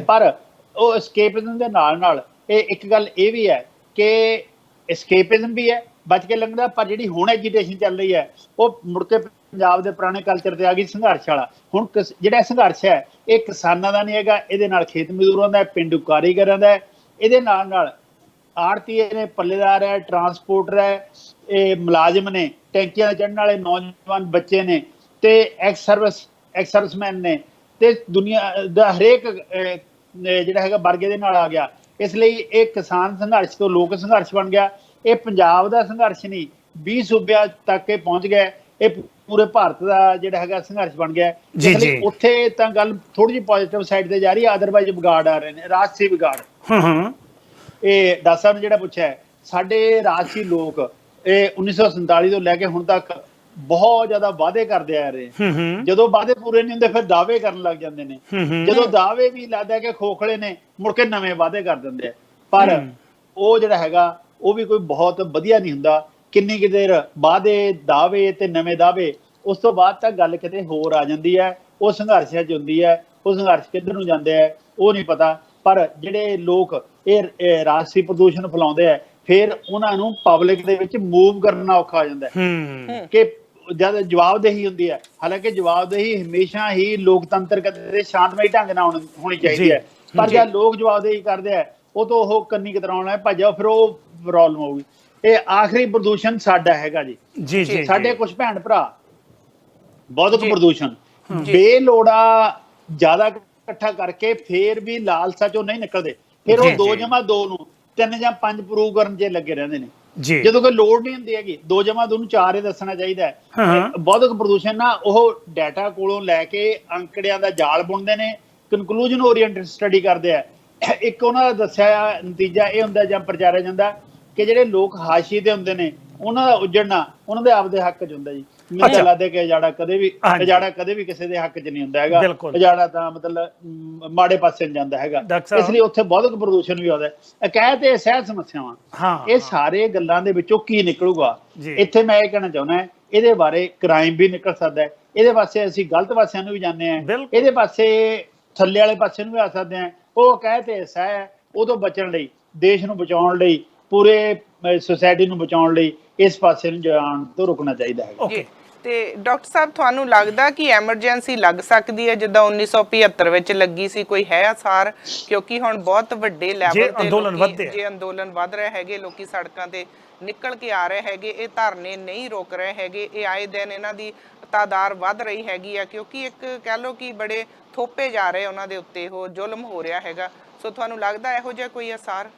ਪਰ ਉਹ ਐਸਕੇਪਿਜ਼ਮ ਦੇ ਨਾਲ ਇਹ ਇੱਕ ਗੱਲ ਇਹ ਵੀ ਹੈ ਕਿ ਐਸਕੇਪਿਜ਼ਮ ਵੀ ਹੈ, ਬਚ ਕੇ ਲੰਘਦਾ, ਪਰ ਜਿਹੜੀ ਹੁਣ ਐਜੀਟੇਸ਼ਨ ਚੱਲ ਰਹੀ ਹੈ ਉਹ ਮੁੜ ਕੇ ਪੰਜਾਬ ਦੇ ਪੁਰਾਣੇ ਕਲਚਰ ਤੇ ਆ ਗਈ, ਸੰਘਰਸ਼ ਵਾਲਾ। ਹੁਣ ਜਿਹੜਾ ਸੰਘਰਸ਼ ਹੈ ਇਹ ਕਿਸਾਨਾਂ ਦਾ ਨਹੀਂ ਹੈਗਾ, ਇਹਦੇ ਨਾਲ ਖੇਤ ਮਜ਼ਦੂਰਾਂ ਦਾ, ਪਿੰਡੂ ਕਾਰੀਗਰਾਂ ਦਾ, ਇਹਦੇ ਨਾਲ ਆੜਤੀਏ ਨੇ, ਪੱਲੇਦਾਰ ਹੈ, ਟਰਾਂਸਪੋਰਟਰ ਹੈ, ਇਹ ਮੁਲਾਜ਼ਮ ਨੇ, ਟੈਂਕੀਆਂ ਤੇ ਚੜ੍ਹਨ ਵਾਲੇ ਨੌਜਵਾਨ ਬੱਚੇ ਨੇ, ਤੇ ਐਕਸ ਸਰਵਿਸਮੈਨ ਨੇ, ਤੇ ਦੁਨੀਆ ਦਾ ਹਰੇਕ ਜਿਹੜਾ ਹੈਗਾ ਵਰਗ ਇਹਦੇ ਨਾਲ ਆ ਗਿਆ। ਇਸ ਲਈ ਇਹ ਕਿਸਾਨ ਸੰਘਰਸ਼ ਤੋਂ ਲੋਕ ਸੰਘਰਸ਼ ਬਣ ਗਿਆ। ਇਹ ਪੰਜਾਬ ਦਾ ਸੰਘਰਸ਼ ਨਹੀਂ, 20 ਸੂਬਿਆਂ ਤੱਕ ਇਹ ਪਹੁੰਚ ਗਿਆ। ਇਹ ਪੂਰੇ ਭਾਰਤ ਦਾ ਜਿਹੜਾ ਹੈਗਾ ਸੰਘਰਸ਼ ਬਣ ਗਿਆ। ਇਸ ਲਈ ਉੱਥੇ ਤਾਂ ਗੱਲ ਥੋੜੀ ਜਿਹੀ ਪੋਜ਼ਿਟਿਵ ਸਾਈਡ ਤੇ ਜਾ ਰਹੀ ਹੈ, ਅਦਰਵਾਈਜ਼ ਵਿਗਾੜ ਆ ਰਹੇ ਨੇ, ਰਾਜਸੀ ਵਿਗਾੜ। ਇਹ ਡਾਕਟਰ ਸਾਹਿਬ ਨੇ ਜਿਹੜਾ ਪੁੱਛਿਆ, ਸਾਡੇ ਰਾਜਸੀ ਲੋਕ ਇਹ 1947 ਤੋਂ ਲੈ ਕੇ ਹੁਣ ਤੱਕ ਬਹੁਤ ਜ਼ਿਆਦਾ ਵਾਅਦੇ ਕਰਦੇ ਆ ਰਹੇ। ਜਦੋਂ ਵਾਅਦੇ ਪੂਰੇ ਨਹੀਂ ਹੁੰਦੇ ਫਿਰ ਦਾਅਵੇ ਕਰਨ ਲੱਗ ਜਾਂਦੇ ਨੇ। ਜਦੋਂ ਦਾਅਵੇ ਵੀ ਲੱਗਦਾ ਕਿ ਖੋਖਲੇ ਨੇ, ਮੁੜ ਕੇ ਨਵੇਂ ਵਾਅਦੇ ਕਰ ਦਿੰਦੇ ਆ। ਪਰ ਉਹ ਜਿਹੜਾ ਹੈਗਾ ਉਹ ਵੀ ਕੋਈ ਬਹੁਤ ਵਧੀਆ ਨਹੀਂ ਹੁੰਦਾ। ਕਿੰਨੀ ਕੁ ਦੇਰ ਵਾਅਦੇ, ਦਾਅਵੇ ਤੇ ਨਵੇਂ ਦਾਅਵੇ, ਉਸ ਤੋਂ ਬਾਅਦ ਤਾਂ ਗੱਲ ਕਿਤੇ ਹੋਰ ਆ ਜਾਂਦੀ ਹੈ। ਉਹ ਸੰਘਰਸ਼ਾਂ 'ਚ ਹੁੰਦੀ ਹੈ, ਉਹ ਸੰਘਰਸ਼ ਕਿੱਧਰ ਨੂੰ ਜਾਂਦੇ ਹੈ ਉਹ ਨਹੀਂ ਪਤਾ। ਪਰ ਜਿਹੜੇ ਲੋਕ ਇਹ ਰਾਜਸੀ ਪ੍ਰਦੂਸ਼ਣ ਫੈਲਾਉਂਦੇ ਆ, ਫਿਰ ਉਹਨਾਂ ਨੂੰ ਪਬਲਿਕ ਦੇ ਵਿੱਚ ਮੂਵ ਕਰਨਾ ਔਖਾ ਹੋ ਜਾਂਦਾ ਕਿ ਜਦ ਜਵਾਬਦੇਹੀ ਹੁੰਦੀ ਹੈ। ਹਾਲਾਂਕਿ ਜਵਾਬਦੇਹੀ ਹਮੇਸ਼ਾ ਹੀ ਲੋਕਤੰਤਰ ਤੇ ਸ਼ਾਂਤਮਈ ਢੰਗ ਨਾਲ ਹੋਣੀ ਚਾਹੀਦੀ ਹੈ, ਪਰ ਜਦ ਲੋਕ ਜਵਾਬਦੇਹੀ ਕਰਦੇ ਆ ਉਹ ਤੋਂ ਉਹ ਕੰਨੀ ਕਤਰਾਉਣਾ ਭੱਜਿਆ, ਫਿਰ ਉਹ ਪ੍ਰੋਬਲਮ ਹੋਊਗੀ। ਇਹ ਆਖਰੀ ਪ੍ਰਦੂਸ਼ਣ ਸਾਡਾ ਹੈਗਾ ਜੀ। ਸਾਡੇ ਕੁਝ ਭੈਣ ਭਰਾ ਬੌਧਿਕ ਪ੍ਰਦੂਸ਼ਣ, ਬੇਲੋੜਾ ਜ਼ਿਆਦਾ ਇਕੱਠਾ ਕਰਕੇ ਫੇਰ ਵੀ ਲਾਲਸਾ ਚੋਂ ਨਹੀਂ ਨਿਕਲਦੇ, ਫਿਰ ਉਹ 2+2 ਨੂੰ 3 ਜਾਂ 5 ਪ੍ਰੂਵ ਕਰਨ 'ਚ ਲੱਗੇ ਰਹਿੰਦੇ ਨੇ। ਜਦੋਂ ਕੋਈ ਲੋੜ ਨਹੀਂ ਹੁੰਦੀ ਹੈਗੀ 2+2 ਨੂੰ 4 ਹੀ ਦੱਸਣਾ ਚਾਹੀਦਾ ਹੈ। ਬੌਧਿਕ ਪ੍ਰਦੂਸ਼ਣ ਨਾ ਉਹ ਡਾਟਾ ਕੋਲੋਂ ਲੈ ਕੇ ਅੰਕੜਿਆਂ ਦਾ ਜਾਲ ਬੁਣਦੇ ਨੇ, ਕਨਕਲੂਜਨ ਓਰੀਐਂਟਡ ਸਟੱਡੀ ਕਰਦੇ ਆ। ਇੱਕ ਉਹਨਾਂ ਦਾ ਦੱਸਿਆ ਨਤੀਜਾ ਇਹ ਹੁੰਦਾ ਜਾਂ ਪ੍ਰਚਾਰਿਆ ਜਾਂਦਾ ਕਿ ਜਿਹੜੇ ਲੋਕ ਹਾਸ਼ੀਏ ਤੇ ਹੁੰਦੇ ਨੇ ਉਹਨਾਂ ਦਾ ਉੱਜੜਨਾ ਉਹਨਾਂ ਦੇ ਆਪਦੇ ਹੱਕ 'ਚ ਹੁੰਦਾ ਜੀ। ਮੈਨੂੰ ਲੱਗਦਾ ਕਿ ਉਜਾੜਾ ਕਦੇ ਵੀ ਕਿਸੇ ਦੇ ਹੱਕ 'ਚ ਨਹੀਂ ਹੁੰਦਾ ਹੈਗਾ। ਉਜਾੜਾ ਤਾਂ ਮਤਲਬ ਮਾੜੇ ਪਾਸੇ ਨੂੰ ਜਾਂਦਾ ਹੈਗਾ, ਇਸ ਲਈ ਉੱਥੇ ਬੌਧਿਕ ਪ੍ਰਦੂਸ਼ਣ ਵੀ ਆਉਂਦਾ। ਇਕਾਇਤ ਤੇ ਸਿਹਤ ਸਮੱਸਿਆਵਾਂ, ਇਹ ਸਾਰੇ ਗੱਲਾਂ ਦੇ ਵਿੱਚੋਂ ਕੀ ਨਿਕਲੂਗਾ? ਇੱਥੇ ਮੈਂ ਇਹ ਕਹਿਣਾ ਚਾਹੁੰਦਾ ਇਹਦੇ ਬਾਰੇ ਕ੍ਰਾਈਮ ਵੀ ਨਿਕਲ ਸਕਦਾ ਹੈ, ਇਹਦੇ ਪਾਸੇ ਅਸੀਂ ਗਲਤ ਪਾਸਿਆਂ ਨੂੰ ਵੀ ਜਾਂਦੇ ਹਾਂ, ਇਹਦੇ ਪਾਸੇ ਥੱਲੇ ਵਾਲੇ ਪਾਸੇ ਨੂੰ ਵੀ ਆ ਸਕਦੇ ਹਾਂ। ਉਹ ਇਕਾਇਤ ਤੇ ਹਿੱਸਾ ਹੈ, ਉਹ ਤੋਂ ਬਚਣ ਲਈ, ਦੇਸ਼ ਨੂੰ ਬਚਾਉਣ ਲਈ, ਪੂਰੇ ਸੋਸਾਇਟੀ ਨੂੰ ਬਚਾਉਣ ਲਈ ਇਸ ਪਾਸੇ ਨੂੰ ਜਾਣ ਤੋਂ ਰੁਕਣਾ ਚਾਹੀਦਾ ਹੈ। ਤੇ ਡਾਕਟਰ ਸਾਹਿਬ ਤੁਹਾਨੂੰ ਲੱਗਦਾ ਕਿ ਐਮਰਜੈਂਸੀ ਲੱਗ ਸਕਦੀ ਹੈ ਜਿੱਦਾਂ 1975 ਵਿੱਚ ਲੱਗੀ ਸੀ? ਕੋਈ ਹੈ ਅਸਾਰ? ਕਿਉਂਕਿ ਹੁਣ ਬਹੁਤ ਵੱਡੇ ਲੈਵਲ ਤੇ ਜੇ ਅੰਦੋਲਨ ਵੱਧ ਰਹੇ ਹੈਗੇ, ਲੋਕੀ ਸੜਕਾਂ ਤੇ ਨਿਕਲ ਕੇ ਆ ਰਹੇ ਹੈਗੇ, ਇਹ ਧਰਨੇ ਨਹੀਂ ਰੁਕ ਰਹੇ ਹੈਗੇ, ਇਹ ਆਏ ਦਿਨ ਇਹਨਾਂ ਦੀ ਤਾਦਾਦ ਵੱਧ ਰਹੀ ਹੈਗੀ ਆ, ਕਿਉਂਕਿ ਇੱਕ ਕਹਿ ਲਓ ਕਿ ਬੜੇ ਥੋਪੇ ਜਾ ਰਹੇ ਉਹਨਾਂ ਦੇ ਉੱਤੇ, ਉਹ ਜ਼ੁਲਮ ਹੋ ਰਿਹਾ ਹੈਗਾ। ਸੋ ਤੁਹਾਨੂੰ ਲੱਗਦਾ ਇਹੋ ਜਿਹਾ ਕੋਈ ਅਸਾਰ?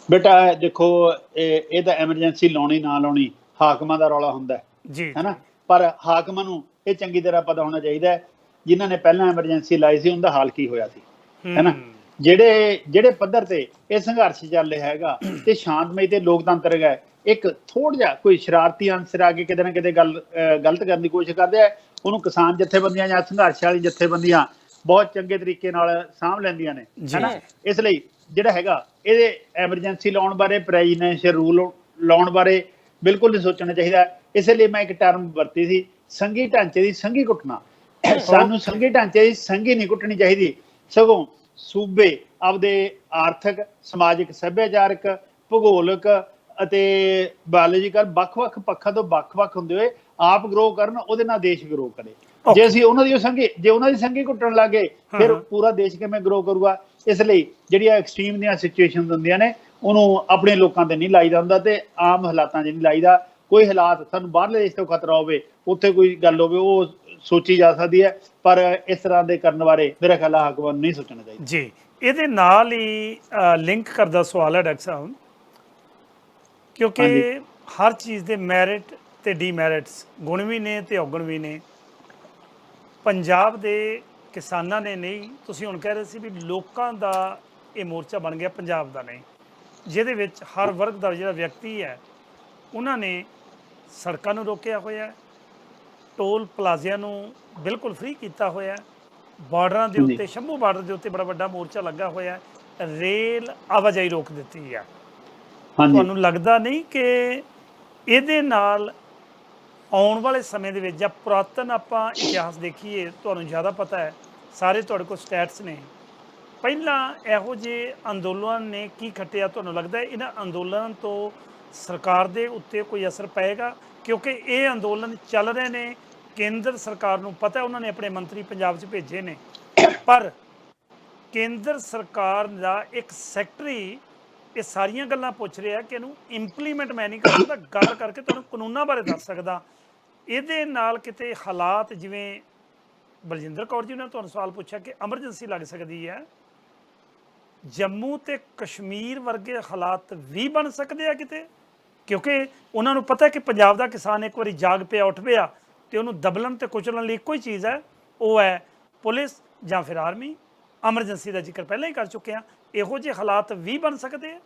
ਬੇਟਾ ਦੇਖੋ, ਇਹ ਤਾਂ ਐਮਰਜੈਂਸੀ ਲਾਉਣੀ ਨਾ ਲਾਉਣੀ ਹਾਕਮਾਂ ਦਾ ਰੌਲਾ ਹੁੰਦਾ ਹੈ ਨਾ, ਪਰ ਹਾਕਮਾਂ ਨੂੰ ਇਹ ਚੰਗੀ ਤਰ੍ਹਾਂ ਪਤਾ ਹੋਣਾ ਚਾਹੀਦਾ ਹੈ ਜਿਨ੍ਹਾਂ ਨੇ ਪਹਿਲਾਂ ਐਮਰਜੈਂਸੀ ਲਾਈ ਸੀ ਉਹਦਾ ਹਾਲ ਕੀ ਹੋਇਆ ਸੀ, ਹੈ ਨਾ। ਜਿਹੜੇ ਪੱਧਰ ਤੇ ਇਹ ਸੰਘਰਸ਼ ਚੱਲ ਰਿਹਾ ਹੈਗਾ ਤੇ ਸ਼ਾਂਤਮਈ ਤੇ ਲੋਕਤੰਤਰਿਕ ਹੈ, ਇੱਕ ਥੋੜਾ ਜਿਹਾ ਕੋਈ ਸ਼ਰਾਰਤੀ ਅੰਸਰ ਆ ਕੇ ਕਿਤੇ ਨਾ ਕਿਤੇ ਗਲਤ ਕਰਨ ਦੀ ਕੋਸ਼ਿਸ਼ ਕਰਦੇ ਆ, ਉਹਨੂੰ ਕਿਸਾਨ ਜਥੇਬੰਦੀਆਂ ਜਾਂ ਸੰਘਰਸ਼ ਵਾਲੀ ਜਥੇਬੰਦੀਆਂ ਬਹੁਤ ਚੰਗੇ ਤਰੀਕੇ ਨਾਲ ਸਾਂਭ ਲੈਂਦੀਆਂ ਨੇ, ਹੈ ਨਾ। ਇਸ ਲਈ ਜਿਹੜਾ ਹੈਗਾ ਇਹਦੇ ਐਮਰਜੈਂਸੀ ਲਾਉਣ ਬਾਰੇ, ਪ੍ਰੈਜ਼ੀਡੈਂਸ਼ੀਅਲ ਰੂਲ ਲਾਉਣ ਬਾਰੇ ਬਿਲਕੁਲ ਨਹੀਂ ਸੋਚਣਾ ਚਾਹੀਦਾ। ਇਸੇ ਲਈ ਮੈਂ ਇੱਕ ਟਰਮ ਵਰਤੀ ਸੀ, ਸੰਘੀ ਢਾਂਚੇ ਦੀ ਸੰਘੀ ਕੁੱਟਣਾ। ਸਾਨੂੰ ਸੰਘੀ ਢਾਂਚੇ ਦੀ ਸੰਘੀ ਨਹੀਂ ਕੁੱਟਣੀ ਚਾਹੀਦੀ, ਸਗੋਂ ਸੂਬੇ ਆਪਦੇ ਆਰਥਿਕ, ਸਮਾਜਿਕ, ਸੱਭਿਆਚਾਰਕ, ਭੂਗੋਲਿਕ ਅਤੇ ਬਾਇਓਲੋਜੀਕਲ ਵੱਖ-ਵੱਖ ਪੱਖਾਂ ਤੋਂ ਵੱਖ-ਵੱਖ ਹੁੰਦੇ ਹੋਏ ਆਪ ਗਰੋ ਕਰਨ, ਉਹਦੇ ਨਾਲ ਦੇਸ਼ ਗਰੋ ਕਰੇ। ਜੇ ਅਸੀਂ ਉਹਨਾਂ ਦੀ ਸੰਘੀ ਕੁੱਟਣ ਲੱਗੇ ਫਿਰ ਪੂਰਾ ਦੇਸ਼ ਕਿਵੇਂ ਗਰੋ ਕਰੂਗਾ? ਇਸ ਲਈ ਜਿਹੜੀਆਂ ਐਕਸਟ੍ਰੀਮ ਦੀਆਂ ਸਿਚੁਏਸ਼ਨ ਹੁੰਦੀਆਂ ਨੇ ਉਹਨੂੰ ਆਪਣੇ ਲੋਕਾਂ ਤੇ ਨਹੀਂ ਲਾਈਦਾ ਹੁੰਦਾ ਤੇ ਆਮ ਹਾਲਾਤਾਂ 'ਚ ਨਹੀਂ ਲਾਈਦਾ। ਕੋਈ ਹਾਲਾਤ ਸਾਨੂੰ ਬਾਹਰਲੇ ਦੇਸ਼ ਤੋਂ ਖਤਰਾ ਹੋਵੇ, ਉੱਥੇ ਕੋਈ ਗੱਲ ਹੋਵੇ, ਉਹ ਸੋਚੀ ਜਾ ਸਕਦੀ ਹੈ, ਪਰ ਇਸ ਤਰ੍ਹਾਂ ਦੇ ਕਰਨ ਬਾਰੇ ਮੇਰਾ ਖਿਆਲ ਹੈ ਹਾਕਮਾਂ ਨੂੰ ਨਹੀਂ ਸੋਚਣਾ ਚਾਹੀਦਾ ਜੀ। ਇਹਦੇ ਨਾਲ ਹੀ ਲਿੰਕ ਕਰਦਾ ਸਵਾਲ ਹੈ ਡਾਕਟਰ ਸਾਹਿਬ, ਕਿਉਂਕਿ ਹਰ ਚੀਜ਼ ਦੇ ਮੈਰਿਟ ਤੇ ਡੀਮੈਰਿਟਸ, ਗੁਣ ਵੀ ਨੇ ਤੇ ਔਗਣ ਵੀ ਨੇ। ਪੰਜਾਬ ਦੇ ਕਿਸਾਨਾਂ ਨੇ ਨਹੀਂ, ਤੁਸੀਂ ਹੁਣ ਕਹਿ ਰਹੇ ਸੀ ਵੀ ਲੋਕਾਂ ਦਾ ਇਹ ਮੋਰਚਾ ਬਣ ਗਿਆ, ਪੰਜਾਬ ਦਾ ਨਹੀਂ, ਜਿਹਦੇ ਵਿੱਚ ਹਰ ਵਰਗ ਦਾ ਜਿਹੜਾ ਵਿਅਕਤੀ ਹੈ ਉਹਨਾਂ ਨੇ ਸੜਕਾਂ ਨੂੰ ਰੋਕਿਆ ਹੋਇਆ, ਟੋਲ ਪਲਾਜ਼ਿਆਂ ਨੂੰ ਬਿਲਕੁਲ ਫ੍ਰੀ ਕੀਤਾ ਹੋਇਆ, ਬਾਰਡਰਾਂ ਦੇ ਉੱਤੇ, ਸ਼ੰਭੂ ਬਾਰਡਰ ਦੇ ਉੱਤੇ ਬੜਾ ਵੱਡਾ ਮੋਰਚਾ ਲੱਗਾ ਹੋਇਆ, ਰੇਲ ਆਵਾਜਾਈ ਰੋਕ ਦਿੱਤੀ ਆ। ਤੁਹਾਨੂੰ ਲੱਗਦਾ ਨਹੀਂ ਕਿ ਇਹਦੇ ਨਾਲ ਆਉਣ ਵਾਲੇ ਸਮੇਂ ਦੇ ਵਿੱਚ ਜਾਂ ਪੁਰਾਤਨ ਆਪਾਂ ਇਤਿਹਾਸ ਦੇਖੀਏ, ਤੁਹਾਨੂੰ ਜ਼ਿਆਦਾ ਪਤਾ ਹੈ, ਸਾਰੇ ਤੁਹਾਡੇ ਕੋਲ ਸਟੈਟਸ ਨੇ, ਪਹਿਲਾਂ ਇਹੋ ਜਿਹੇ ਅੰਦੋਲਨ ਨੇ ਕੀ ਖੱਟਿਆ? ਤੁਹਾਨੂੰ ਲੱਗਦਾ ਇਹਨਾਂ ਅੰਦੋਲਨ ਤੋਂ ਸਰਕਾਰ ਦੇ ਉੱਤੇ ਕੋਈ ਅਸਰ ਪਏਗਾ? ਕਿਉਂਕਿ ਇਹ ਅੰਦੋਲਨ ਚੱਲ ਰਹੇ ਨੇ, ਕੇਂਦਰ ਸਰਕਾਰ ਨੂੰ ਪਤਾ, ਉਹਨਾਂ ਨੇ ਆਪਣੇ ਮੰਤਰੀ ਪੰਜਾਬ 'ਚ ਭੇਜੇ ਨੇ, ਪਰ ਕੇਂਦਰ ਸਰਕਾਰ ਦਾ ਇੱਕ ਸੈਕਟਰੀ ਇਹ ਸਾਰੀਆਂ ਗੱਲਾਂ ਪੁੱਛ ਰਿਹਾ ਕਿ ਇਹਨੂੰ ਇੰਪਲੀਮੈਂਟ ਮੈਂ ਨਹੀਂ ਕਰ ਸਕਦਾ, ਗੱਲ ਕਰਕੇ ਤੁਹਾਨੂੰ ਕਾਨੂੰਨਾਂ ਬਾਰੇ ਦੱਸ ਸਕਦਾ। ਇਹਦੇ ਨਾਲ ਕਿਤੇ ਹਾਲਾਤ, ਜਿਵੇਂ ਬਲਜਿੰਦਰ ਕੌਰ ਜੀ ਨੇ ਤੁਹਾਨੂੰ ਸਵਾਲ ਪੁੱਛਿਆ ਕਿ ਐਮਰਜੈਂਸੀ ਲੱਗ ਸਕਦੀ ਹੈ, ਜੰਮੂ ਤੇ ਕਸ਼ਮੀਰ ਵਰਗੇ ਹਾਲਾਤ ਵੀ ਬਣ ਸਕਦੇ ਆ ਕਿਤੇ? ਕਿਉਂਕਿ ਉਹਨਾਂ ਨੂੰ ਪਤਾ ਕਿ ਪੰਜਾਬ ਦਾ ਕਿਸਾਨ ਇੱਕ ਵਾਰੀ ਜਾਗ ਪਿਆ, ਉੱਠ ਪਿਆ, ਤੇ ਉਹਨੂੰ ਦਬਲਣ ਤੇ ਕੁਚਲਣ ਲਈ ਇੱਕੋ ਹੀ ਚੀਜ਼ ਹੈ, ਉਹ ਹੈ ਪੁਲਿਸ ਜਾਂ ਫਿਰ ਆਰਮੀ। ਐਮਰਜੈਂਸੀ ਦਾ ਜ਼ਿਕਰ ਪਹਿਲਾਂ ਹੀ ਕਰ ਚੁੱਕੇ ਹਾਂ, ਇਹੋ ਜਿਹੇ ਹਾਲਾਤ ਵੀ ਬਣ ਸਕਦੇ ਆ।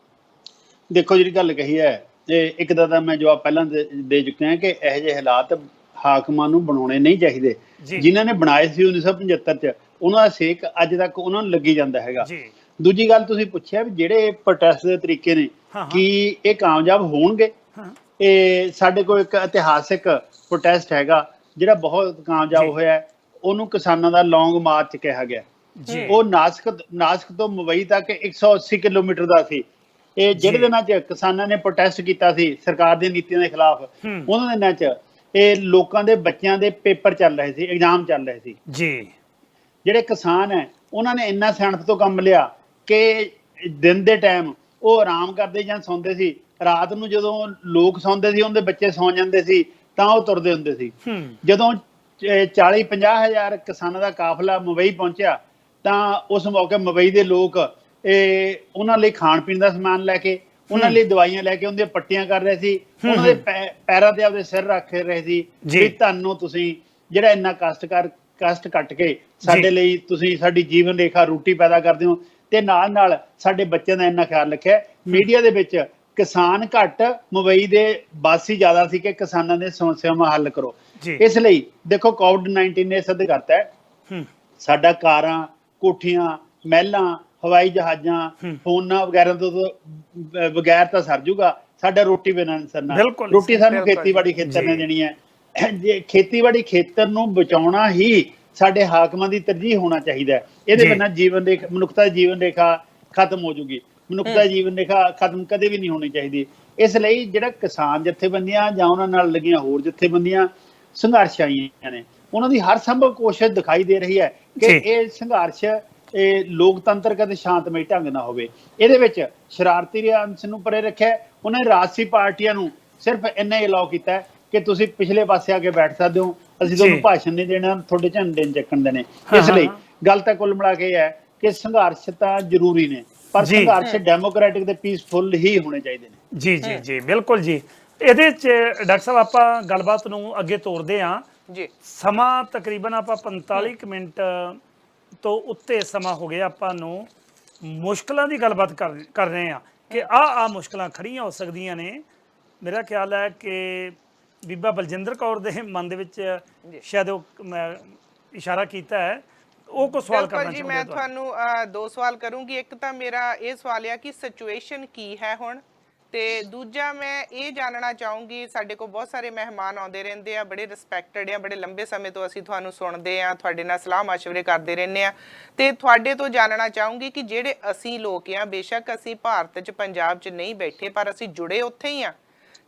ਦੇਖੋ ਜਿਹੜੀ ਗੱਲ ਕਹੀ ਹੈ, ਇੱਕ ਦਾ ਮੈਂ ਜਵਾਬ ਪਹਿਲਾਂ ਦੇ ਚੁੱਕਿਆ ਕਿ ਇਹੋ ਜਿਹੇ ਹਾਲਾਤ ਹਾਕਮਾਂ ਨੂੰ ਬਣਾਉਣੇ ਨਹੀਂ ਚਾਹੀਦੇ। ਜਿਨ੍ਹਾਂ ਨੇ ਬਣਾਏ ਸੀ 1975 ਚ, ਉਹਨਾਂ ਦਾ ਸੇਕ ਅੱਜ ਤੱਕ ਉਹਨਾਂ ਨੂੰ ਲੱਗੀ ਜਾਂਦਾ ਹੈਗਾ। ਦੂਜੀ ਗੱਲ ਤੁਸੀਂ ਪੁੱਛਿਆ ਵੀ ਜਿਹੜੇ ਪ੍ਰੋਟੈਸਟ ਦੇ ਤਰੀਕੇ ਨੇ ਕੀ ਇਹ ਕਾਮਯਾਬ ਹੋਣਗੇ? ਇਹ ਸਾਡੇ ਕੋਲ ਇੱਕ ਇਤਿਹਾਸਿਕ ਪ੍ਰੋਟੈਸਟ ਹੈਗਾ ਜਿਹੜਾ ਬਹੁਤ ਕਾਮਯਾਬ ਹੋਇਆ, ਉਹਨੂੰ ਕਿਸਾਨਾਂ ਦਾ ਲੌਂਗ ਮਾਰਚ ਕਿਹਾ ਗਿਆ। ਉਹ ਨਾਸਕ ਤੋਂ ਮੁੰਬਈ ਤੱਕ 180 ਕਿਲੋਮੀਟਰ ਦਾ ਸੀ। ਇਹ ਜਿਹੜੇ ਦਿਨਾਂ 'ਚ ਕਿਸਾਨਾਂ ਨੇ ਪ੍ਰੋਟੈਸਟ ਕੀਤਾ ਸੀ ਸਰਕਾਰ ਦੀਆਂ ਨੀਤੀਆਂ ਦੇ ਖਿਲਾਫ, ਉਹਨਾਂ ਦਿਨਾਂ 'ਚ ਇਹ ਲੋਕਾਂ ਦੇ ਬੱਚਿਆਂ ਦੇ ਪੇਪਰ ਚੱਲ ਰਹੇ ਸੀ, ਐਗਜ਼ਾਮ ਚੱਲ ਰਹੇ ਸੀ। ਜਿਹੜੇ ਕਿਸਾਨ ਹੈ ਉਹਨਾਂ ਨੇ ਇੰਨਾ ਸਿਆਣਪ ਤੋਂ ਕੰਮ ਲਿਆ ਕਿ ਦਿਨ ਦੇ ਟਾਈਮ ਉਹ ਆਰਾਮ ਕਰਦੇ ਜਾਂ ਸੌਂਦੇ ਸੀ, ਰਾਤ ਨੂੰ ਜਦੋਂ ਲੋਕ ਸੌਂਦੇ ਸੀ, ਉਹਦੇ ਬੱਚੇ ਸੌਂ ਜਾਂਦੇ ਸੀ, ਤਾਂ ਉਹ ਤੁਰਦੇ ਹੁੰਦੇ ਸੀ। ਜਦੋਂ 40-50 ਹਜ਼ਾਰ ਕਿਸਾਨਾਂ ਦਾ ਕਾਫਲਾ ਮੁੰਬਈ ਪਹੁੰਚਿਆ ਤਾਂ ਉਸ ਮੌਕੇ ਮੁੰਬਈ ਦੇ ਲੋਕ ਉਹਨਾਂ ਲਈ ਖਾਣ ਪੀਣ ਦਾ ਸਮਾਨ ਲੈ ਕੇ, ਉਹਨਾਂ ਲਈ ਦਵਾਈਆਂ ਲੈ ਕੇ ਉਹਦੀਆਂ ਪੱਟੀਆਂ ਕਰ ਰਹੇ ਸੀ, ਉਹਨਾਂ ਦੇ ਪੈਰਾਂ ਤੇ ਆਪਦੇ ਸਿਰ ਰੱਖ ਰਹੇ ਸੀ ਵੀ ਤੁਹਾਨੂੰ ਤੁਸੀਂ ਜਿਹੜਾ ਇੰਨਾ ਕਸ਼ਟ ਕੱਟ ਕੇ ਸਾਡੇ ਲਈ ਤੁਸੀਂ ਸਾਡੀ ਜੀਵਨ ਰੇਖਾ ਰੋਟੀ ਪੈਦਾ ਕਰਦੇ ਹੋ, ਤੇ ਨਾਲ ਨਾਲ ਸਾਡੇ ਬੱਚਿਆਂ ਦਾ ਇੰਨਾ ਖਿਆਲ ਰੱਖਿਆ। ਮੀਡੀਆ ਦੇ ਵਿੱਚ ਕਿਸਾਨ ਘੱਟ ਮੁੰਬਈ ਦੇ ਵਾਸੀ ਜ਼ਿਆਦਾ ਸੀ ਕਿ ਕਿਸਾਨਾਂ ਦੀਆਂ ਸਮੱਸਿਆਵਾਂ ਹੱਲ ਕਰੋ। ਇਸ ਲਈ ਦੇਖੋ ਕੋਵਿਡ-19 ਨੇ ਸਿੱਧ ਕਰਤਾ ਹੈ ਸਾਡਾ ਕਾਰਾਂ, ਕੋਠੀਆਂ, ਮਹਿਲਾਂ, ਹਵਾਈ ਜਹਾਜ਼ਾਂ, ਫੋਨਾਂ ਵਗੈਰਾ ਤੋਂ ਬਗੈਰ ਤਾਂ ਸਰ ਜੂਗਾ, ਸਾਡਾ ਰੋਟੀ ਬਿਨਾਂ ਨਹੀਂ ਸਰਨਾ। ਰੋਟੀ ਸਾਨੂੰ ਖੇਤੀਬਾੜੀ ਖੇਤਰ ਨੇ ਦੇਣੀ ਹੈ। ਜੇ ਖੇਤੀਬਾੜੀ ਖੇਤਰ ਨੂੰ ਬਚਾਉਣਾ ਹੀ ਸਾਡੇ ਹਾਕਮਾਂ ਦੀ ਤਰਜੀਹ ਹੋਣਾ ਚਾਹੀਦਾ ਹੈ। ਇਹਦੇ ਬਿਨਾਂ ਜੀਵਨ ਰੇਖਾ, ਮਨੁੱਖਤਾ ਦੀ ਜੀਵਨ ਰੇਖਾ ਖਤਮ ਹੋ ਜੂਗੀ। ਮਨੁੱਖਤਾ ਦੀ ਜੀਵਨ ਰੇਖਾ ਖਤਮ ਕਦੇ ਵੀ ਨਹੀਂ ਹੋਣੀ ਚਾਹੀਦੀ। ਇਸ ਲਈ ਜਿਹੜਾ ਕਿਸਾਨ ਜਥੇਬੰਦੀਆਂ ਜਾਂ ਉਹਨਾਂ ਨਾਲ ਲੱਗੀਆਂ ਹੋਰ ਜਥੇਬੰਦੀਆਂ ਸੰਘਰਸ਼ ਆਈਆਂ ਨੇ, ਉਹਨਾਂ ਦੀ ਹਰ ਸੰਭਵ ਕੋਸ਼ਿਸ਼ ਦਿਖਾਈ ਦੇ ਰਹੀ ਹੈ ਕਿ ਇਹ ਸੰਘਰਸ਼ ਲੋਕਤੰਤਰ ਅਤੇ ਸ਼ਾਂਤਮਈ ਢੰਗ ਨਾਲ ਹੋਵੇ। ਇਹਦੇ ਵਿੱਚ ਸ਼ਰਾਰਤੀ ਅੰਸ਼ ਨੂੰ ਪਰੇ ਰੱਖਿਆ। ਉਹਨਾਂ ਨੇ ਰਾਜਸੀ ਪਾਰਟੀਆਂ ਨੂੰ ਸਿਰਫ ਇੰਨਾ ਹੀ ਅਲਾਉ ਕੀਤਾ ਕਿ ਤੁਸੀਂ ਪਿਛਲੇ ਪਾਸੇ ਆ ਕੇ ਬੈਠ ਸਕਦੇ ਹੋ, ਅਸੀਂ ਤੁਹਾਨੂੰ ਭਾਸ਼ਣ ਨਹੀਂ ਦੇਣਾ, ਤੁਹਾਡੇ ਝੰਡੇ ਚੱਕਣ ਦੇ ਨੇ। ਇਸ ਲਈ ਗੱਲ ਤਾਂ ਕੁੱਲ ਮਿਲਾ ਕੇ ਇਹ ਹੈ ਕਿ ਸੰਘਰਸ਼ ਤਾਂ ਜ਼ਰੂਰੀ ਨੇ, ਪਰ ਸੰਘਰਸ਼ ਡੈਮੋਕ੍ਰੈਟਿਕ ਤੇ ਪੀਸਫੁਲ ਹੀ ਹੋਣੇ ਚਾਹੀਦੇ ਨੇ। ਜੀ ਜੀ ਜੀ ਬਿਲਕੁਲ ਜੀ। ਇਹਦੇ ਚ ਡਾਕਟਰ ਸਾਹਿਬ ਆਪਾਂ ਗੱਲਬਾਤ ਨੂੰ ਅੱਗੇ ਤੋਰਦੇ ਹਾਂ ਜੀ। ਸਮਾਂ ਤਕਰੀਬਨ ਆਪਾਂ 45 ਮਿੰਟ ਤੋਂ ਉੱਤੇ ਸਮਾਂ ਹੋ ਗਿਆ ਆਪਾਂ ਨੂੰ ਮੁਸ਼ਕਲਾਂ ਦੀ ਗੱਲਬਾਤ ਕਰ ਰਹੇ ਹਾਂ ਕਿ ਆਹ ਮੁਸ਼ਕਲਾਂ ਖੜੀਆਂ ਹੋ ਸਕਦੀਆਂ ਨੇ। ਮੇਰਾ ਖਿਆਲ ਹੈ ਕਿ ਬੀਬਾ ਬਲਜਿੰਦਰ ਕੌਰ ਦੇ ਮਨ ਦੇ ਵਿੱਚ ਸ਼ਾਇਦ ਉਹ ਇਸ਼ਾਰਾ ਕੀਤਾ ਹੈ, ਉਹ ਕੋ ਸਵਾਲ ਕਰਨਾ ਚਾਹੁੰਦਾ। ਮੈਂ ਤੁਹਾਨੂੰ 2 ਸਵਾਲ ਕਰੂੰਗੀ। ਇੱਕ ਤਾਂ ਮੇਰਾ ਇਹ ਸਵਾਲ ਹੈ ਕਿ ਸਿਚੁਏਸ਼ਨ ਕੀ ਹੈ ਹੁਣ, ਤੇ ਦੂਜਾ ਮੈਂ ਇਹ ਜਾਣਨਾ ਚਾਹੂੰਗੀ, ਸਾਡੇ ਕੋਲ ਬਹੁਤ ਸਾਰੇ ਮਹਿਮਾਨ ਆਉਂਦੇ ਰਹਿੰਦੇ ਆ, ਬੜੇ ਰਿਸਪੈਕਟਡ ਆ, ਬੜੇ ਲੰਬੇ ਸਮੇਂ ਤੋਂ ਅਸੀਂ ਤੁਹਾਨੂੰ ਸੁਣਦੇ ਆ, ਤੁਹਾਡੇ ਨਾਲ ਸਲਾਹ ਮਸ਼ਵਰੇ ਕਰਦੇ ਰਹਿੰਦੇ ਆ, ਤੇ ਤੁਹਾਡੇ ਤੋਂ ਜਾਣਨਾ ਚਾਹੂੰਗੀ ਕਿ ਜਿਹੜੇ ਅਸੀਂ ਲੋਕ ਆ, ਬੇਸ਼ੱਕ ਅਸੀਂ ਭਾਰਤ 'ਚ ਪੰਜਾਬ 'ਚ ਨਹੀਂ ਬੈਠੇ, ਪਰ ਅਸੀਂ ਜੁੜੇ ਉੱਥੇ ਹੀ ਆ।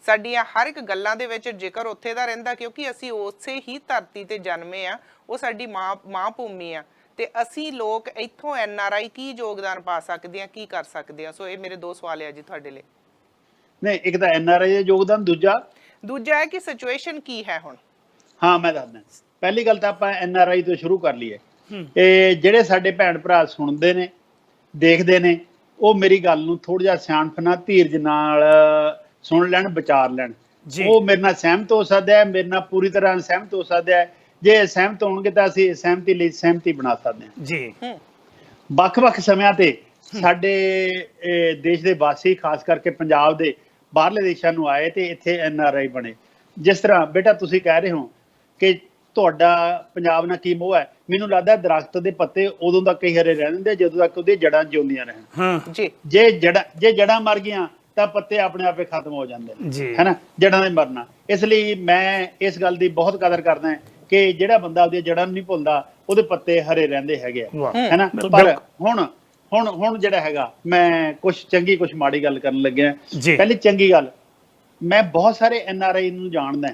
ਸਾਡੀਆਂ ਹਰ ਇੱਕ ਗੱਲਾਂ ਦੇ ਵਿੱਚ ਜ਼ਿਕਰ ਉੱਥੇ ਦਾ ਰਹਿੰਦਾ, ਕਿਉਂਕਿ ਅਸੀਂ ਉਸੇ ਹੀ ਧਰਤੀ ਤੇ ਜਨਮੇ ਆ, ਉਹ ਸਾਡੀ ਮਾਂ ਭੂਮੀ ਆ। ਤੇ ਅਸੀਂ ਲੋਕ ਇੱਥੋਂ NRI ਕੀ ਯੋਗਦਾਨ ਪਾ ਸਕਦੇ ਆ, ਕੀ ਕਰ ਸਕਦੇ ਆ? ਸੋ ਇਹ ਮੇਰੇ 2 ਸਵਾਲ ਆ ਜੀ ਤੁਹਾਡੇ ਲਈ। ਨਹੀਂ, ਇੱਕ ਤਾਂ NRI ਦਾ ਯੋਗਦਾਨ, ਦੂਜਾ ਹੈ ਕਿ ਸਿਚੁਏਸ਼ਨ ਕੀ ਹੈ ਹੁਣ। ਹਾਂ, ਮੈਂ ਦੱਸਦਾ। ਪਹਿਲੀ ਗੱਲ ਤਾਂ ਆਪਾਂ NRI ਤੋਂ ਸ਼ੁਰੂ ਕਰ ਲਈਏ। ਇਹ ਜਿਹੜੇ ਸਾਡੇ ਭੈਣ ਭਰਾ ਸੁਣਦੇ ਨੇ, ਦੇਖਦੇ ਨੇ, ਉਹ ਮੇਰੀ ਗੱਲ ਨੂੰ ਥੋੜਾ ਜਿਹਾ ਸਿਆਣਪ ਨਾਲ, ਧੀਰਜ ਨਾਲ ਸੁਣ ਲੈਣ, ਵਿਚਾਰ ਲੈਣ। ਉਹ ਮੇਰੇ ਨਾਲ ਸਹਿਮਤ ਹੋ ਸਕਦਾ ਹੈ, ਮੇਰੇ ਨਾਲ ਪੂਰੀ ਤਰ੍ਹਾਂ ਸਹਿਮਤ ਹੋ ਸਕਦਾ ਹੈ। ਜੇ ਸਹਿਮਤ ਹੋਣਗੇ ਤਾਂ ਅਸੀਂ ਸਹਿਮਤੀ ਲਈ ਸਹਿਮਤੀ ਬਣਾ ਸਕਦੇ ਹਾਂ ਜੀ। ਵੱਖ-ਵੱਖ ਸਮਿਆਂ ਤੇ ਸਾਡੇ ਦੇਸ਼ ਦੇ ਵਾਸੀ, ਖਾਸ ਕਰਕੇ ਪੰਜਾਬ ਦੇ ਬਾਹਰਲੇ ਦੇਸ਼ਾਂ ਨੂੰ ਆਏ ਤੇ ਇੱਥੇ NRI ਬਣੇ। ਜਿਸ ਤਰ੍ਹਾਂ ਬੇਟਾ ਤੁਸੀਂ ਕਹਿ ਰਹੇ ਹੋ ਕਿ ਤੁਹਾਡਾ ਪੰਜਾਬ ਨਾਲ ਕੀ ਮੋਹ ਹੈ, ਮੈਨੂੰ ਲੱਗਦਾ ਦਰਖਤ ਦੇ ਪੱਤੇ ਉਦੋਂ ਤੱਕ ਹੀ ਹਰੇ ਰਹਿੰਦੇ ਜਦੋਂ ਤੱਕ ਉਹਦੀ ਜੜਾਂ ਜਿਉਂਦੀਆਂ ਰਹਿਣ ਜੀ। ਜੇ ਜੜਾਂ ਮਰ ਗਈਆਂ ਤਾਂ ਪੱਤੇ ਆਪਣੇ ਆਪੇ ਖਤਮ ਹੋ ਜਾਂਦੇ ਨੇ, ਹੈ ਨਾ, ਜੜਾਂ ਦੇ ਮਰਨਾ। ਇਸ ਲਈ ਮੈਂ ਇਸ ਗੱਲ ਦੀ ਬਹੁਤ ਕਦਰ ਕਰਦਾ ਹਾਂ ਕਿ ਜਿਹੜਾ ਬੰਦਾ ਉਹਦੀਆਂ ਜੜਾਂ ਨੂੰ ਨਹੀਂ ਭੁੱਲਦਾ, ਉਹਦੇ ਪੱਤੇ ਹਰੇ ਰਹਿੰਦੇ ਹੈਗੇ ਆ, ਹੈ ਨਾ। ਪਰ ਹੁਣ ਜਿਹੜਾ ਹੈਗਾ, ਮੈਂ ਕੁਛ ਚੰਗੀ ਕੁਛ ਮਾੜੀ ਗੱਲ ਕਰਨ ਲੱਗਿਆ। ਪਹਿਲੀ ਚੰਗੀ ਗੱਲ, ਮੈਂ ਬਹੁਤ ਸਾਰੇ NRI ਨੂੰ ਜਾਣਦਾ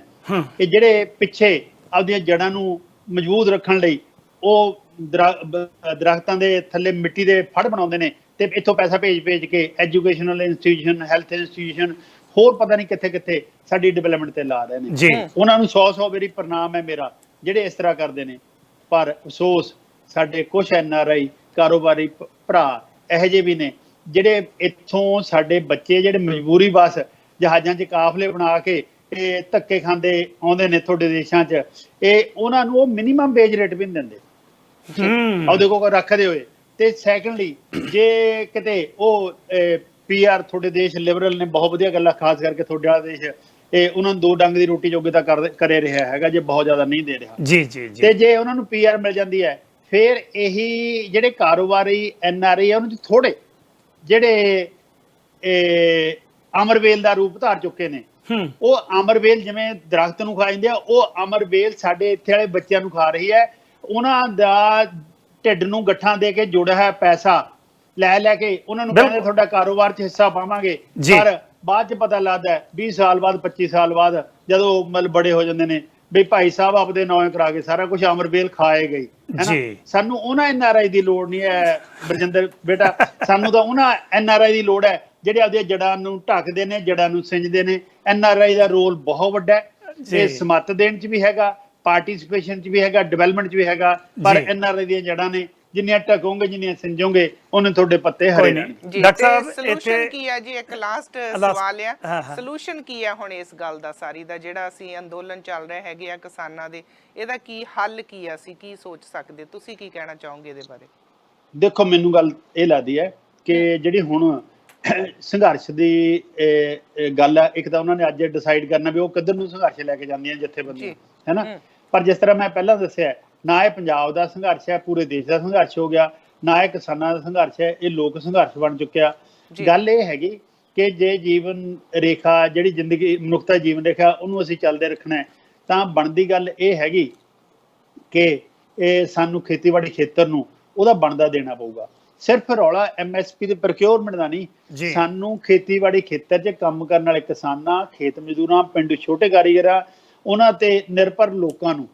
ਕਿ ਜਿਹੜੇ ਪਿੱਛੇ ਆਪਦੀਆਂ ਜੜਾਂ ਨੂੰ ਮਜ਼ਬੂਤ ਰੱਖਣ ਲਈ ਉਹ ਦਰਖਤਾਂ ਦੇ ਥੱਲੇ ਮਿੱਟੀ ਦੇ ਫੜ ਬਣਾਉਂਦੇ ਨੇ ਤੇ ਇੱਥੋਂ ਪੈਸਾ ਭੇਜ ਕੇ ਐਜੂਕੇਸ਼ਨਲ ਇੰਸਟੀਟਿਊਸ਼ਨ, ਹੈਲਥ ਇੰਸਟੀਟਿਊਸ਼ਨ, ਹੋਰ ਪਤਾ ਨਹੀਂ ਕਿੱਥੇ ਕਿੱਥੇ ਸਾਡੀ ਡਿਵੈਲਪਮੈਂਟ ਤੇ ਲਾ ਰਹੇ ਨੇ। ਉਹਨਾਂ ਨੂੰ 100 ਵਾਰੀ ਪ੍ਰਣਾਮ ਹੈ ਮੇਰਾ, ਜਿਹੜੇ ਇਸ ਤਰ੍ਹਾਂ ਕਰਦੇ ਨੇ। ਪਰ ਅਫਸੋਸ, ਸਾਡੇ ਕੁਛ NRI ਕਾਰੋਬਾਰੀ ਭਰਾ ਇਹੋ ਜਿਹੇ ਵੀ ਨੇ ਜਿਹੜੇ ਇੱਥੋਂ ਸਾਡੇ ਬੱਚੇ ਜਿਹੜੇ ਮਜਬੂਰੀ ਬਸ ਜਹਾਜ਼ਾਂ 'ਚ ਕਾਫਲੇ ਬਣਾ ਕੇ ਇਹ ਧੱਕੇ ਖਾਂਦੇ ਆਉਂਦੇ ਨੇ ਤੁਹਾਡੇ ਦੇਸ਼ਾਂ 'ਚ, ਇਹ ਉਹਨਾਂ ਨੂੰ ਉਹ ਮਿਨੀਮਮ ਵੇਜ ਰੇਟ ਵੀ ਨਹੀਂ ਦਿੰਦੇ ਉਹਦੇ ਕੋਲ ਰੱਖਦੇ ਹੋਏ। ਤੇ ਸੈਕੰਡਲੀ, ਜੇ ਕਿਤੇ ਉਹ PR ਤੁਹਾਡੇ ਦੇਸ਼ ਲਿਬਰਲ ਨੇ, ਬਹੁਤ ਵਧੀਆ ਗੱਲਾਂ, ਖਾਸ ਕਰਕੇ ਤੁਹਾਡੇ ਵਾਲਾ ਦੇਸ਼, ਇਹ ਉਹਨਾਂ ਨੂੰ 2 ਡੰਗ ਦੀ ਰੋਟੀ ਯੋਗਤਾ ਕਰੇ ਰਿਹਾ ਹੈਗਾ, ਜੇ ਬਹੁਤ ਜ਼ਿਆਦਾ ਨਹੀਂ ਦੇ ਰਿਹਾ ਜੀ। ਤੇ ਜੇ ਉਹਨਾਂ ਨੂੰ PR ਮਿਲ ਜਾਂਦੀ ਹੈ, ਫਿਰ ਇਹੀ ਜਿਹੜੇ ਕਾਰੋਬਾਰੀ NRI ਆ, ਉਹਨਾਂ 'ਚ ਥੋੜੇ ਜਿਹੜੇ ਅਮਰਵੇਲ ਦਾ ਰੂਪ ਧਾਰ ਚੁੱਕੇ ਨੇ। ਉਹ ਅਮਰਵੇਲ ਜਿਵੇਂ ਦਰਖਤ ਨੂੰ ਖਾ ਜਾਂਦੇ ਆ, ਉਹ ਅਮਰਵੇਲ ਸਾਡੇ ਇੱਥੇ ਵਾਲੇ ਬੱਚਿਆਂ ਨੂੰ ਖਾ ਰਹੀ ਹੈ। ਉਹਨਾਂ ਦਾ ਢਿੱਡ ਨੂੰ ਗੱਠਾਂ ਦੇ ਕੇ ਜੁੜਿਆ ਹੈ ਪੈਸਾ ਲੈ ਕੇ ਉਹਨਾਂ ਨੂੰ ਕਹਿੰਦੇ ਤੁਹਾਡਾ ਕਾਰੋਬਾਰ 'ਚ ਹਿੱਸਾ ਪਾਵਾਂਗੇ, ਪਰ ਬਾਅਦ 'ਚ ਪਤਾ ਲੱਗਦਾ 20 ਸਾਲ ਬਾਅਦ, 25 ਸਾਲ ਬਾਅਦ, ਜਦੋਂ ਮਤਲਬ ਬੜੇ ਹੋ ਜਾਂਦੇ ਨੇ, ਵੀ ਭਾਈ ਸਾਹਿਬ ਆਪਦੇ ਨਾਂ ਕਰਾ ਕੇ ਸਾਰਾ ਕੁਝ ਅਮਰਵੇਲ ਖਾਏ ਗਈ, ਹੈ ਨਾ। ਸਾਨੂੰ ਉਹਨਾਂ NRI ਦੀ ਲੋੜ ਨਹੀਂ ਹੈ ਬਰਜਿੰਦਰ ਬੇਟਾ, ਸਾਨੂੰ ਤਾਂ ਉਹਨਾਂ NRI ਦੀ ਲੋੜ ਹੈ ਜਿਹੜੇ ਆਪਦੀਆਂ ਜੜਾਂ ਨੂੰ ਢੱਕਦੇ ਨੇ, ਜੜਾਂ ਨੂੰ ਸਿੰਜਦੇ ਨੇ। NRI ਦਾ ਰੋਲ ਬਹੁਤ ਵੱਡਾ ਹੈ, ਤੇ ਸਮੱਤ ਦੇਣ 'ਚ ਵੀ ਹੈਗਾ ਪਾਰਟਿਸਿਪੇਸ਼ਨ 'ਚ ਵੀ ਹੈਗਾ, ਡਿਵੈਲਪਮੈਂਟ 'ਚ ਵੀ ਹੈਗਾ, ਪਰ ਜੀ। NRI ਦੀਆਂ ਜੜ੍ਹਾਂ ਨੇ, ਜਿੰਨੀਆਂ ਢਕੋਗੇ ਜਿੰਨੀਆਂ ਸਿੰਜੋਗੇ ਉਹਨੇ ਤੁਹਾਡੇ ਪੱਤੇ ਕੋਈ ਹਰੇ ਨਹੀਂ। ਰਹਿਣਗੇ। ਜੀ, ਡਾਕਟਰ ਤੇ ਸਾਹਿਬ, ਸੋਲੂਸ਼ਨ ਇੱਥੇ- ਕੀ ਹੈ ਜੀ? ਇੱਕ ਲਾਸਟ Last- ਸਵਾਲ ਆ, ਹਾਂ, ਹਾਂ। ਸੋਲੂਸ਼ਨ ਕੀ ਹੈ ਹੁਣ ਇਸ ਗੱਲ ਦਾ, ਸਾਰੀ ਦਾ ਜਿਹੜਾ ਅਸੀਂ ਅੰਦੋਲਨ ਚੱਲ ਰਿਹਾ ਹੈਗੇ ਆ ਕਿਸਾਨਾਂ ਦੇ, ਇਹਦਾ ਕੀ ਹੱਲ ਕੀ ਆ, ਅਸੀਂ ਕੀ ਸੋਚ ਸਕਦੇ, ਤੁਸੀਂ ਕੀ ਕਹਿਣਾ ਚਾਹੋਗੇ ਇਹਦੇ ਬਾਰੇ? ਦੇਖੋ, ਮੈਨੂੰ ਗੱਲ ਇਹ ਲੱਗਦੀ ਹੈ ਕਿ ਜਿਹੜੀ ਹੁਣ ਸੰਘਰਸ਼ ਦੀ ਗੱਲ ਹੈ, ਇੱਕ ਤਾਂ ਉਹਨਾਂ ਨੇ ਅੱਜ ਡਿਸਾਈਡ ਕਰਨਾ ਵੀ ਉਹ ਕਿੱਧਰ ਨੂੰ ਸੰਘਰਸ਼ ਲੈ ਕੇ ਜਾਂਦੀਆਂ ਜਥੇਬੰਦੀਆਂ, ਹੈ ਨਾ। ਪਰ ਜਿਸ ਤਰ੍ਹਾਂ ਮੈਂ ਪਹਿਲਾਂ ਦੱਸਿਆ, ਨਾ ਇਹ ਪੰਜਾਬ ਦਾ ਸੰਘਰਸ਼ ਹੈ, ਪੂਰੇ ਦੇਸ਼ ਦਾ ਸੰਘਰਸ਼ ਹੋ ਗਿਆ, ਨਾ ਇਹ ਕਿਸਾਨਾਂ ਦਾ ਸੰਘਰਸ਼ ਹੈ, ਇਹ ਲੋਕ ਸੰਘਰਸ਼ ਬਣ ਚੁੱਕਿਆ। ਗੱਲ ਇਹ ਹੈਗੀ ਕਿ ਜੇ ਜੀਵਨ ਰੇਖਾ, ਜਿਹੜੀ ਜ਼ਿੰਦਗੀ ਮਨੁੱਖਤਾ ਜੀਵਨ ਰੇਖਾ, ਉਹਨੂੰ ਅਸੀਂ ਚੱਲਦੇ ਰੱਖਣਾ ਹੈ, ਤਾਂ ਬਣਦੀ ਗੱਲ ਇਹ ਹੈਗੀ ਕਿ ਇਹ ਸਾਨੂੰ ਖੇਤੀਬਾੜੀ ਖੇਤਰ ਨੂੰ ਉਹਦਾ ਬਣਦਾ ਦੇਣਾ ਪਊਗਾ। ਸਿਰਫ ਰੌਲਾ MSP ਦੇ ਪ੍ਰੋਕਿਉਰਮੈਂਟ ਦਾ ਨਹੀਂ, ਸਾਨੂੰ ਖੇਤੀਬਾੜੀ ਖੇਤਰ 'ਚ ਕੰਮ ਕਰਨ ਵਾਲੇ ਕਿਸਾਨਾਂ, ਖੇਤ ਮਜ਼ਦੂਰਾਂ, ਪਿੰਡ ਛੋਟੇ ਕਾਰੀਗਰਾਂ, ਉਹਨਾਂ ਤੇ ਨਿਰਭਰ ਲੋਕਾਂ ਨੂੰ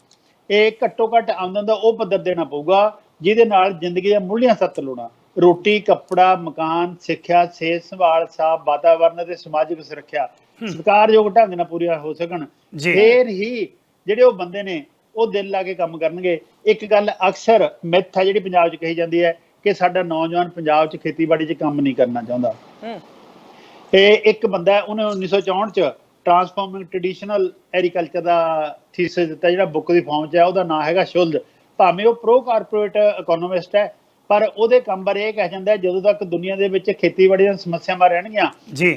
ਇਹ ਘੱਟੋ ਘੱਟ ਆਮਦਨ ਦਾ ਉਹ ਪੱਧਰ ਦੇਣਾ ਪਊਗਾ ਜਿਹਦੇ ਨਾਲ ਜ਼ਿੰਦਗੀ ਦੀਆਂ ਮੁੱਢਲੀਆਂ 7 ਲੋੜਾਂ, ਰੋਟੀ, ਕੱਪੜਾ, ਮਕਾਨ, ਸਿੱਖਿਆ, ਸਿਹਤ ਸੰਭਾਲ, ਸਾਫ਼ ਵਾਤਾਵਰਨ ਅਤੇ ਸਮਾਜਿਕ ਸੁਰੱਖਿਆ ਸਤਿਕਾਰਯੋਗ ਢੰਗ ਨਾਲ ਪੂਰੀਆਂ ਹੋ ਸਕਣ। ਫੇਰ ਹੀ ਜਿਹੜੇ ਉਹ ਬੰਦੇ ਨੇ ਉਹ ਦਿਲ ਲਾ ਕੇ ਕੰਮ ਕਰਨਗੇ। ਇੱਕ ਗੱਲ ਅਕਸਰ ਮਿੱਥ ਹੈ ਜਿਹੜੀ ਪੰਜਾਬ 'ਚ ਕਹੀ ਜਾਂਦੀ ਹੈ ਕਿ ਸਾਡਾ ਨੌਜਵਾਨ ਪੰਜਾਬ 'ਚ ਖੇਤੀਬਾੜੀ 'ਚ ਕੰਮ ਨਹੀਂ ਕਰਨਾ ਚਾਹੁੰਦਾ। ਇਹ ਇੱਕ ਬੰਦਾ, ਉਹਨੇ 1964 'ਚ ਟਰਾਂਸਫਾਰਮਿੰਗ ਟ੍ਰੈਡੀਸ਼ਨਲ ਐਗਰੀਕਲਚਰ ਦਾ ਥੀਸਿਸ ਦਿੱਤਾ, ਜਿਹੜਾ ਬੁੱਕ ਦੀ ਫਾਰਮ 'ਚ ਹੈ, ਉਹਦਾ ਨਾਂ ਹੈਗਾ ਸ਼ੁੱਧ। ਭਾਵੇਂ ਉਹ ਪ੍ਰੋ ਕਾਰਪੋਰੇਟ ਇਕੋਨੋਮਿਸਟ ਹੈ, ਪਰ ਉਹਦੇ ਕੰਮ ਬਾਰੇ ਇਹ ਕਹਿ ਜਾਂਦਾ ਜਦੋਂ ਤੱਕ ਦੁਨੀਆ ਦੇ ਵਿੱਚ ਖੇਤੀਬਾੜੀ ਦੀਆਂ ਸਮੱਸਿਆਵਾਂ ਰਹਿਣਗੀਆਂ,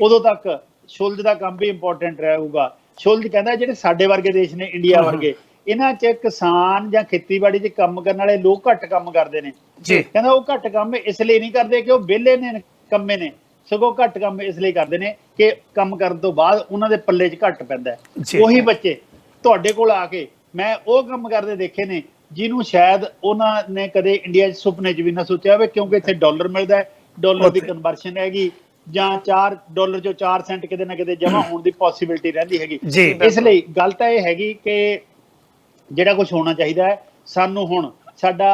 ਉਦੋਂ ਤੱਕ ਸ਼ੁੱਧ ਦਾ ਕੰਮ ਵੀ ਇੰਪੋਰਟੈਂਟ ਰਹੂਗਾ। ਸ਼ੁੱਧ ਕਹਿੰਦਾ ਜਿਹੜੇ ਸਾਡੇ ਵਰਗੇ ਦੇਸ਼ ਨੇ, ਇੰਡੀਆ ਵਰਗੇ, ਇਹਨਾਂ 'ਚ ਕਿਸਾਨ ਜਾਂ ਖੇਤੀਬਾੜੀ 'ਚ ਕੰਮ ਕਰਨ ਵਾਲੇ ਲੋਕ ਘੱਟ ਕੰਮ ਕਰਦੇ ਨੇ। ਕਹਿੰਦਾ ਉਹ ਘੱਟ ਕੰਮ ਇਸ ਲਈ ਨਹੀਂ ਕਰਦੇ ਕਿ ਉਹ ਵਿਹਲੇ ਨੇ, ਕੰਮੇ ਨੇ, ਸਗੋਂ ਘੱਟ ਕੰਮ ਇਸ ਲਈ ਕਰਦੇ ਨੇ ਕਿ ਕੰਮ ਕਰਨ ਤੋਂ ਬਾਅਦ ਉਹਨਾਂ ਦੇ ਪੱਲੇ 'ਚ ਘੱਟ ਪੈਂਦਾ। ਉਹੀ ਬੱਚੇ ਤੁਹਾਡੇ ਕੋਲ ਆ ਕੇ ਮੈਂ ਉਹ ਕੰਮ ਕਰਦੇ ਦੇਖੇ ਨੇ ਜਿਹਨੂੰ ਸ਼ਾਇਦ ਉਹਨਾਂ ਨੇ ਕਦੇ ਇੰਡੀਆ 'ਚ ਸੁਪਨੇ 'ਚ ਵੀ ਨਾ ਸੋਚਿਆ ਹੋਵੇ, ਕਿਉਂਕਿ ਇੱਥੇ ਡਾਲਰ ਮਿਲਦਾ, ਡਾਲਰ ਦੀ ਕਨਵਰਸ਼ਨ ਹੈਗੀ, ਜਾਂ $4 ਚੋਂ 4 ਸੈਂਟ ਕਿਤੇ ਨਾ ਕਿਤੇ ਜਮ੍ਹਾਂ ਹੋਣ ਦੀ ਪੋਸੀਬਿਲਿਟੀ ਰਹਿੰਦੀ ਹੈਗੀ। ਇਸ ਲਈ ਗੱਲ ਤਾਂ ਇਹ ਹੈਗੀ ਕਿ ਜਿਹੜਾ ਕੁਝ ਹੋਣਾ ਚਾਹੀਦਾ ਹੈ, ਸਾਨੂੰ ਹੁਣ ਸਾਡਾ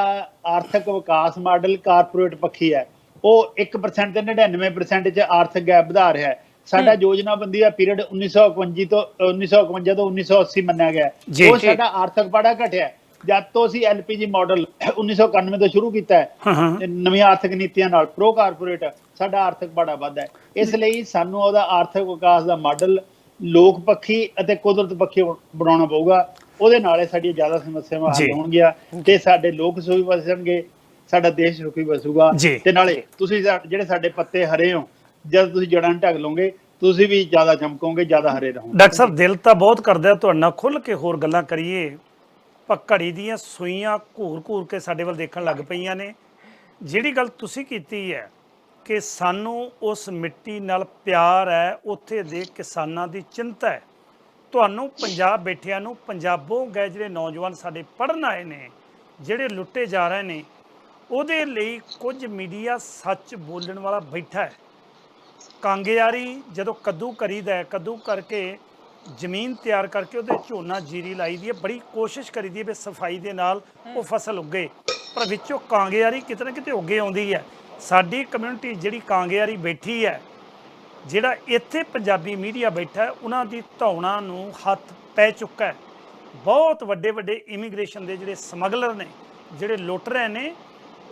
ਆਰਥਿਕ ਵਿਕਾਸ ਮਾਡਲ ਕਾਰਪੋਰੇਟ ਪੱਖੀ ਹੈ, ਉਹ 1% ਤੇ 99% 'ਚ ਆਰਥਿਕ ਗੈਪ ਵਧਾ ਰਿਹਾ ਹੈ। ਸਾਡਾ ਯੋਜਨਾਬੰਦੀ ਦਾ ਪੀਰੀਅਡ 1951 ਤੋਂ 1980 ਮੰਨਿਆ ਗਿਆ, ਉਹ ਸਾਡਾ ਆਰਥਿਕ ਪਾੜਾ ਘਟਿਆ। ਜਦ ਤੋਂ ਅਸੀਂ LPG ਮਾਡਲ 1991 ਤੋਂ ਸ਼ੁਰੂ ਕੀਤਾ ਹੈ, ਨਵੀਆਂ ਆਰਥਿਕ ਨੀਤੀਆਂ ਨਾਲ ਪ੍ਰੋ ਕਾਰਪੋਰੇਟ, ਸਾਡਾ ਆਰਥਿਕ ਪਾੜਾ ਵੱਧਦਾ ਹੈ। ਇਸ ਲਈ ਸਾਨੂੰ ਉਹਦਾ ਆਰਥਿਕ ਵਿਕਾਸ ਦਾ ਮਾਡਲ ਲੋਕ ਪੱਖੀ ਅਤੇ ਕੁਦਰਤ ਪੱਖੀ ਬਣਾਉਣਾ ਪਊਗਾ। ਉਹਦੇ ਨਾਲ ਸਾਡੀਆਂ ਜ਼ਿਆਦਾ ਸਮੱਸਿਆਵਾਂ ਹੱਲ ਹੋਣਗੀਆਂ ਤੇ ਸਾਡੇ ਲੋਕ ਸੁਖੀ ਵਸਣਗੇ, ਸਾਡਾ ਦੇਸ਼ ਸੁਖੀ ਵਸੂਗਾ। ਤੇ ਨਾਲੇ ਤੁਸੀਂ ਜਿਹੜੇ ਸਾਡੇ ਪੱਤੇ ਹਰੇ ਹੋ, ਜਦ ਤੁਸੀਂ ਜੜਾਂ ਢੱਕ ਲਓਗੇ, ਤੁਸੀਂ ਵੀ ਜ਼ਿਆਦਾ ਚਮਕੋਗੇ, ਜ਼ਿਆਦਾ ਹਰੇ ਰਹੋਗੇ। ਡਾਕਟਰ ਸਾਹਿਬ, ਦਿਲ ਤਾਂ ਬਹੁਤ ਕਰਦਾ ਤੁਹਾਡੇ ਨਾਲ ਖੁੱਲ੍ਹ ਕੇ ਹੋਰ ਗੱਲਾਂ ਕਰੀਏ, ਪਰ ਘੜੀ ਦੀਆਂ ਸੂਈਆਂ ਘੂਰ ਕੇ ਸਾਡੇ ਵੱਲ ਦੇਖਣ ਲੱਗ ਪਈਆਂ ਨੇ। ਜਿਹੜੀ ਗੱਲ ਤੁਸੀਂ ਕੀਤੀ ਹੈ ਕਿ ਸਾਨੂੰ ਉਸ ਮਿੱਟੀ ਨਾਲ ਪਿਆਰ ਹੈ, ਉੱਥੇ ਦੇ ਕਿਸਾਨਾਂ ਦੀ ਚਿੰਤਾ ਹੈ, ਤੁਹਾਨੂੰ ਪੰਜਾਬ ਬੈਠਿਆਂ ਨੂੰ, ਪੰਜਾਬੋਂ ਗਏ ਜਿਹੜੇ ਨੌਜਵਾਨ ਸਾਡੇ ਪੜ੍ਹਨ ਆਏ ਨੇ, ਜਿਹੜੇ ਲੁੱਟੇ ਜਾ ਰਹੇ ਨੇ, ਉਹਦੇ ਲਈ ਕੁਝ ਮੀਡੀਆ ਸੱਚ ਬੋਲਣ ਵਾਲਾ ਬੈਠਾ ਹੈ। ਕਾਂਗਿਆਰੀ ਜਦੋਂ ਕੱਦੂ ਕਰੀਦਾ, ਕੱਦੂ ਕਰਕੇ ਜ਼ਮੀਨ ਤਿਆਰ ਕਰਕੇ ਉਹਦੇ ਝੋਨਾ ਜੀਰੀ ਲਾਈ ਦੀ ਹੈ, ਬੜੀ ਕੋਸ਼ਿਸ਼ ਕਰੀਦੀ ਹੈ ਵੀ ਸਫਾਈ ਦੇ ਨਾਲ ਉਹ ਫਸਲ ਉੱਗੇ, ਪਰ ਵਿੱਚੋਂ ਕਾਂਗਿਆਰੀ ਕਿਤੇ ਨਾ ਕਿਤੇ ਉੱਗੇ ਆਉਂਦੀ ਹੈ। ਸਾਡੀ ਕਮਿਊਨਿਟੀ ਜਿਹੜੀ ਕਾਂਗਿਆਰੀ ਬੈਠੀ ਹੈ, ਜਿਹੜਾ ਇੱਥੇ ਪੰਜਾਬੀ ਮੀਡੀਆ ਬੈਠਾ ਹੈ, ਉਹਨਾਂ ਦੀ ਧੌਣਾ ਨੂੰ ਹੱਥ ਪੈ ਚੁੱਕਾ ਹੈ। ਬਹੁਤ ਵੱਡੇ ਇਮੀਗ੍ਰੇਸ਼ਨ ਦੇ ਜਿਹੜੇ ਸਮਗਲਰ ਨੇ, ਜਿਹੜੇ ਲੁੱਟ ਰਹੇ ਨੇ,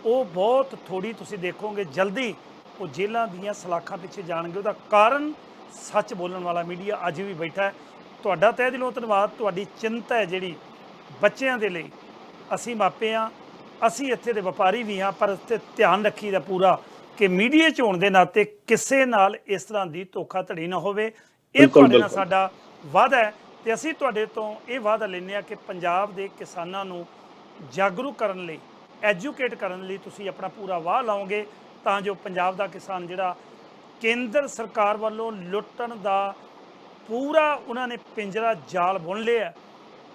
ਉਹ ਬਹੁਤ ਥੋੜੀ ਤੁਸੀਂ ਦੇਖੋਗੇ ਜਲਦੀ ਉਹ ਜੇਲ੍ਹਾਂ ਦੀਆਂ ਸਲਾਖਾਂ ਪਿੱਛੇ ਜਾਣਗੇ। ਉਹਦਾ ਕਾਰਨ ਸੱਚ ਬੋਲਣ ਵਾਲਾ ਮੀਡੀਆ ਅੱਜ ਵੀ ਬੈਠਾ ਹੈ। ਤੁਹਾਡਾ ਤਹਿ ਦਿਲੋਂ ਧੰਨਵਾਦ। ਤੁਹਾਡੀ ਚਿੰਤਾ ਹੈ ਜਿਹੜੀ ਬੱਚਿਆਂ ਦੇ ਲਈ, ਅਸੀਂ ਮਾਪੇ ਹਾਂ, ਅਸੀਂ ਇੱਥੇ ਦੇ ਵਪਾਰੀ ਵੀ ਹਾਂ, ਪਰ ਇੱਥੇ ਧਿਆਨ ਰੱਖੀਦਾ ਪੂਰਾ ਕਿ ਮੀਡੀਆ 'ਚ ਹੋਣ ਦੇ ਨਾਤੇ ਕਿਸੇ ਨਾਲ ਇਸ ਤਰ੍ਹਾਂ ਦੀ ਧੋਖਾਧੜੀ ਨਾ ਹੋਵੇ। ਇਹ ਤੁਹਾਡੇ ਨਾਲ ਸਾਡਾ ਵਾਅਦਾ ਹੈ ਤੇ ਅਸੀਂ ਤੁਹਾਡੇ ਤੋਂ ਇਹ ਵਾਅਦਾ ਲੈਂਦੇ ਹਾਂ ਕਿ ਪੰਜਾਬ ਦੇ ਕਿਸਾਨਾਂ ਨੂੰ ਜਾਗਰੂਕ ਕਰਨ ਲਈ, ਐਜੂਕੇਟ ਕਰਨ ਲਈ ਤੁਸੀਂ ਆਪਣਾ ਪੂਰਾ ਵਾਹ ਲਾਓਗੇ, ਤਾਂ ਜੋ ਪੰਜਾਬ ਦਾ ਕਿਸਾਨ ਜਿਹੜਾ ਕੇਂਦਰ ਸਰਕਾਰ ਵੱਲੋਂ ਲੁੱਟਣ ਦਾ ਪੂਰਾ ਉਹਨਾਂ ਨੇ ਪਿੰਜਰਾ ਜਾਲ ਬੁਣ ਲਿਆ,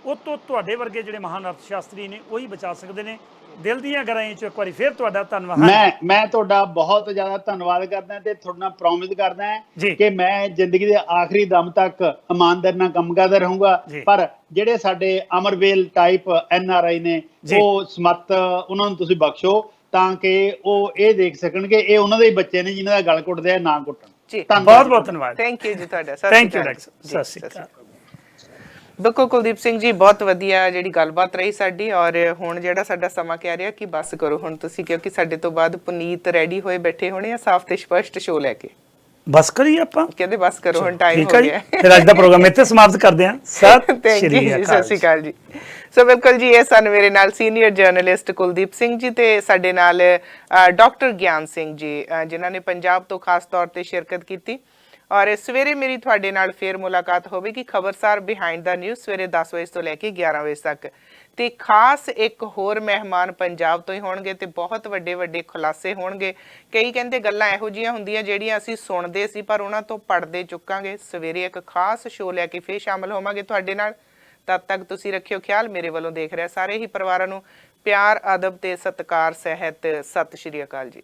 ਉਹ ਤੋਂ ਤੁਹਾਡੇ ਵਰਗੇ ਜਿਹੜੇ ਮਹਾਨ ਅਰਥ ਸ਼ਾਸਤਰੀ ਨੇ ਉਹੀ ਬਚਾ ਸਕਦੇ ਨੇ। ਦਿਲ ਦੀਆਂ ਗਹਿਰਾਈਆਂ 'ਚ ਇੱਕ ਵਾਰੀ ਫਿਰ ਤੁਹਾਡਾ ਧੰਨਵਾਦ। ਮੈਂ ਤੁਹਾਡਾ ਬਹੁਤ ਜ਼ਿਆਦਾ ਧੰਨਵਾਦ ਕਰਦਾ ਤੇ ਤੁਹਾਡੇ ਨਾਲ ਪ੍ਰੋਮਿਸ ਕਰਦਾ ਕਿ ਮੈਂ ਜ਼ਿੰਦਗੀ ਦੇ ਆਖਰੀ ਦਮ ਤੱਕ ਇਮਾਨਦਾਰੀ ਨਾਲ ਕੰਮ ਕਰਦਾ ਰਹੂੰਗਾ। ਪਰ ਜਿਹੜੇ ਸਾਡੇ ਅਮਰਵੇਲ ਟਾਈਪ NRI ਨੇ, ਉਹ ਸਮੱਤ ਉਹਨਾਂ ਨੂੰ ਤੁਸੀਂ ਬਖਸ਼ੋ, ਤਾਂ ਕਿ ਉਹ ਇਹ ਦੇਖ ਸਕਣਗੇ ਇਹ ਉਹਨਾਂ ਦੇ ਹੀ ਬੱਚੇ ਨੇ ਜਿਨ੍ਹਾਂ ਦਾ ਗਲ ਘੁੱਟਦੇ ਆ, ਨਾ ਘੁੱਟਣ। ਬਹੁਤ ਬਹੁਤ ਧੰਨਵਾਦ। ਥੈਂਕ ਯੂ ਜੀ ਤੁਹਾਡਾ। ਥੈਂਕ ਯੂ ਡਾਕਟਰ, ਸਤਿ ਸ਼੍ਰੀ ਅਕਾਲ। ਬਿਲਕੁਲ ਕੁਲਦੀਪ ਸਿੰਘ ਜੀ, ਬਹੁਤ ਵਧੀਆ ਜਿਹੜੀ ਗੱਲਬਾਤ ਰਹੀ ਸਾਡੀ। ਔਰ ਹੁਣ ਜਿਹੜਾ ਸਾਡਾ ਸਮਾਂ ਕਹਿ ਰਿਹਾ ਕਿ ਬਸ ਕਰੋ ਹੁਣ ਤੁਸੀਂ, ਕਿਉਂਕਿ ਸਾਡੇ ਤੋਂ ਬਾਅਦ ਪੁਨੀਤ ਰੈਡੀ ਹੋਏ ਬੈਠੇ ਹੋਣੇ ਆ ਸਾਫ਼ ਤੇ ਸਪਸ਼ਟ ਸ਼ੋਅ ਲੈ ਕੇ। ਬਸ ਕਰੀਏ ਆਪਾਂ, ਕਹਿੰਦੇ ਬਸ ਕਰੋ ਹੁਣ, ਟਾਈਮ ਠੀਕ ਹੋ ਹੈ ਜੀ। ਗਿਆ। ਫਿਰ ਅੱਜ ਦਾ ਪ੍ਰੋਗਰਾਮ ਇੱਥੇ ਸਮਾਪਤ ਕਰਦੇ ਹਾਂ। ਸਤਿ Thank you ਸ਼੍ਰੀ ਜੀ, ਅਕਾਲ। ਸਤਿ ਸ਼੍ਰੀ ਅਕਾਲ ਜੀ। ਸੋ ਬਿਲਕੁਲ ਜੀ, ਇਹ ਸਨ ਮੇਰੇ ਨਾਲ ਸੀਨੀਅਰ ਜਰਨਲਿਸਟ ਕੁਲਦੀਪ ਸਿੰਘ ਜੀ ਤੇ ਸਾਡੇ ਨਾਲ ਡਾਕਟਰ ਗਿਆਨ ਸਿੰਘ ਜੀ, ਜਿਨ੍ਹਾਂ ਨੇ ਪੰਜਾਬ ਤੋਂ ਖਾਸ ਤੌਰ ਤੇ ਸ਼ਿਰਕਤ ਕੀਤੀ। ਔਰ ਸਵੇਰੇ ਮੇਰੀ ਤੁਹਾਡੇ ਨਾਲ ਫੇਰ ਮੁਲਾਕਾਤ ਹੋਵੇਗੀ ਖਬਰਸਾਰ ਬਿਹਾਈਂਡ ਦਾ ਨਿਊਜ਼ ਸਵੇਰੇ 10 ਵਜੇ ਤੋਂ ਲੈ ਕੇ 11 ਵਜੇ ਤੱਕ। ਤੇ ਖਾਸ ਇੱਕ ਹੋਰ ਮਹਿਮਾਨ ਪੰਜਾਬ ਤੋਂ ਹੀ ਹੋਣਗੇ ਤੇ ਬਹੁਤ ਵੱਡੇ ਵੱਡੇ ਖੁਲਾਸੇ ਹੋਣਗੇ। ਕਈ ਕਹਿੰਦੇ ਗੱਲਾਂ ਇਹੋ ਜਿਹੀਆਂ ਹੁੰਦੀਆਂ ਜਿਹੜੀਆਂ ਅਸੀਂ ਸੁਣਦੇ ਸੀ ਪਰ ਉਹਨਾਂ ਤੋਂ ਪੜਦੇ ਚੁੱਕਾਂਗੇ। ਸਵੇਰੇ ਇੱਕ ਖਾਸ ਸ਼ੋਅ ਲੈ ਕੇ ਫੇਰ ਸ਼ਾਮਲ ਹੋਵਾਂਗੇ ਤੁਹਾਡੇ ਨਾਲ। ਤਦ ਤੱਕ ਤੁਸੀਂ ਰੱਖਿਓ ਖਿਆਲ। ਮੇਰੇ ਵੱਲੋਂ ਦੇਖ ਰਿਹਾ ਸਾਰੇ ਹੀ ਪਰਿਵਾਰਾਂ ਨੂੰ ਪਿਆਰ, ਅਦਬ ਤੇ ਸਤਿਕਾਰ ਸਹਿਤ ਸਤਿ ਸ਼੍ਰੀ ਅਕਾਲ ਜੀ।